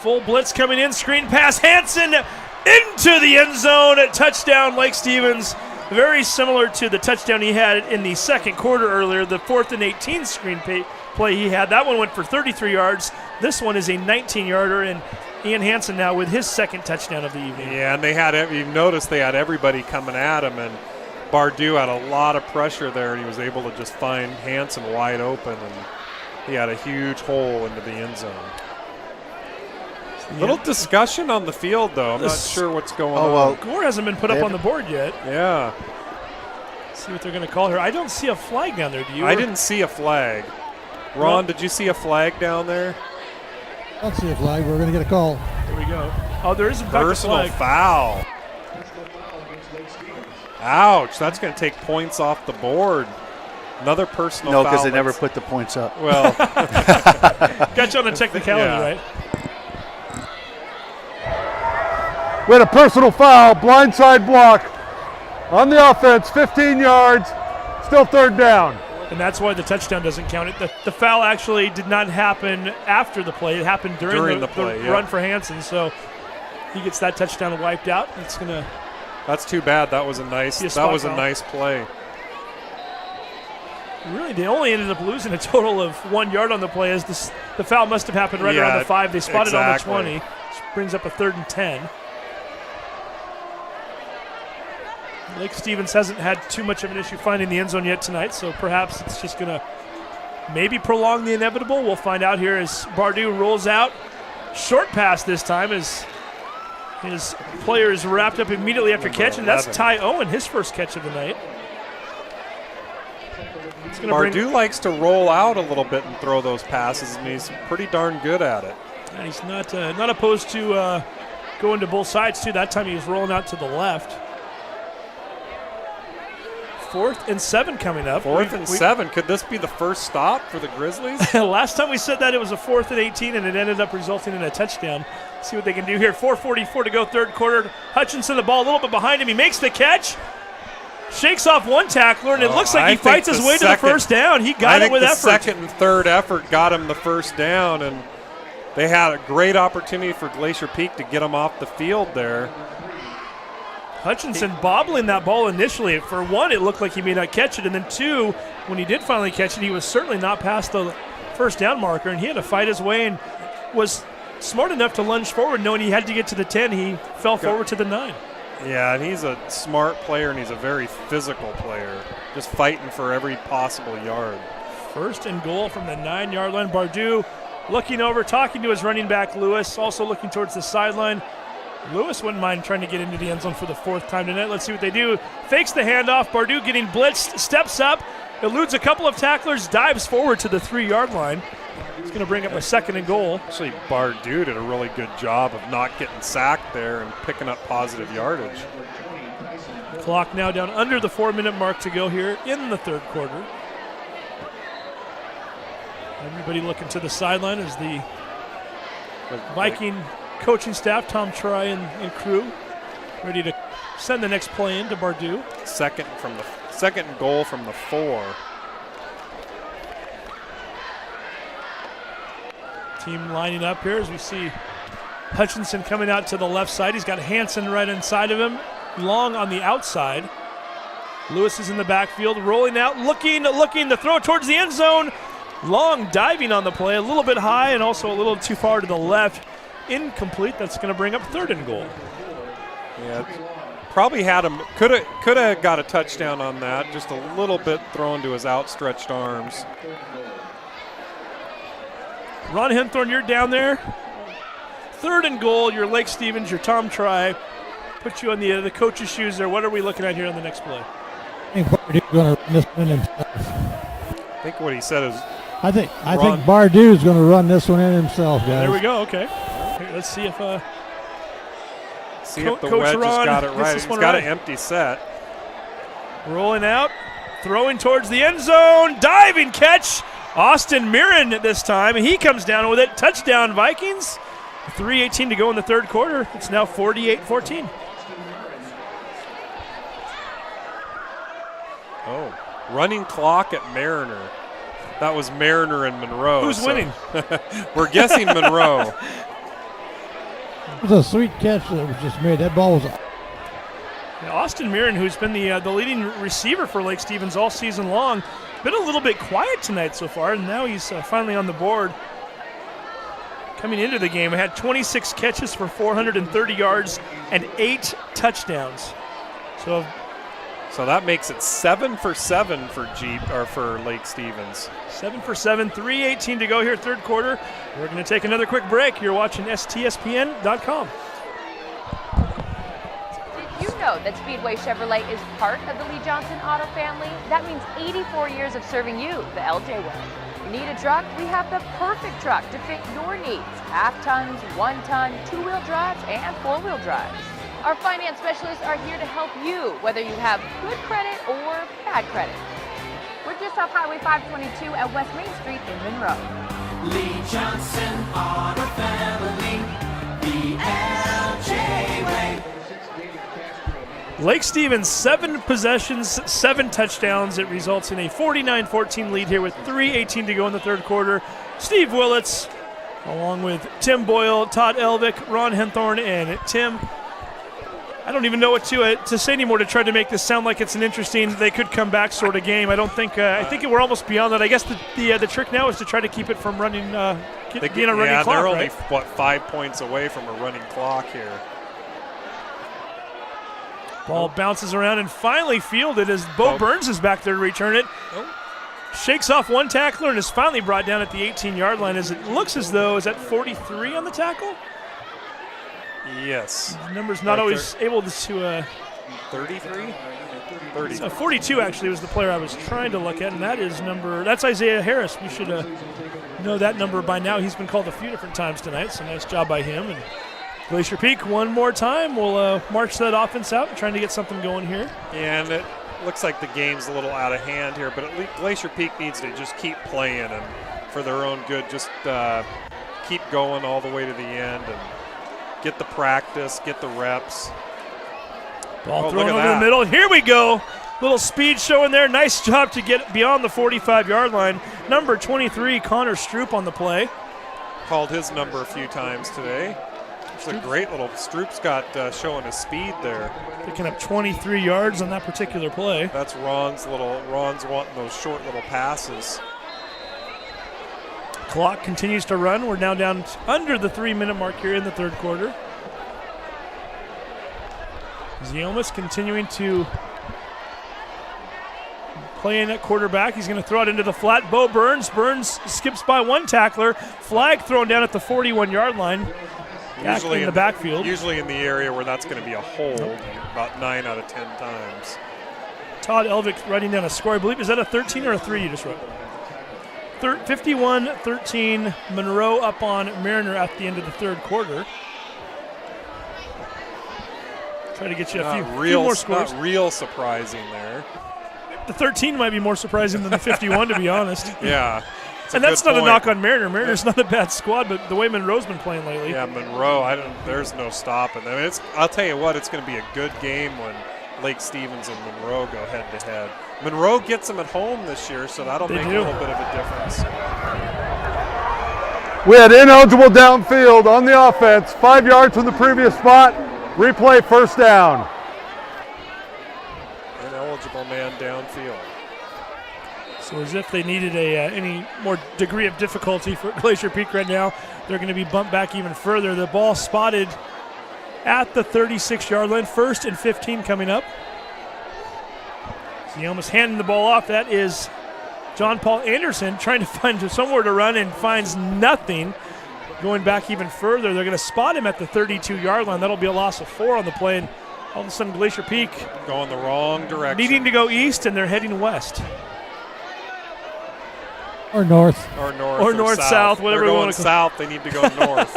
Full blitz coming in. Screen pass. Hansen into the end zone. Touchdown, Lake Stevens. Very similar to the touchdown he had in the second quarter earlier, the 4th and 18 screen play he had. That one went for 33 yards. This one is a 19-yarder, and Ian Hansen now with his 2nd touchdown of the evening. Yeah, and you noticed they had everybody coming at him, and Bardu had a lot of pressure there, and he was able to just find Hansen wide open, and he had a huge hole into the end zone. Little discussion on the field, though. I'm not sure what's going on. Gore hasn't been put up on the board yet. Yeah. Let's see what they're going to call here. I don't see a flag down there, do you? I didn't see a flag. Ron, did you see a flag down there? I don't see a flag. We're going to get a call. Here we go. Oh, there is a personal foul. Ouch. That's going to take points off the board. Another personal foul. No, because they never put the points up. Well. Got you on a technicality, right? We had a personal foul, blindside block on the offense, 15 yards, still 3rd down. And that's why the touchdown doesn't count. The foul actually did not happen after the play. It happened during the play, run for Hansen. So he gets that touchdown wiped out. That's too bad. That was a nice play. Really, they only ended up losing a total of 1 yard on the play as the foul must have happened right around the 5. They spotted on the 20, which brings up a 3rd and 10. Lake Stevens hasn't had too much of an issue finding the end zone yet tonight, so perhaps it's just going to maybe prolong the inevitable. We'll find out here as Bardu rolls out. Short pass this time as his player is wrapped up immediately after catch, and that's Ty Owen, his first catch of the night. Bardu likes to roll out a little bit and throw those passes, and he's pretty darn good at it. And he's not opposed to going to both sides, too. That time he was rolling out to the left. 4th and 7 coming up. 4th and 7. Could this be the first stop for the Grizzlies? Last time we said that it was a 4th and 18, and it ended up resulting in a touchdown. See what they can do here. 4:44 to go, 3rd quarter. Hutchinson, the ball a little bit behind him. He makes the catch. Shakes off one tackler, and it looks like he fights his way to the first down. He got it with effort. I think the 2nd and 3rd effort got him the first down, and they had a great opportunity for Glacier Peak to get him off the field there. Hutchinson bobbling that ball initially. For one, it looked like he may not catch it, and then 2, when he did finally catch it, he was certainly not past the first down marker, and he had to fight his way and was smart enough to lunge forward, knowing he had to get to the 10. He fell forward to the 9. Yeah, and he's a smart player, and he's a very physical player, just fighting for every possible yard. 1st and goal from the 9-yard line. Bardu looking over, talking to his running back, Lewis, also looking towards the sideline. Lewis wouldn't mind trying to get into the end zone for the 4th time tonight. Let's see what they do. Fakes the handoff. Bardu getting blitzed, steps up, eludes a couple of tacklers, dives forward to the 3-yard line. It's going to bring up a 2nd and goal. Actually, Bardu did a really good job of not getting sacked there and picking up positive yardage. Clock now down under the 4-minute mark to go here in the third quarter. Everybody looking to the sideline as the Viking coaching staff, Tom Try and crew, ready to send the next play in to Bardu. Second and goal from the 4. Team lining up here as we see Hutchinson coming out to the left side. He's got Hansen right inside of him. Long on the outside. Lewis is in the backfield, rolling out, looking to throw towards the end zone. Long diving on the play, a little bit high and also a little too far to the left. Incomplete. That's going to bring up 3rd and goal. Yeah, probably had him. Could have got a touchdown on that. Just a little bit thrown to his outstretched arms. Ron Henthorne, you're down there. 3rd and goal. Your Lake Stevens, your Tom Try. Put you on the coach's shoes there. What are we looking at here on the next play? I think Bardu's going to run this one himself. I think what he said is. I think Bardu's going to run this one in himself, guys. There we go. Okay. Here, let's see if the Coach wedge Ron has got it right. He's got an empty set. Rolling out, throwing towards the end zone, diving catch. Austin Mirren this time, and he comes down with it. Touchdown, Vikings. 3:18 to go in the third quarter. It's now 48-14. Oh, running clock at Mariner. That was Mariner and Monroe. Who's winning? We're guessing Monroe. It was a sweet catch that was just made. That ball was. Yeah, Austin Mirren, who's been the leading receiver for Lake Stevens all season long, been a little bit quiet tonight so far, and now he's finally on the board. Coming into the game, I had 26 catches for 430 yards and 8 touchdowns. So that makes it 7 for 7 for Lake Stevens. 7 for 7, 3:18 to go here, third quarter. We're going to take another quick break. You're watching STSPN.com. Did you know that Speedway Chevrolet is part of the Lee Johnson Auto family? That means 84 years of serving you the LJ way. You need a truck? We have the perfect truck to fit your needs. Half tons, 1 ton, 2-wheel drives, and 4-wheel drives. Our finance specialists are here to help you, whether you have good credit or bad credit. We're just off Highway 522 at West Main Street in Monroe. Lee Johnson Auto Family, the LJ way. Lake Stevens, 7 possessions, 7 touchdowns. It results in a 49-14 lead here with 3:18 to go in the third quarter. Steve Willits, along with Tim Boyle, Todd Elvick, Ron Henthorne, and Tim. I don't even know what to say anymore to try to make this sound like it's an interesting, they could come back sort of game. I don't think, I think we're almost beyond that. I guess the trick now is to try to keep it from running, being a running clock, they're right? only, 5 points away from a running clock here. Ball bounces around and finally fielded as Bo Burns is back there to return it. Shakes off one tackler and is finally brought down at the 18-yard line as it looks as though, is that 43 on the tackle? Yes. The number's not always able to 33? 30. 42 actually was the player I was trying to look at, and that's Isaiah Harris. We should know that number by now. He's been called a few different times tonight, so nice job by him. And Glacier Peak one more time. We'll march that offense out, trying to get something going here. Yeah, and it looks like the game's a little out of hand here, but at least Glacier Peak needs to just keep playing and for their own good, just keep going all the way to the end and get the practice, get the reps. Ball thrown over the middle. Here we go. Little speed showing there. Nice job to get beyond the 45-yard line. Number 23, Connor Stroop on the play. Called his number a few times today. It's a great little Stroop's got showing his speed there. Picking up 23 yards on that particular play. That's Ron's wanting those short little passes. Clock continues to run. We're now down under the 3-minute mark here in the third quarter. Ziomas continuing to play in at quarterback. He's going to throw it into the flat. Bo Burns. Burns skips by one tackler. Flag thrown down at the 41-yard line. Usually in the backfield. Usually in the area where that's going to be a hold about 9 out of 10 times. Todd Elvick writing down a score. I believe, is that a 13 or a 3 you just wrote? 51-13, Monroe up on Mariner at the end of the third quarter. Try to get you a few more scores. Not real surprising there. The 13 might be more surprising than the 51, to be honest. Yeah. And that's not a knock on Mariner. Mariner's not a bad squad, but the way Monroe's been playing lately. Yeah, Monroe, there's no stopping them. I'll tell you what, it's going to be a good game when Lake Stevens and Monroe go head-to-head. Monroe gets them at home this year, so that'll make a little bit of a difference. We had ineligible downfield on the offense, 5 yards from the previous spot. Replay first down. Ineligible man downfield. So as if they needed any more degree of difficulty for Glacier Peak right now, they're going to be bumped back even further. The ball spotted at the 36-yard line, 1st and 15 coming up. So he almost handing the ball off. That is John Paul Anderson trying to find somewhere to run and finds nothing. Going back even further, they're going to spot him at the 32-yard line. That'll be a loss of 4 on the play. And all of a sudden, Glacier Peak going the wrong direction. Needing to go east, and they're heading west. Or north. Or north-south, whatever They're we going want to south, they need to go north.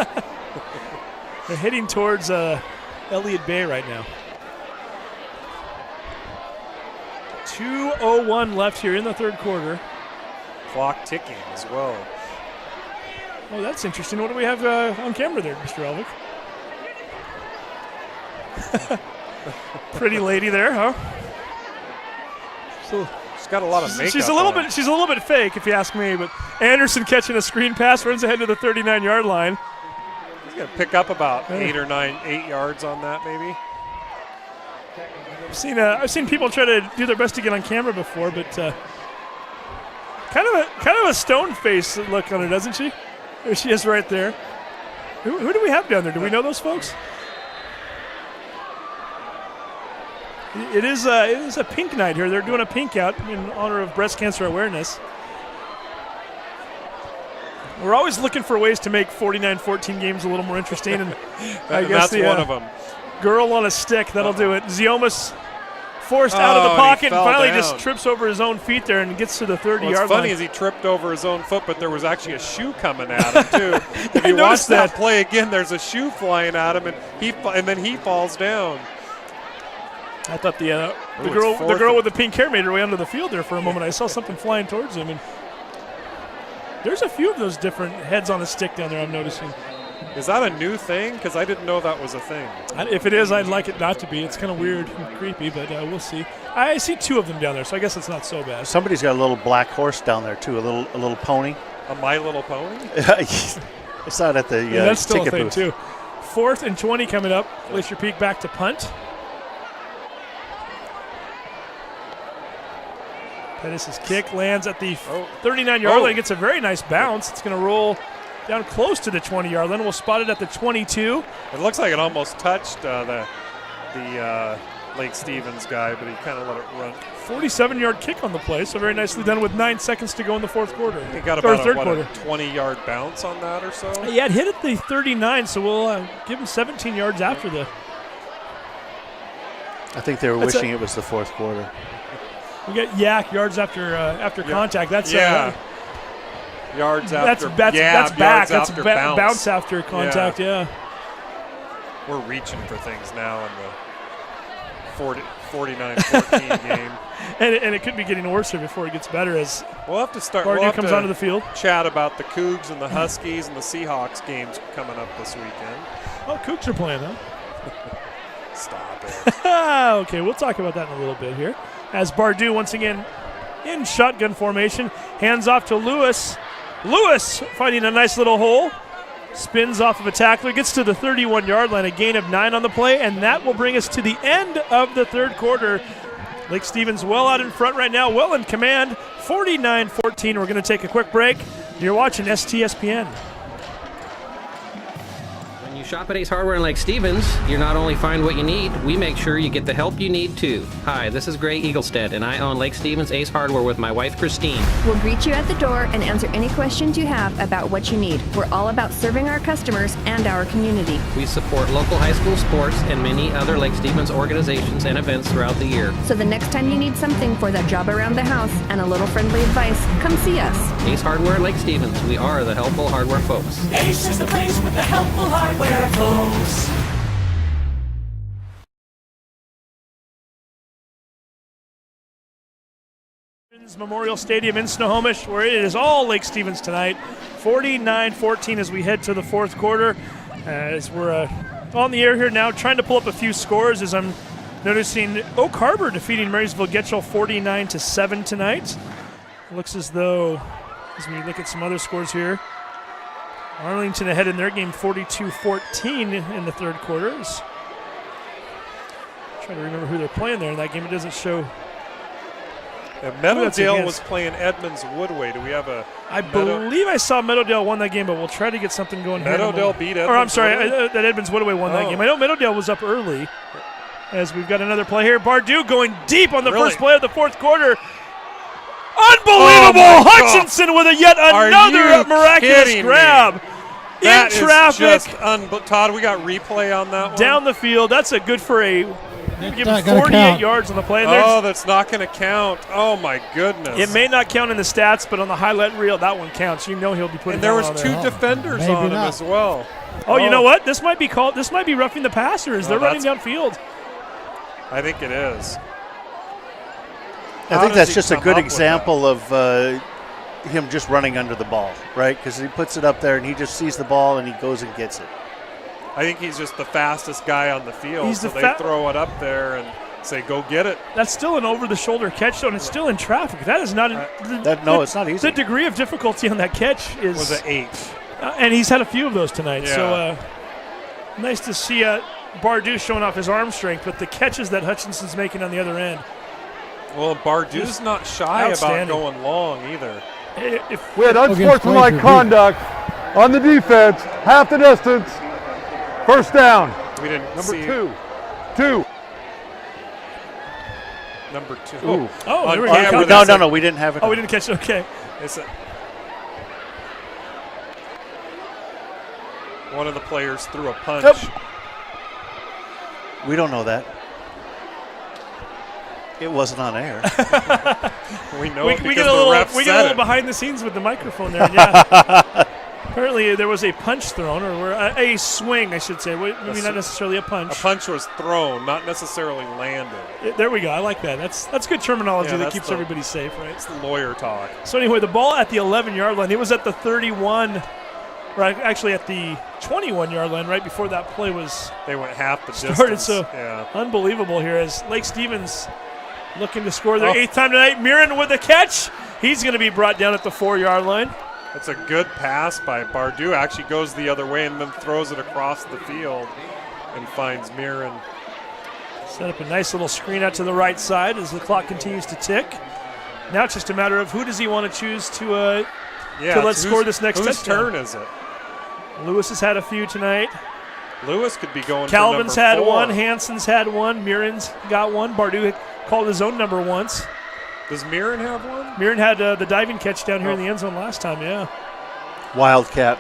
They're heading towards Elliott Bay right now. 2:01 left here in the third quarter. Clock ticking as well. Oh, that's interesting. What do we have on camera there, Mr. Elvick? Pretty lady there, huh? She's got a lot of makeup. She's a little bit fake, if you ask me. But Anderson catching a screen pass, runs ahead to the 39-yard line. He's going to pick up about 8 yards on that, maybe. I've seen people try to do their best to get on camera before, but kind of a stone face look on her, doesn't she? There she is, right there. Who do we have down there? Do we know those folks? It is a pink night here. They're doing a pink out in honor of breast cancer awareness. We're always looking for ways to make 49-14 games a little more interesting, and I guess that's one of them. Girl on a stick, that'll do it. Ziomas forced out of the pocket and finally just trips over his own feet there and gets to the 30-yard line. What's funny is he tripped over his own foot, but there was actually a shoe coming at him, too. If you watch that play again, there's a shoe flying at him, and then he falls down. I thought the girl with the pink hair made her way onto the field there for a moment. I saw something flying towards him, and there's a few of those different heads on a stick down there I'm noticing. Is that a new thing? Because I didn't know that was a thing. If it is, I'd like it not to be. It's kind of weird and creepy, but we'll see. I see 2 of them down there, so I guess it's not so bad. Somebody's got a little black horse down there too, a little pony. A My Little Pony? I saw it at the that's still ticket a thing booth. too. 4th and 20 coming up. Glacier Peak back to punt. Pettis' kick lands at the 39-yard line. Gets a very nice bounce. It's going to roll down close to the 20-yard line. We'll spot it at the 22. It looks like it almost touched the Lake Stevens guy, but he kind of let it run. 47-yard kick on the play, so very nicely done with 9 seconds to go in the fourth quarter. He got about a 20-yard bounce on that or so? Yeah, it hit at the 39, so we'll give him 17 yards after the. I think they were wishing it was the fourth quarter. We got yards after contact. That's yards after. That's back. That's bounce after contact. Yeah. We're reaching for things now in the 49-14 game. And it could be getting worse here before it gets better as we'll have to start. Bardew comes onto the field. Chat about the Cougs and the Huskies and the Seahawks games coming up this weekend. Oh, Cougs are playing, huh? Stop it. Okay, we'll talk about that in a little bit here. As Bardew once again in shotgun formation, hands off to Lewis. Lewis finding a nice little hole. Spins off of a tackler, gets to the 31-yard line, a gain of 9 on the play, and that will bring us to the end of the third quarter. Lake Stevens well out in front right now, well in command, 49-14. We're going to take a quick break. You're watching STSPN. When you You shop at Ace Hardware in Lake Stevens, you not only find what you need, we make sure you get the help you need too. Hi, this is Gray Eaglestead, and I own Lake Stevens Ace Hardware with my wife Christine. We'll greet you at the door and answer any questions you have about what you need. We're all about serving our customers and our community. We support local high school sports and many other Lake Stevens organizations and events throughout the year. So the next time you need something for that job around the house and a little friendly advice, come see us. Ace Hardware Lake Stevens, we are the helpful hardware folks. Ace is the place with the helpful hardware folks. Memorial Stadium in Snohomish, where it is all Lake Stevens tonight. 49-14 as we head to the fourth quarter. As we're on the air here now, trying to pull up a few scores as I'm noticing Oak Harbor defeating Marysville Getchell 49-7 tonight. Looks as though, as we look at some other scores here, Arlington ahead in their game 42-14 in the third quarter. Trying to remember who they're playing there in that game. It doesn't show. Meadowdale was playing Edmonds Woodway. Do we have a? I believe I saw Meadowdale won that game, but we'll try to get something going here. Meadowdale beat Edmonds. Or I'm sorry, Woodway? that Edmonds Woodway won that game. I know Meadowdale was up early. As we've got another play here, Bardew going deep on the first play of the fourth quarter. Unbelievable! Hutchinson with yet another miraculous grab. That in traffic. Todd, we got replay on that one. Down the field. That's a good for a. Give him 48 count. yards on the play. And that's not going to count. Oh, my goodness. It may not count in the stats, but on the highlight reel, that one counts. You know he'll be putting. And there was on two defenders on him as well. Oh, you know what? This might be called. This might be roughing the passers. They're running downfield. I think it is. I think that's just a good example of him just running under the ball, right? Because he puts it up there and he just sees the ball and he goes and gets it. I think he's just the fastest guy on the field, so they throw it up there and say, go get it. That's still an over-the-shoulder catch, though, and it's still in traffic. That is not it's not easy. The degree of difficulty on that catch was an 8. And he's had a few of those tonight. Yeah. So nice to see Bardew showing off his arm strength, but the catches that Hutchinson's making on the other end. Well, Bardew's not shy about going long either. We had unsportsmanlike conduct on the defense, half the distance. First down. We didn't Number see. 2. Number 2. Oh, there we go. No, we didn't have it. Oh, we didn't catch it. Okay. One of the players threw a punch. We don't know that. It wasn't on air. We know we it because get a the little, ref we said get a little it. behind the scenes with the microphone there. Yeah. Apparently there was a punch thrown, or a swing, I should say. Maybe not necessarily a punch. A punch was thrown, not necessarily landed. There we go. I like that. That's good terminology that keeps everybody safe, right? It's the lawyer talk. So anyway, the ball at the 11-yard line. It was at the 31, right? Actually at the 21-yard line, right before that play was. They went half the started. distance. So unbelievable here as Lake Stevens looking to score their 8th time tonight. Mirren with the catch. He's going to be brought down at the 4-yard line. That's a good pass by Bardew. Actually goes the other way and then throws it across the field and finds Mirren. Set up a nice little screen out to the right side as the clock continues to tick. Now it's just a matter of who does he want to choose to let score this next touchdown. Whose turn is it? Lewis has had a few tonight. Lewis could be going Calvin's for had number 4. one. Hanson's had one. Mirren's got one. Bardew called his own number once. Does Mirren have one? Mirren had the diving catch down here in the end zone last time, yeah. Wildcat.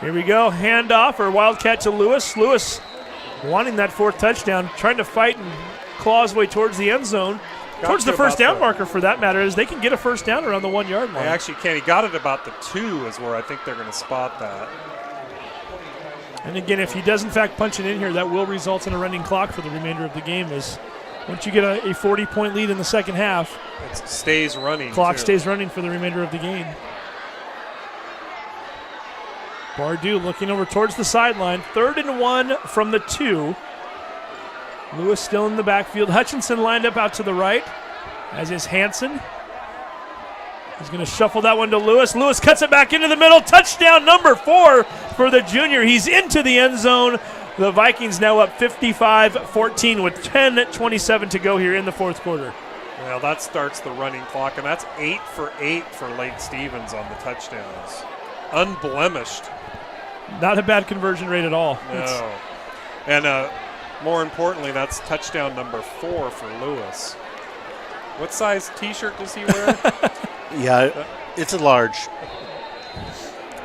Here we go. Handoff or Wildcat to Lewis. Lewis wanting that 4th touchdown, trying to fight and claw his way towards the end zone. Towards the first down marker, for that matter, is they can get a first down around the 1-yard line. They actually can. He got it about the 2 is where I think they're going to spot that. And again, if he does in fact punch it in here, that will result in a running clock for the remainder of the game. As once you get a 40-point lead in the second half, it stays running. Clock stays running for the remainder of the game. Bardew looking over towards the sideline. 3rd and 1 from the 2. Lewis still in the backfield. Hutchinson lined up out to the right, as is Hanson. He's going to shuffle that one to Lewis. Lewis cuts it back into the middle. Touchdown number 4 for the junior. He's into the end zone. The Vikings now up 55-14 with 10:27 to go here in the fourth quarter. Well, that starts the running clock, and that's 8 for 8 for Lake Stevens on the touchdowns. Unblemished. Not a bad conversion rate at all. No. And more importantly, that's touchdown number 4 for Lewis. What size T-shirt does he wear? Yeah, it's a large.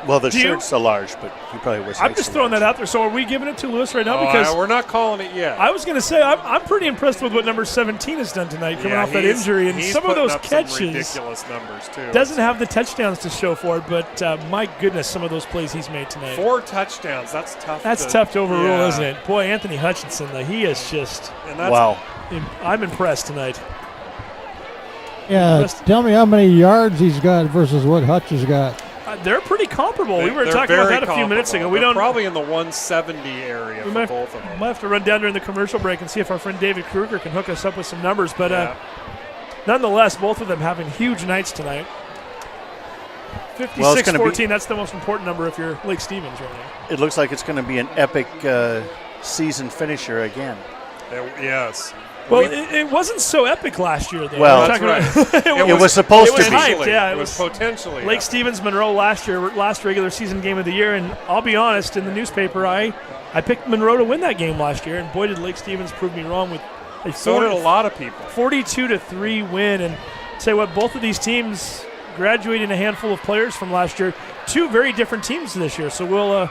Well, the shirt's a large, but he probably wears. I'm just throwing that out there. So are we giving it to Lewis right now? Because we're not calling it yet. I was going to say I'm pretty impressed with what number 17 has done tonight, coming off that injury, and some of those catches. Some ridiculous numbers too. Doesn't have the touchdowns to show for it, but my goodness, some of those plays he's made tonight. 4 touchdowns. That's tough. That's tough to overrule, isn't it? Boy, Anthony Hutchinson, he is just. Wow. I'm impressed tonight. Yeah, tell me how many yards he's got versus what Hutch has got. They're pretty comparable. We were talking about that a few minutes ago. They're probably in the 170 area for both of them. Might have to run down during the commercial break and see if our friend David Kruger can hook us up with some numbers. But nonetheless, both of them having huge nights tonight. 56-14, that's the most important number if you're Lake Stevens right now. It looks like it's going to be an epic season finisher again. Yes. Well, it wasn't so epic last year, though. Well, that's right. it was supposed to be. Hyped, yeah, it was potentially. Lake Stevens Monroe last regular season game of the year, and I'll be honest, in the newspaper, I picked Monroe to win that game last year, and boy, did Lake Stevens prove me wrong with so did a lot of people. 42-3 win, and say what, both of these teams graduating a handful of players from last year. 2 very different teams this year, so we'll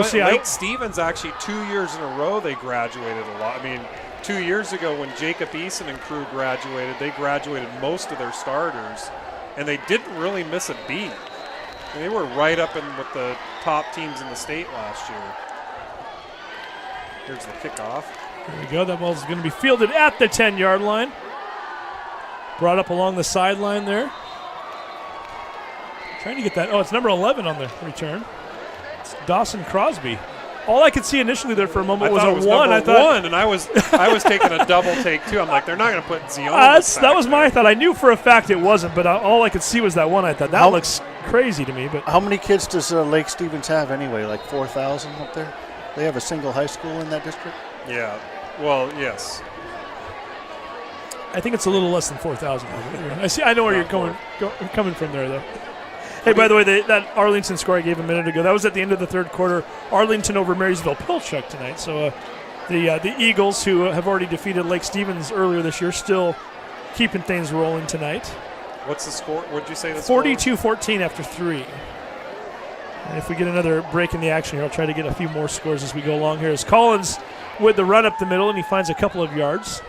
see. Lake Stevens actually 2 years in a row they graduated a lot. I mean, 2 years ago when Jacob Eason and crew graduated, they graduated most of their starters, and they didn't really miss a beat. They were right up in with the top teams in the state last year. Here's the kickoff. There we go. That ball's going to be fielded at the 10-yard line. Brought up along the sideline there. Trying to get that. Oh, it's number 11 on the return. It's Dawson Crosby. All I could see initially there for a moment was a 1. I thought 1, and I was taking a double take too. I'm like, they're not going to put Ziomas. That was my thought. I knew for a fact it wasn't, but all I could see was that 1. I thought that looks crazy to me. But how many kids does Lake Stevens have anyway? Like 4,000 up there. They have a single high school in that district. Yeah. Well, yes. I think it's a little less than 4,000. I know where you're coming from there, though. Hey, by the way, that Arlington score I gave a minute ago, that was at the end of the third quarter. Arlington over Marysville Pilchuck tonight. So the Eagles, who have already defeated Lake Stevens earlier this year, still keeping things rolling tonight. What's the score? What did you say the score? 42-14 after 3. And if we get another break in the action here, I'll try to get a few more scores as we go along here. As Collins with the run up the middle, and he finds a couple of yards.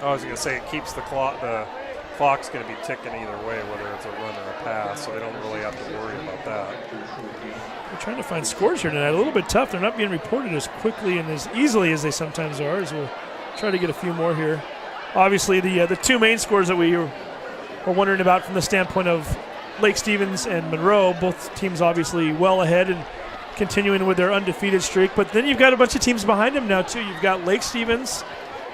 I was going to say it keeps the clock's going to be ticking either way, whether it's a run or a pass, so they don't really have to worry about that. We're trying to find scores here tonight. A little bit tough. They're not being reported as quickly and as easily as they sometimes are, as we'll try to get a few more here. Obviously, the 2 main scores that we were wondering about from the standpoint of Lake Stevens and Monroe, both teams obviously well ahead and continuing with their undefeated streak. But then you've got a bunch of teams behind them now, too. You've got Lake Stevens,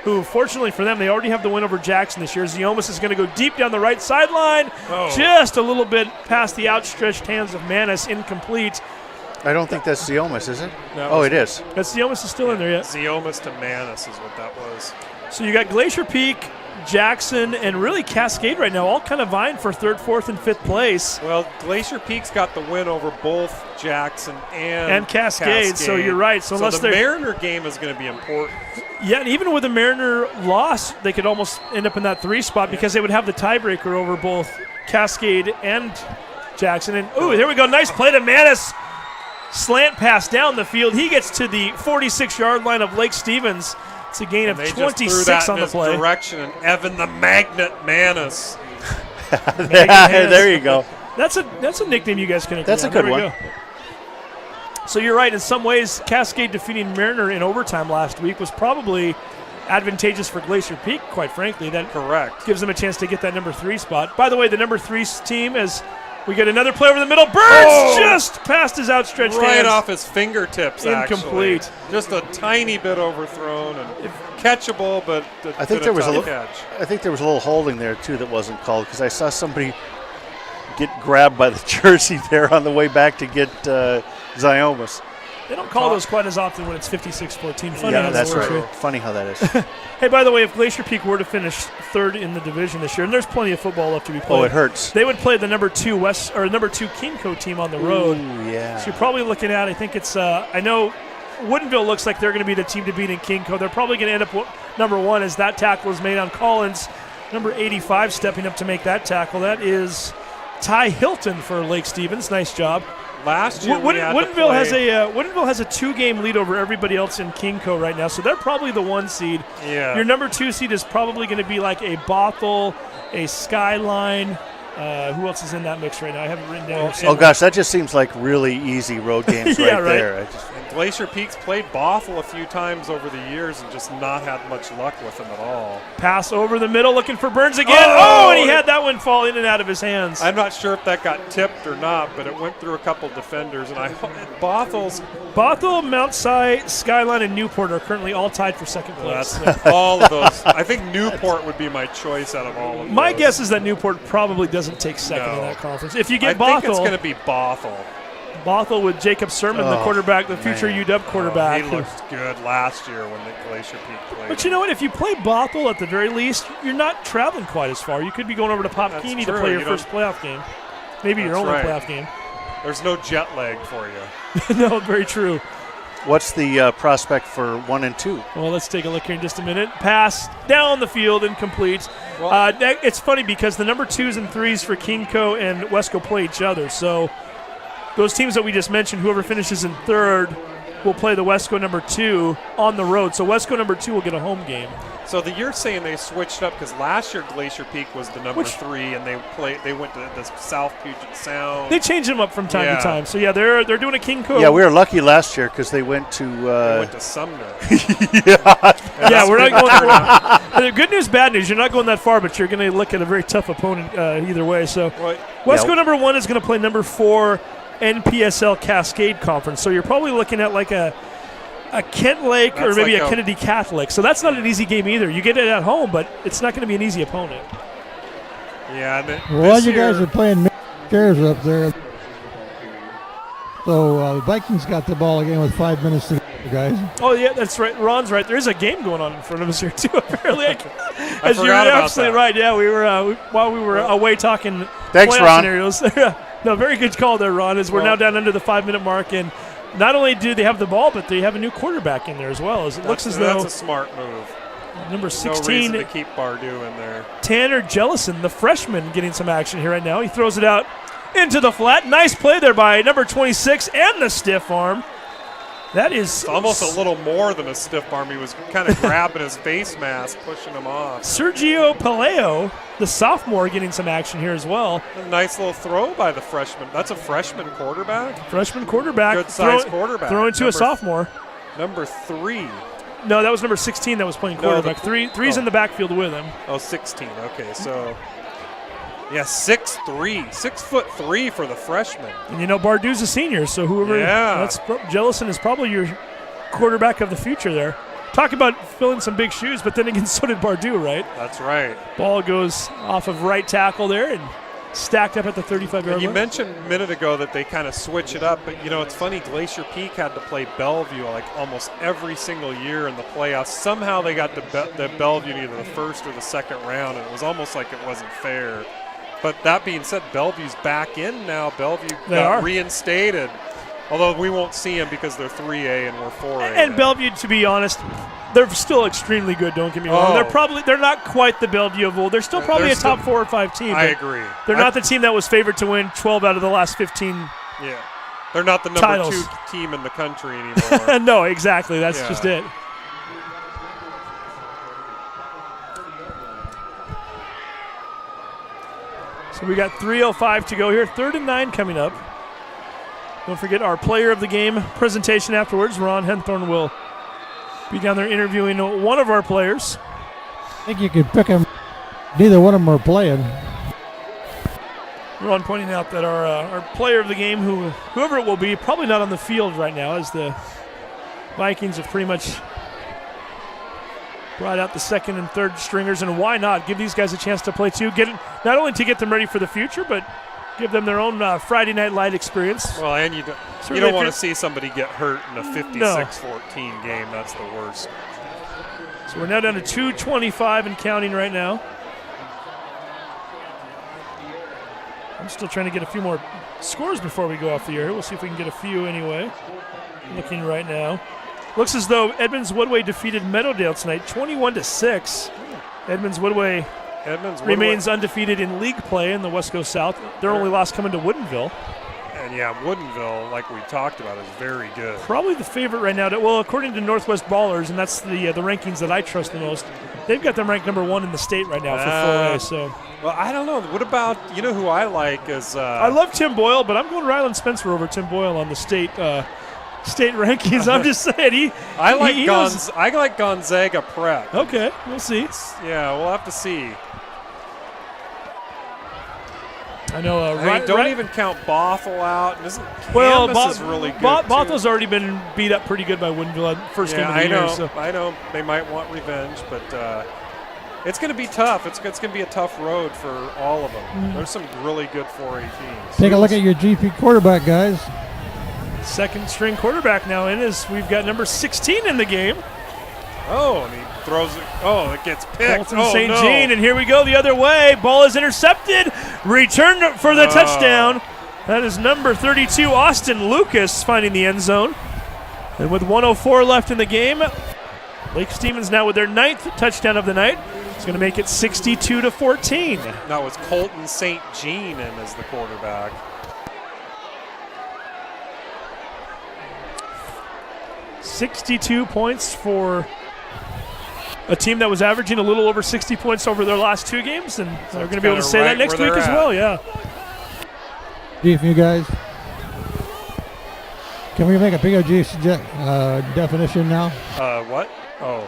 who, fortunately for them, they already have the win over Jackson this year. Ziomas is going to go deep down the right sideline, just a little bit past the outstretched hands of Manis, incomplete. I don't think that's Ziomas, is it? No, it is. That's Ziomas is still in there, yeah. Ziomas to Manis is what that was. So you got Glacier Peak, Jackson, and really Cascade right now, all kind of vying for 3rd, 4th, and 5th place. Well, Glacier Peak's got the win over both Jackson and Cascade, so you're right. So the Mariner game is going to be important. Yeah, and even with a Mariner loss, they could almost end up in that 3 spot because they would have the tiebreaker over both Cascade and Jackson. And, here we go. Nice play to Manis. Slant pass down the field. He gets to the 46-yard line of Lake Stevens. It's a gain of 26 on the play. Direction, and Evan the Magnet Manis. There you go. That's a nickname you guys can agree on. That's a good one. Go. So you're right. In some ways, Cascade defeating Mariner in overtime last week was probably advantageous for Glacier Peak, quite frankly. That gives them a chance to get that number 3 spot. By the way, the number 3 team, as we get another play over the middle. Burns just past his outstretched hands. Right off his fingertips, incomplete. Actually. Just a tiny bit overthrown and catchable, but I think there was a little holding there, too, that wasn't called because I saw somebody get grabbed by the jersey there on the way back to get Ziomas. They don't call those quite as often when it's 56-14. Funny yeah, how that's that works, right. Funny how that is. Hey, by the way, if Glacier Peak were to finish third in the division this year, and there's plenty of football left to be played. Oh, it hurts. They would play the number 2 KingCo team on the road. Ooh, yeah. So you're probably looking at, I think it's, I know Woodinville looks like they're going to be the team to beat in KingCo. They're probably going to end up number 1 as that tackle is made on Collins. Number 85 stepping up to make that tackle. That is Ty Hilton for Lake Stevens. Nice job. Last year, Woodinville has a 2-game lead over everybody else in KingCo right now, so they're probably the 1 seed. Yeah. Your number 2 seed is probably going to be like a Bothell, a Skyline. Who else is in that mix right now? I have it written down. Oh gosh, that just seems like really easy road games yeah, right there. And Glacier Peak's played Bothell a few times over the years and just not had much luck with them at all. Pass over the middle, looking for Burns again. Oh, and he had that one fall in and out of his hands. I'm not sure if that got tipped or not, but it went through a couple defenders. And Bothell, Mount Si, Skyline, and Newport are currently all tied for second place. That's all of those. I think Newport would be my choice out of all of them. My guess is that Newport probably doesn't take second in that conference. If you get Bothell, I think it's going to be Bothell. Bothell with Jacob Sermon, the quarterback, the future UW quarterback. He looked good last year when the Glacier Peak played. But you know what? If you play Bothell at the very least, you're not traveling quite as far. You could be going over to Popkini to play your first playoff game. Maybe your only playoff game. There's no jet lag for you. No, very true. What's the prospect for 1 and 2? Well, let's take a look here in just a minute. Pass down the field and complete. It's funny because the number 2s and 3s for KingCo and Wesco play each other. So those teams that we just mentioned, whoever finishes in third will play the Wesco number 2 on the road. So Wesco number 2 will get a home game. So you're saying they switched up because last year Glacier Peak was the number 3, and they went to the South Puget Sound. They change them up from time to time. So they're doing a KingCo. Yeah, we were lucky last year because they went to Sumner. Yeah, we're not going. Good news, bad news. You're not going that far, but you're going to look at a very tough opponent either way. So Wesco number 1 is going to play number 4 NPSL Cascade Conference. So you're probably looking at like a Kent Lake or maybe a Kennedy Catholic. So that's not an easy game either. You get it at home, but it's not going to be an easy opponent. Yeah. Well, you guys are playing chairs up there. So the Vikings got the ball again with 5 minutes to go, guys. Oh, yeah, that's right. Ron's right. There is a game going on in front of us here, too, apparently. As you're absolutely right. Yeah, we were while we were away talking Thanks, playoff Ron. scenarios. No, very good call there, Ron, as we're now down under the 5-minute mark. And not only do they have the ball, but they have a new quarterback in there as well. It looks as though that's a smart move. Number 16. No reason to keep Bardu in there. Tanner Jellison, the freshman, getting some action here right now. He throws it out into the flat. Nice play there by number 26 and the stiff arm. That is almost a little more than a stiff arm. He was kind of grabbing his face mask, pushing him off. Sergio Paleo, the sophomore, getting some action here as well. A nice little throw by the freshman. That's a freshman quarterback? Freshman quarterback. Good-sized quarterback. Throwing to a sophomore. Number 3. No, that was number 16 that was playing quarterback. Three's in the backfield with him. Oh, 16. Okay, so... Yeah, 6'3", 6'3" for the freshman. And you know Bardu's a senior, so whoever Jellison is probably your quarterback of the future there. Talk about filling some big shoes, but then again, so did Bardu, right? That's right. Ball goes off of right tackle there and stacked up at the 35-yard line. You mentioned a minute ago that they kind of switch it up, but you know it's funny. Glacier Peak had to play Bellevue like almost every single year in the playoffs. Somehow they got the Bellevue in either the first or the second round, and it was almost like it wasn't fair. But that being said, Bellevue's back in now. Bellevue got reinstated. Although we won't see them because they're 3A and we're 4A. And Bellevue, to be honest, they're still extremely good, don't get me wrong. They're not quite the Bellevue of old. They're still probably a top 4 or 5 team. I agree. They're not the team that was favored to win 12 out of the last 15 Yeah. They're not the number 2 team in the country anymore. No, exactly. That's just it. So we got 3:05 to go here. 3rd and 9 coming up. Don't forget our player of the game presentation afterwards. Ron Henthorn will be down there interviewing one of our players. I think you could pick them. Neither one of them are playing. Ron pointing out that our player of the game, whoever it will be, probably not on the field right now, as the Vikings have pretty much brought out the second and third stringers, and why not give these guys a chance to play too? Not only to get them ready for the future, but give them their own Friday Night Light experience. Well, and you don't want to see somebody get hurt in a 56-14 game. That's the worst. So we're now down to 2:25 and counting right now. I'm still trying to get a few more scores before we go off the air. We'll see if we can get a few anyway. Looking right now. Looks as though Edmonds Woodway defeated Meadowdale tonight, 21-6. Edmonds Woodway remains undefeated in league play in the West Coast South. Their only loss coming to Woodinville. And Woodinville, like we talked about, is very good. Probably the favorite right now. Well, according to Northwest Ballers, and that's the rankings that I trust the most, they've got them ranked number 1 in the state right now for 4A. So, well, I don't know. What about, who I like is... I love Tim Boyle, but I'm going Ryland Spencer over Tim Boyle on the state rankings. I'm just saying. I like Gonzaga Prep. Okay, we'll see. Yeah, we'll have to see. I know. Don't even count Bothell out. Canvas is really good. Bothell's already been beat up pretty good by Woodinville first game of the year. So. I know they might want revenge, but it's going to be tough. It's going to be a tough road for all of them. There's some really good 4A teams. Take a look at your GP quarterback, guys. Second string quarterback now in as we've got number 16 in the game. Oh, and he throws it. Oh, it gets picked. Colton St. Jean, and here we go the other way. Ball is intercepted. Return for the touchdown. That is number 32, Austin Lucas, finding the end zone. And with 1:04 left in the game, Lake Stevens now with their 9th touchdown of the night. It's going to make it 62-14. That was Colton St. Jean in as the quarterback. 62 points for a team that was averaging a little over 60 points over their last 2 games, and so we're going to be able to say that next week as well. Yeah. Chief, you guys, can we make a POG definition now? What? Oh.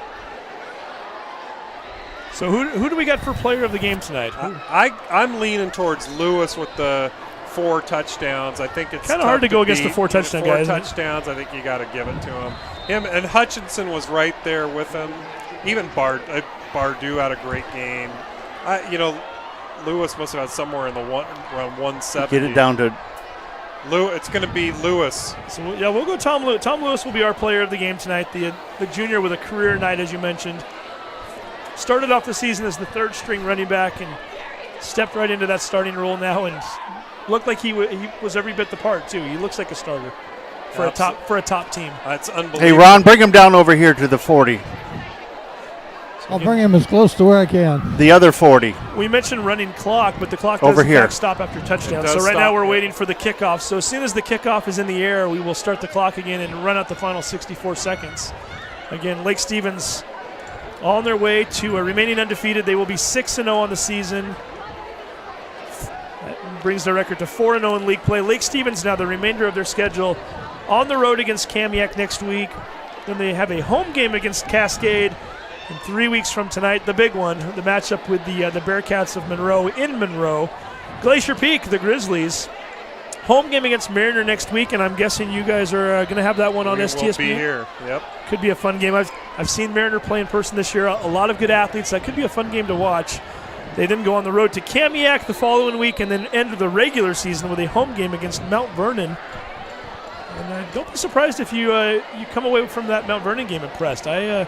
So who do we got for player of the game tonight? I'm leaning towards Lewis with the 4 touchdowns. I think it's kind of hard to go against the 4 touchdown guys. 4 touchdowns. I think you got to give it to him. Him and Hutchinson was right there with him. Even Bardu had a great game. Lewis must have had somewhere in the around 170. Get it down to. It's going to be Lewis. So yeah, we'll go Tom Lewis. Tom Lewis will be our player of the game tonight. The junior with a career night, as you mentioned. Started off the season as the 3rd string running back and stepped right into that starting role now, and looked like he was every bit the part too. He looks like a starter for a top team. That's unbelievable. Hey Ron, bring him down over here to the 40. I'll bring him as close to where I can. The other 40. We mentioned running clock, but the clock does over in here fact stop after touchdown. So right now we're waiting for the kickoff. So as soon as the kickoff is in the air, we will start the clock again and run out the final 64 seconds. Again, Lake Stevens on their way to remaining undefeated. They will be 6-0 on the season. That brings their record to 4-0 in league play. Lake Stevens now the remainder of their schedule on the road against Kamiak next week. Then they have a home game against Cascade. And 3 weeks from tonight, the big one, the matchup with the Bearcats of Monroe in Monroe. Glacier Peak, the Grizzlies. Home game against Mariner next week, and I'm guessing you guys are going to have that one on STSPN. We'll be here, yep. Could be a fun game. I've seen Mariner play in person this year. A lot of good athletes. That could be a fun game to watch. They then go on the road to Kamiak the following week and then end the regular season with a home game against Mount Vernon. And don't be surprised if you come away from that Mount Vernon game impressed. I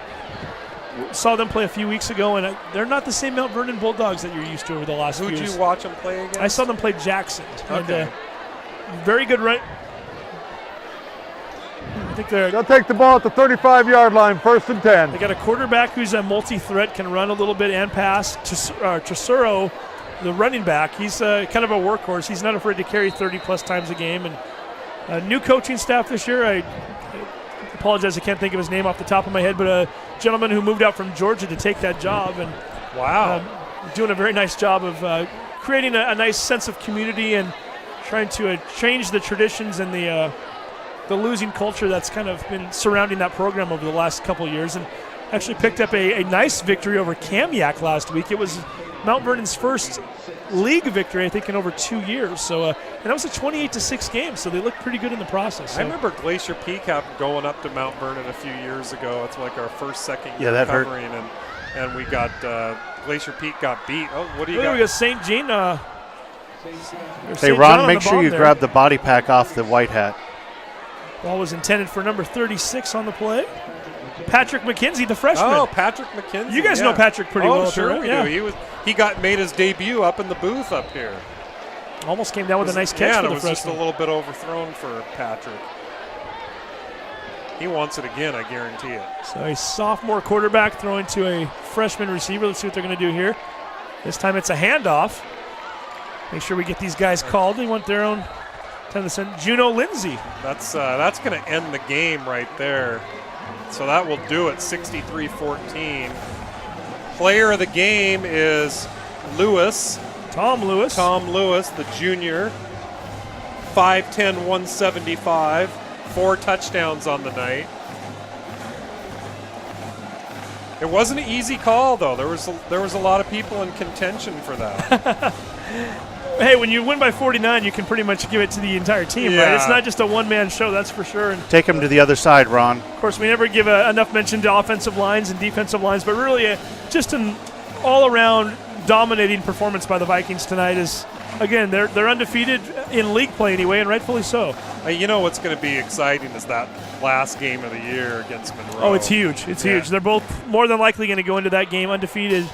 saw them play a few weeks ago, and they're not the same Mount Vernon Bulldogs that you're used to over the last few years. Who'd you watch them play against? I saw them play Jackson. Okay. And, very good run. I think they'll take the ball at the 35-yard line, 1st and 10. They got a quarterback who's a multi-threat, can run a little bit and pass. Tesoro, the running back, he's kind of a workhorse. He's not afraid to carry 30-plus times a game. And new coaching staff this year. I apologize, I can't think of his name off the top of my head, but a gentleman who moved out from Georgia to take that job, and doing a very nice job of creating a nice sense of community and trying to change the traditions and the losing culture that's kind of been surrounding that program over the last couple of years, and actually picked up a nice victory over Kamiak last week. It was Mount Vernon's first league victory, I think, in over 2 years. So, and that was a 28-6 game, so they looked pretty good in the process. So. I remember Glacier Peak going up to Mount Vernon a few years ago. It's like our second year that covering, and we got Glacier Peak got beat. Oh, what do you got? We got St. Jean. Hey, Ron, make sure you grab the body pack off the white hat. Ball was intended for number 36 on the play. Patrick McKenzie, the freshman. Oh, Patrick McKenzie. You guys know Patrick pretty well. Sure we do. He made his debut up in the booth up here. Almost came down with a nice catch for the freshman. It was just a little bit overthrown for Patrick. He wants it again, I guarantee it. So a sophomore quarterback throwing to a freshman receiver. Let's see what they're going to do here. This time it's a handoff. Make sure we get these guys called. They want their own time to send Juno Lindsay. That's going to end the game right there. So that will do it, 63-14. Player of the game is Lewis. Tom Lewis, the junior. 5'10", 175. 4 touchdowns on the night. It wasn't an easy call, though. There was a lot of people in contention for that. Hey, when you win by 49, you can pretty much give it to the entire team, right? It's not just a one-man show, that's for sure. And take him to the other side, Ron. Of course, we never give enough mention to offensive lines and defensive lines, but really just an all-around dominating performance by the Vikings tonight is, again, they're undefeated in league play anyway, and rightfully so. You know what's going to be exciting is that last game of the year against Monroe. Oh, it's huge. It's huge. They're both more than likely going to go into that game undefeated.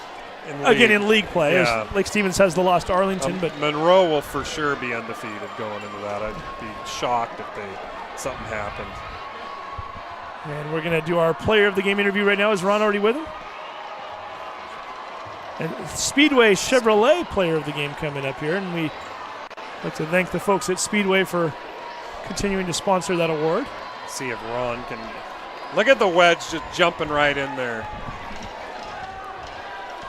In league play. Lake Stevens has the loss to Arlington, but Monroe will for sure be undefeated going into that. I'd be shocked if something happened. And we're going to do our player of the game interview right now. Is Ron already with him? And Speedway Chevrolet player of the game coming up here, and we like to thank the folks at Speedway for continuing to sponsor that award. See if Ron can look at the wedge just jumping right in there.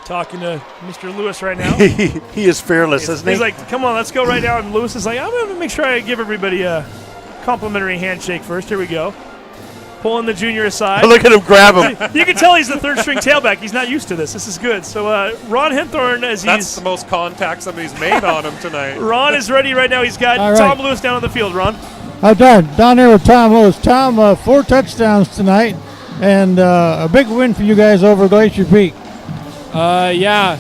Talking to Mr. Lewis right now. He is fearless, isn't he? He's like, come on, let's go right now. And Lewis is like, I'm going to make sure I give everybody a complimentary handshake first. Here we go. Pulling the junior aside. Look at him grab him. You can tell he's the third-string tailback. He's not used to this. This is good. So Ron Henthorn, that's the most contact somebody's made on him tonight. Ron is ready right now. He's got Tom Lewis down on the field. Ron. Down there with Tom Lewis. Tom, 4 touchdowns tonight, and a big win for you guys over Glacier Peak. Yeah.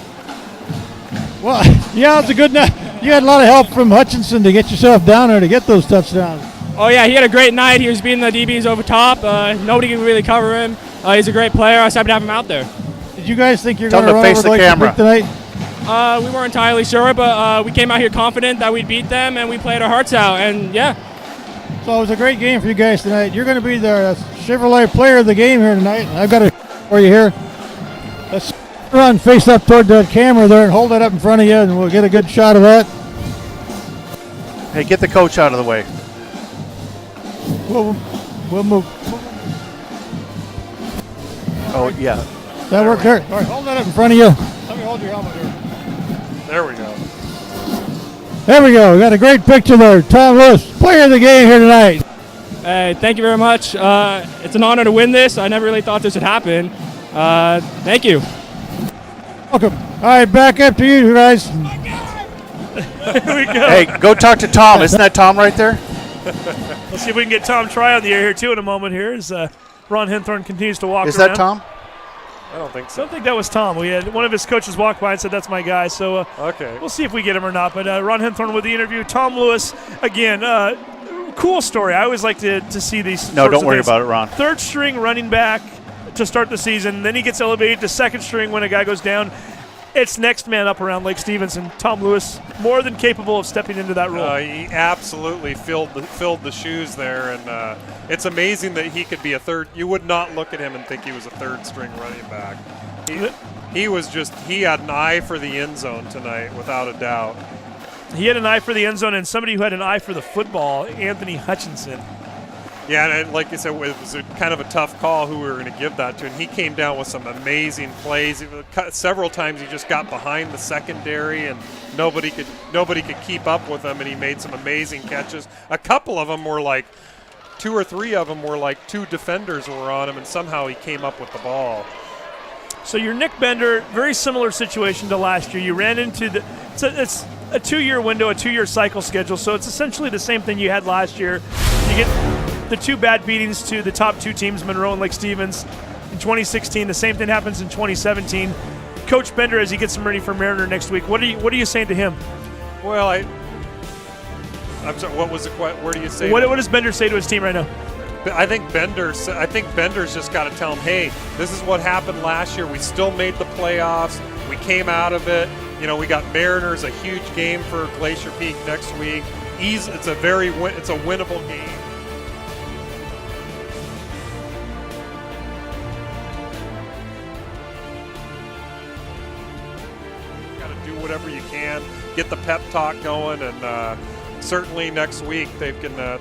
Well, yeah, it's a good night. You had a lot of help from Hutchinson to get yourself down there to get those touchdowns. Oh, yeah, he had a great night. He was beating the DBs over top. Nobody could really cover him. He's a great player. I was happy to have him out there. Did you guys think you're going to run over Glacier Peak tonight? We weren't entirely sure, but we came out here confident that we'd beat them, and we played our hearts out, and yeah. So it was a great game for you guys tonight. You're going to be the Chevrolet player of the game here tonight. I've got it for you here. Let's run face up toward the camera there and hold that up in front of you, and we'll get a good shot of that. Hey, get the coach out of the way. We'll move. Oh, yeah. That worked there. All right, hold that up in front of you. Let me hold your helmet here. There we go. There we go. We got a great picture there. Tom Lewis, player of the game here tonight. Hey, thank you very much. It's an honor to win this. I never really thought this would happen. Thank you. Welcome. All right, back up to you guys. Here we go. Hey, go talk to Tom. Isn't that Tom right there? Let's see if we can get Tom Try on the air here, too, in a moment here as Ron Henthorn continues to walk around. Is that Tom? I don't think so. I don't think that was Tom. We had one of his coaches walk by and said, that's my guy. So okay, we'll see if we get him or not. But Ron Henthorn with the interview. Tom Lewis, again, cool story. I always like to see these. No, don't worry about it, Ron. Third string running back to start the season. Then he gets elevated to second string when a guy goes down. It's next man up around Lake Stevens, and Tom Lewis more than capable of stepping into that role. He absolutely filled the shoes there, and it's amazing that he could be a third. You would not look at him and think he was a third-string running back. He had an eye for the end zone tonight, without a doubt. He had an eye for the end zone, and somebody who had an eye for the football, Anthony Hutchinson. Yeah, and like you said, it was kind of a tough call who we were going to give that to, and he came down with some amazing plays. Several times he just got behind the secondary, and nobody could keep up with him, and he made some amazing catches. A couple of them were like, 2 or 3 of them were like 2 defenders were on him, and somehow he came up with the ball. So you're Nick Bender, very similar situation to last year. You ran into it's a 2-year window, a 2-year cycle schedule, so it's essentially the same thing you had last year. You get the 2 bad beatings to the top 2 teams, Monroe and Lake Stevens, in 2016. The same thing happens in 2017. Coach Bender, as he gets him ready for Mariner next week, what are you saying to him? Well, I'm sorry. What was the question? Where do you say? What does Bender say to his team right now? I think Bender's just got to tell him, hey, this is what happened last year. We still made the playoffs. We came out of it. You know, we got Mariners, a huge game for Glacier Peak next week. It's a winnable game. Got to do whatever you can, get the pep talk going, and certainly next week they're going to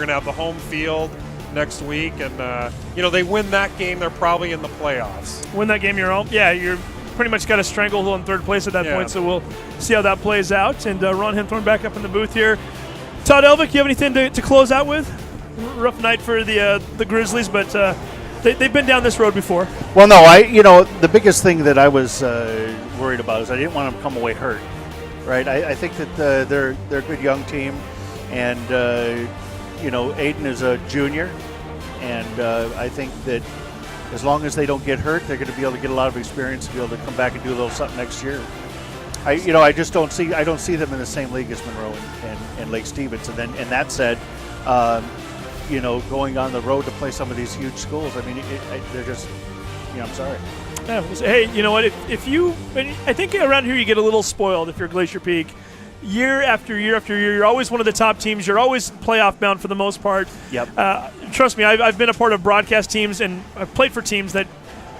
have the home field next week, and they win that game, they're probably in the playoffs. Win that game, you're pretty much got a stranglehold in third place at that point, so we'll see how that plays out. And Ron Henthorn back up in the booth here. Todd Elvik, you have anything to close out with? Rough night for the Grizzlies, but they've been down this road before. Well, no, the biggest thing that I was worried about is I didn't want them to come away hurt. Right, I think that they're a good young team, and Aiden is a junior, and I think that as long as they don't get hurt, they're going to be able to get a lot of experience to be able to come back and do a little something next year. I just don't see them in the same league as Monroe and Lake Stevens. And that said, going on the road to play some of these huge schools, I mean, they're just, I'm sorry. Yeah, hey, you know what? I think around here you get a little spoiled if you're Glacier Peak. Year after year after year, you're always one of the top teams. You're always playoff bound for the most part. Yep. Trust me, I've been a part of broadcast teams, and I've played for teams that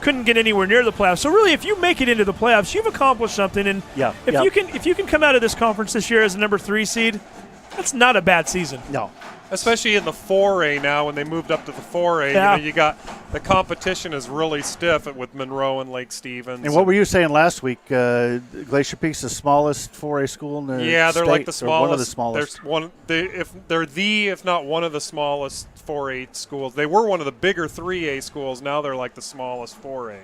couldn't get anywhere near the playoffs. So really, if you make it into the playoffs, you've accomplished something. And if you can come out of this conference this year as a number 3 seed, that's not a bad season. No. Especially in the 4A now, when they moved up to the 4A, you got the competition is really stiff with Monroe and Lake Stevens. And what were you saying last week? Glacier Peak's the smallest 4A school in the they're state, like the smallest. One of the smallest. If not one of the smallest 4A schools. They were one of the bigger 3A schools. Now they're like the smallest 4A.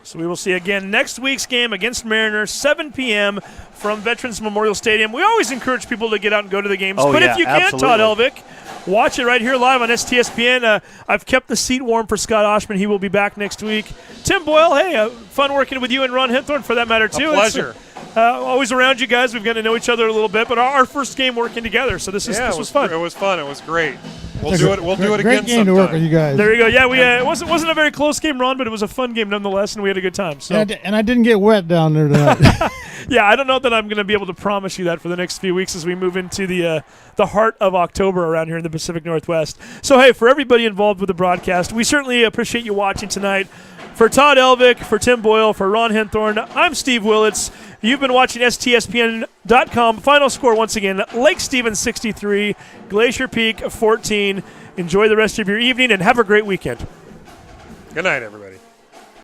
So we will see again next week's game against Mariners, 7 p.m. from Veterans Memorial Stadium. We always encourage people to get out and go to the games. But if you can't, Todd Elvik, watch it right here live on STSPN. I've kept the seat warm for Scott Oshman. He will be back next week. Tim Boyle, hey, fun working with you and Ron Henthorn for that matter, too. A pleasure. Always around you guys. We've got to know each other a little bit. But our first game working together, so this was fun. It was fun. It was great. We'll do it again Great game sometime. to work with you guys. There you go. Yeah, it wasn't a very close game, Ron, but it was a fun game nonetheless, and we had a good time. So. And I didn't get wet down there tonight. Yeah, I don't know that I'm going to be able to promise you that for the next few weeks as we move into the heart of October around here in the Pacific Northwest. So, hey, for everybody involved with the broadcast, we certainly appreciate you watching tonight. For Todd Elvik, for Tim Boyle, for Ron Henthorn, I'm Steve Willits. You've been watching STSPN.com. Final score once again, Lake Stevens 63, Glacier Peak 14. Enjoy the rest of your evening and have a great weekend. Good night, everybody.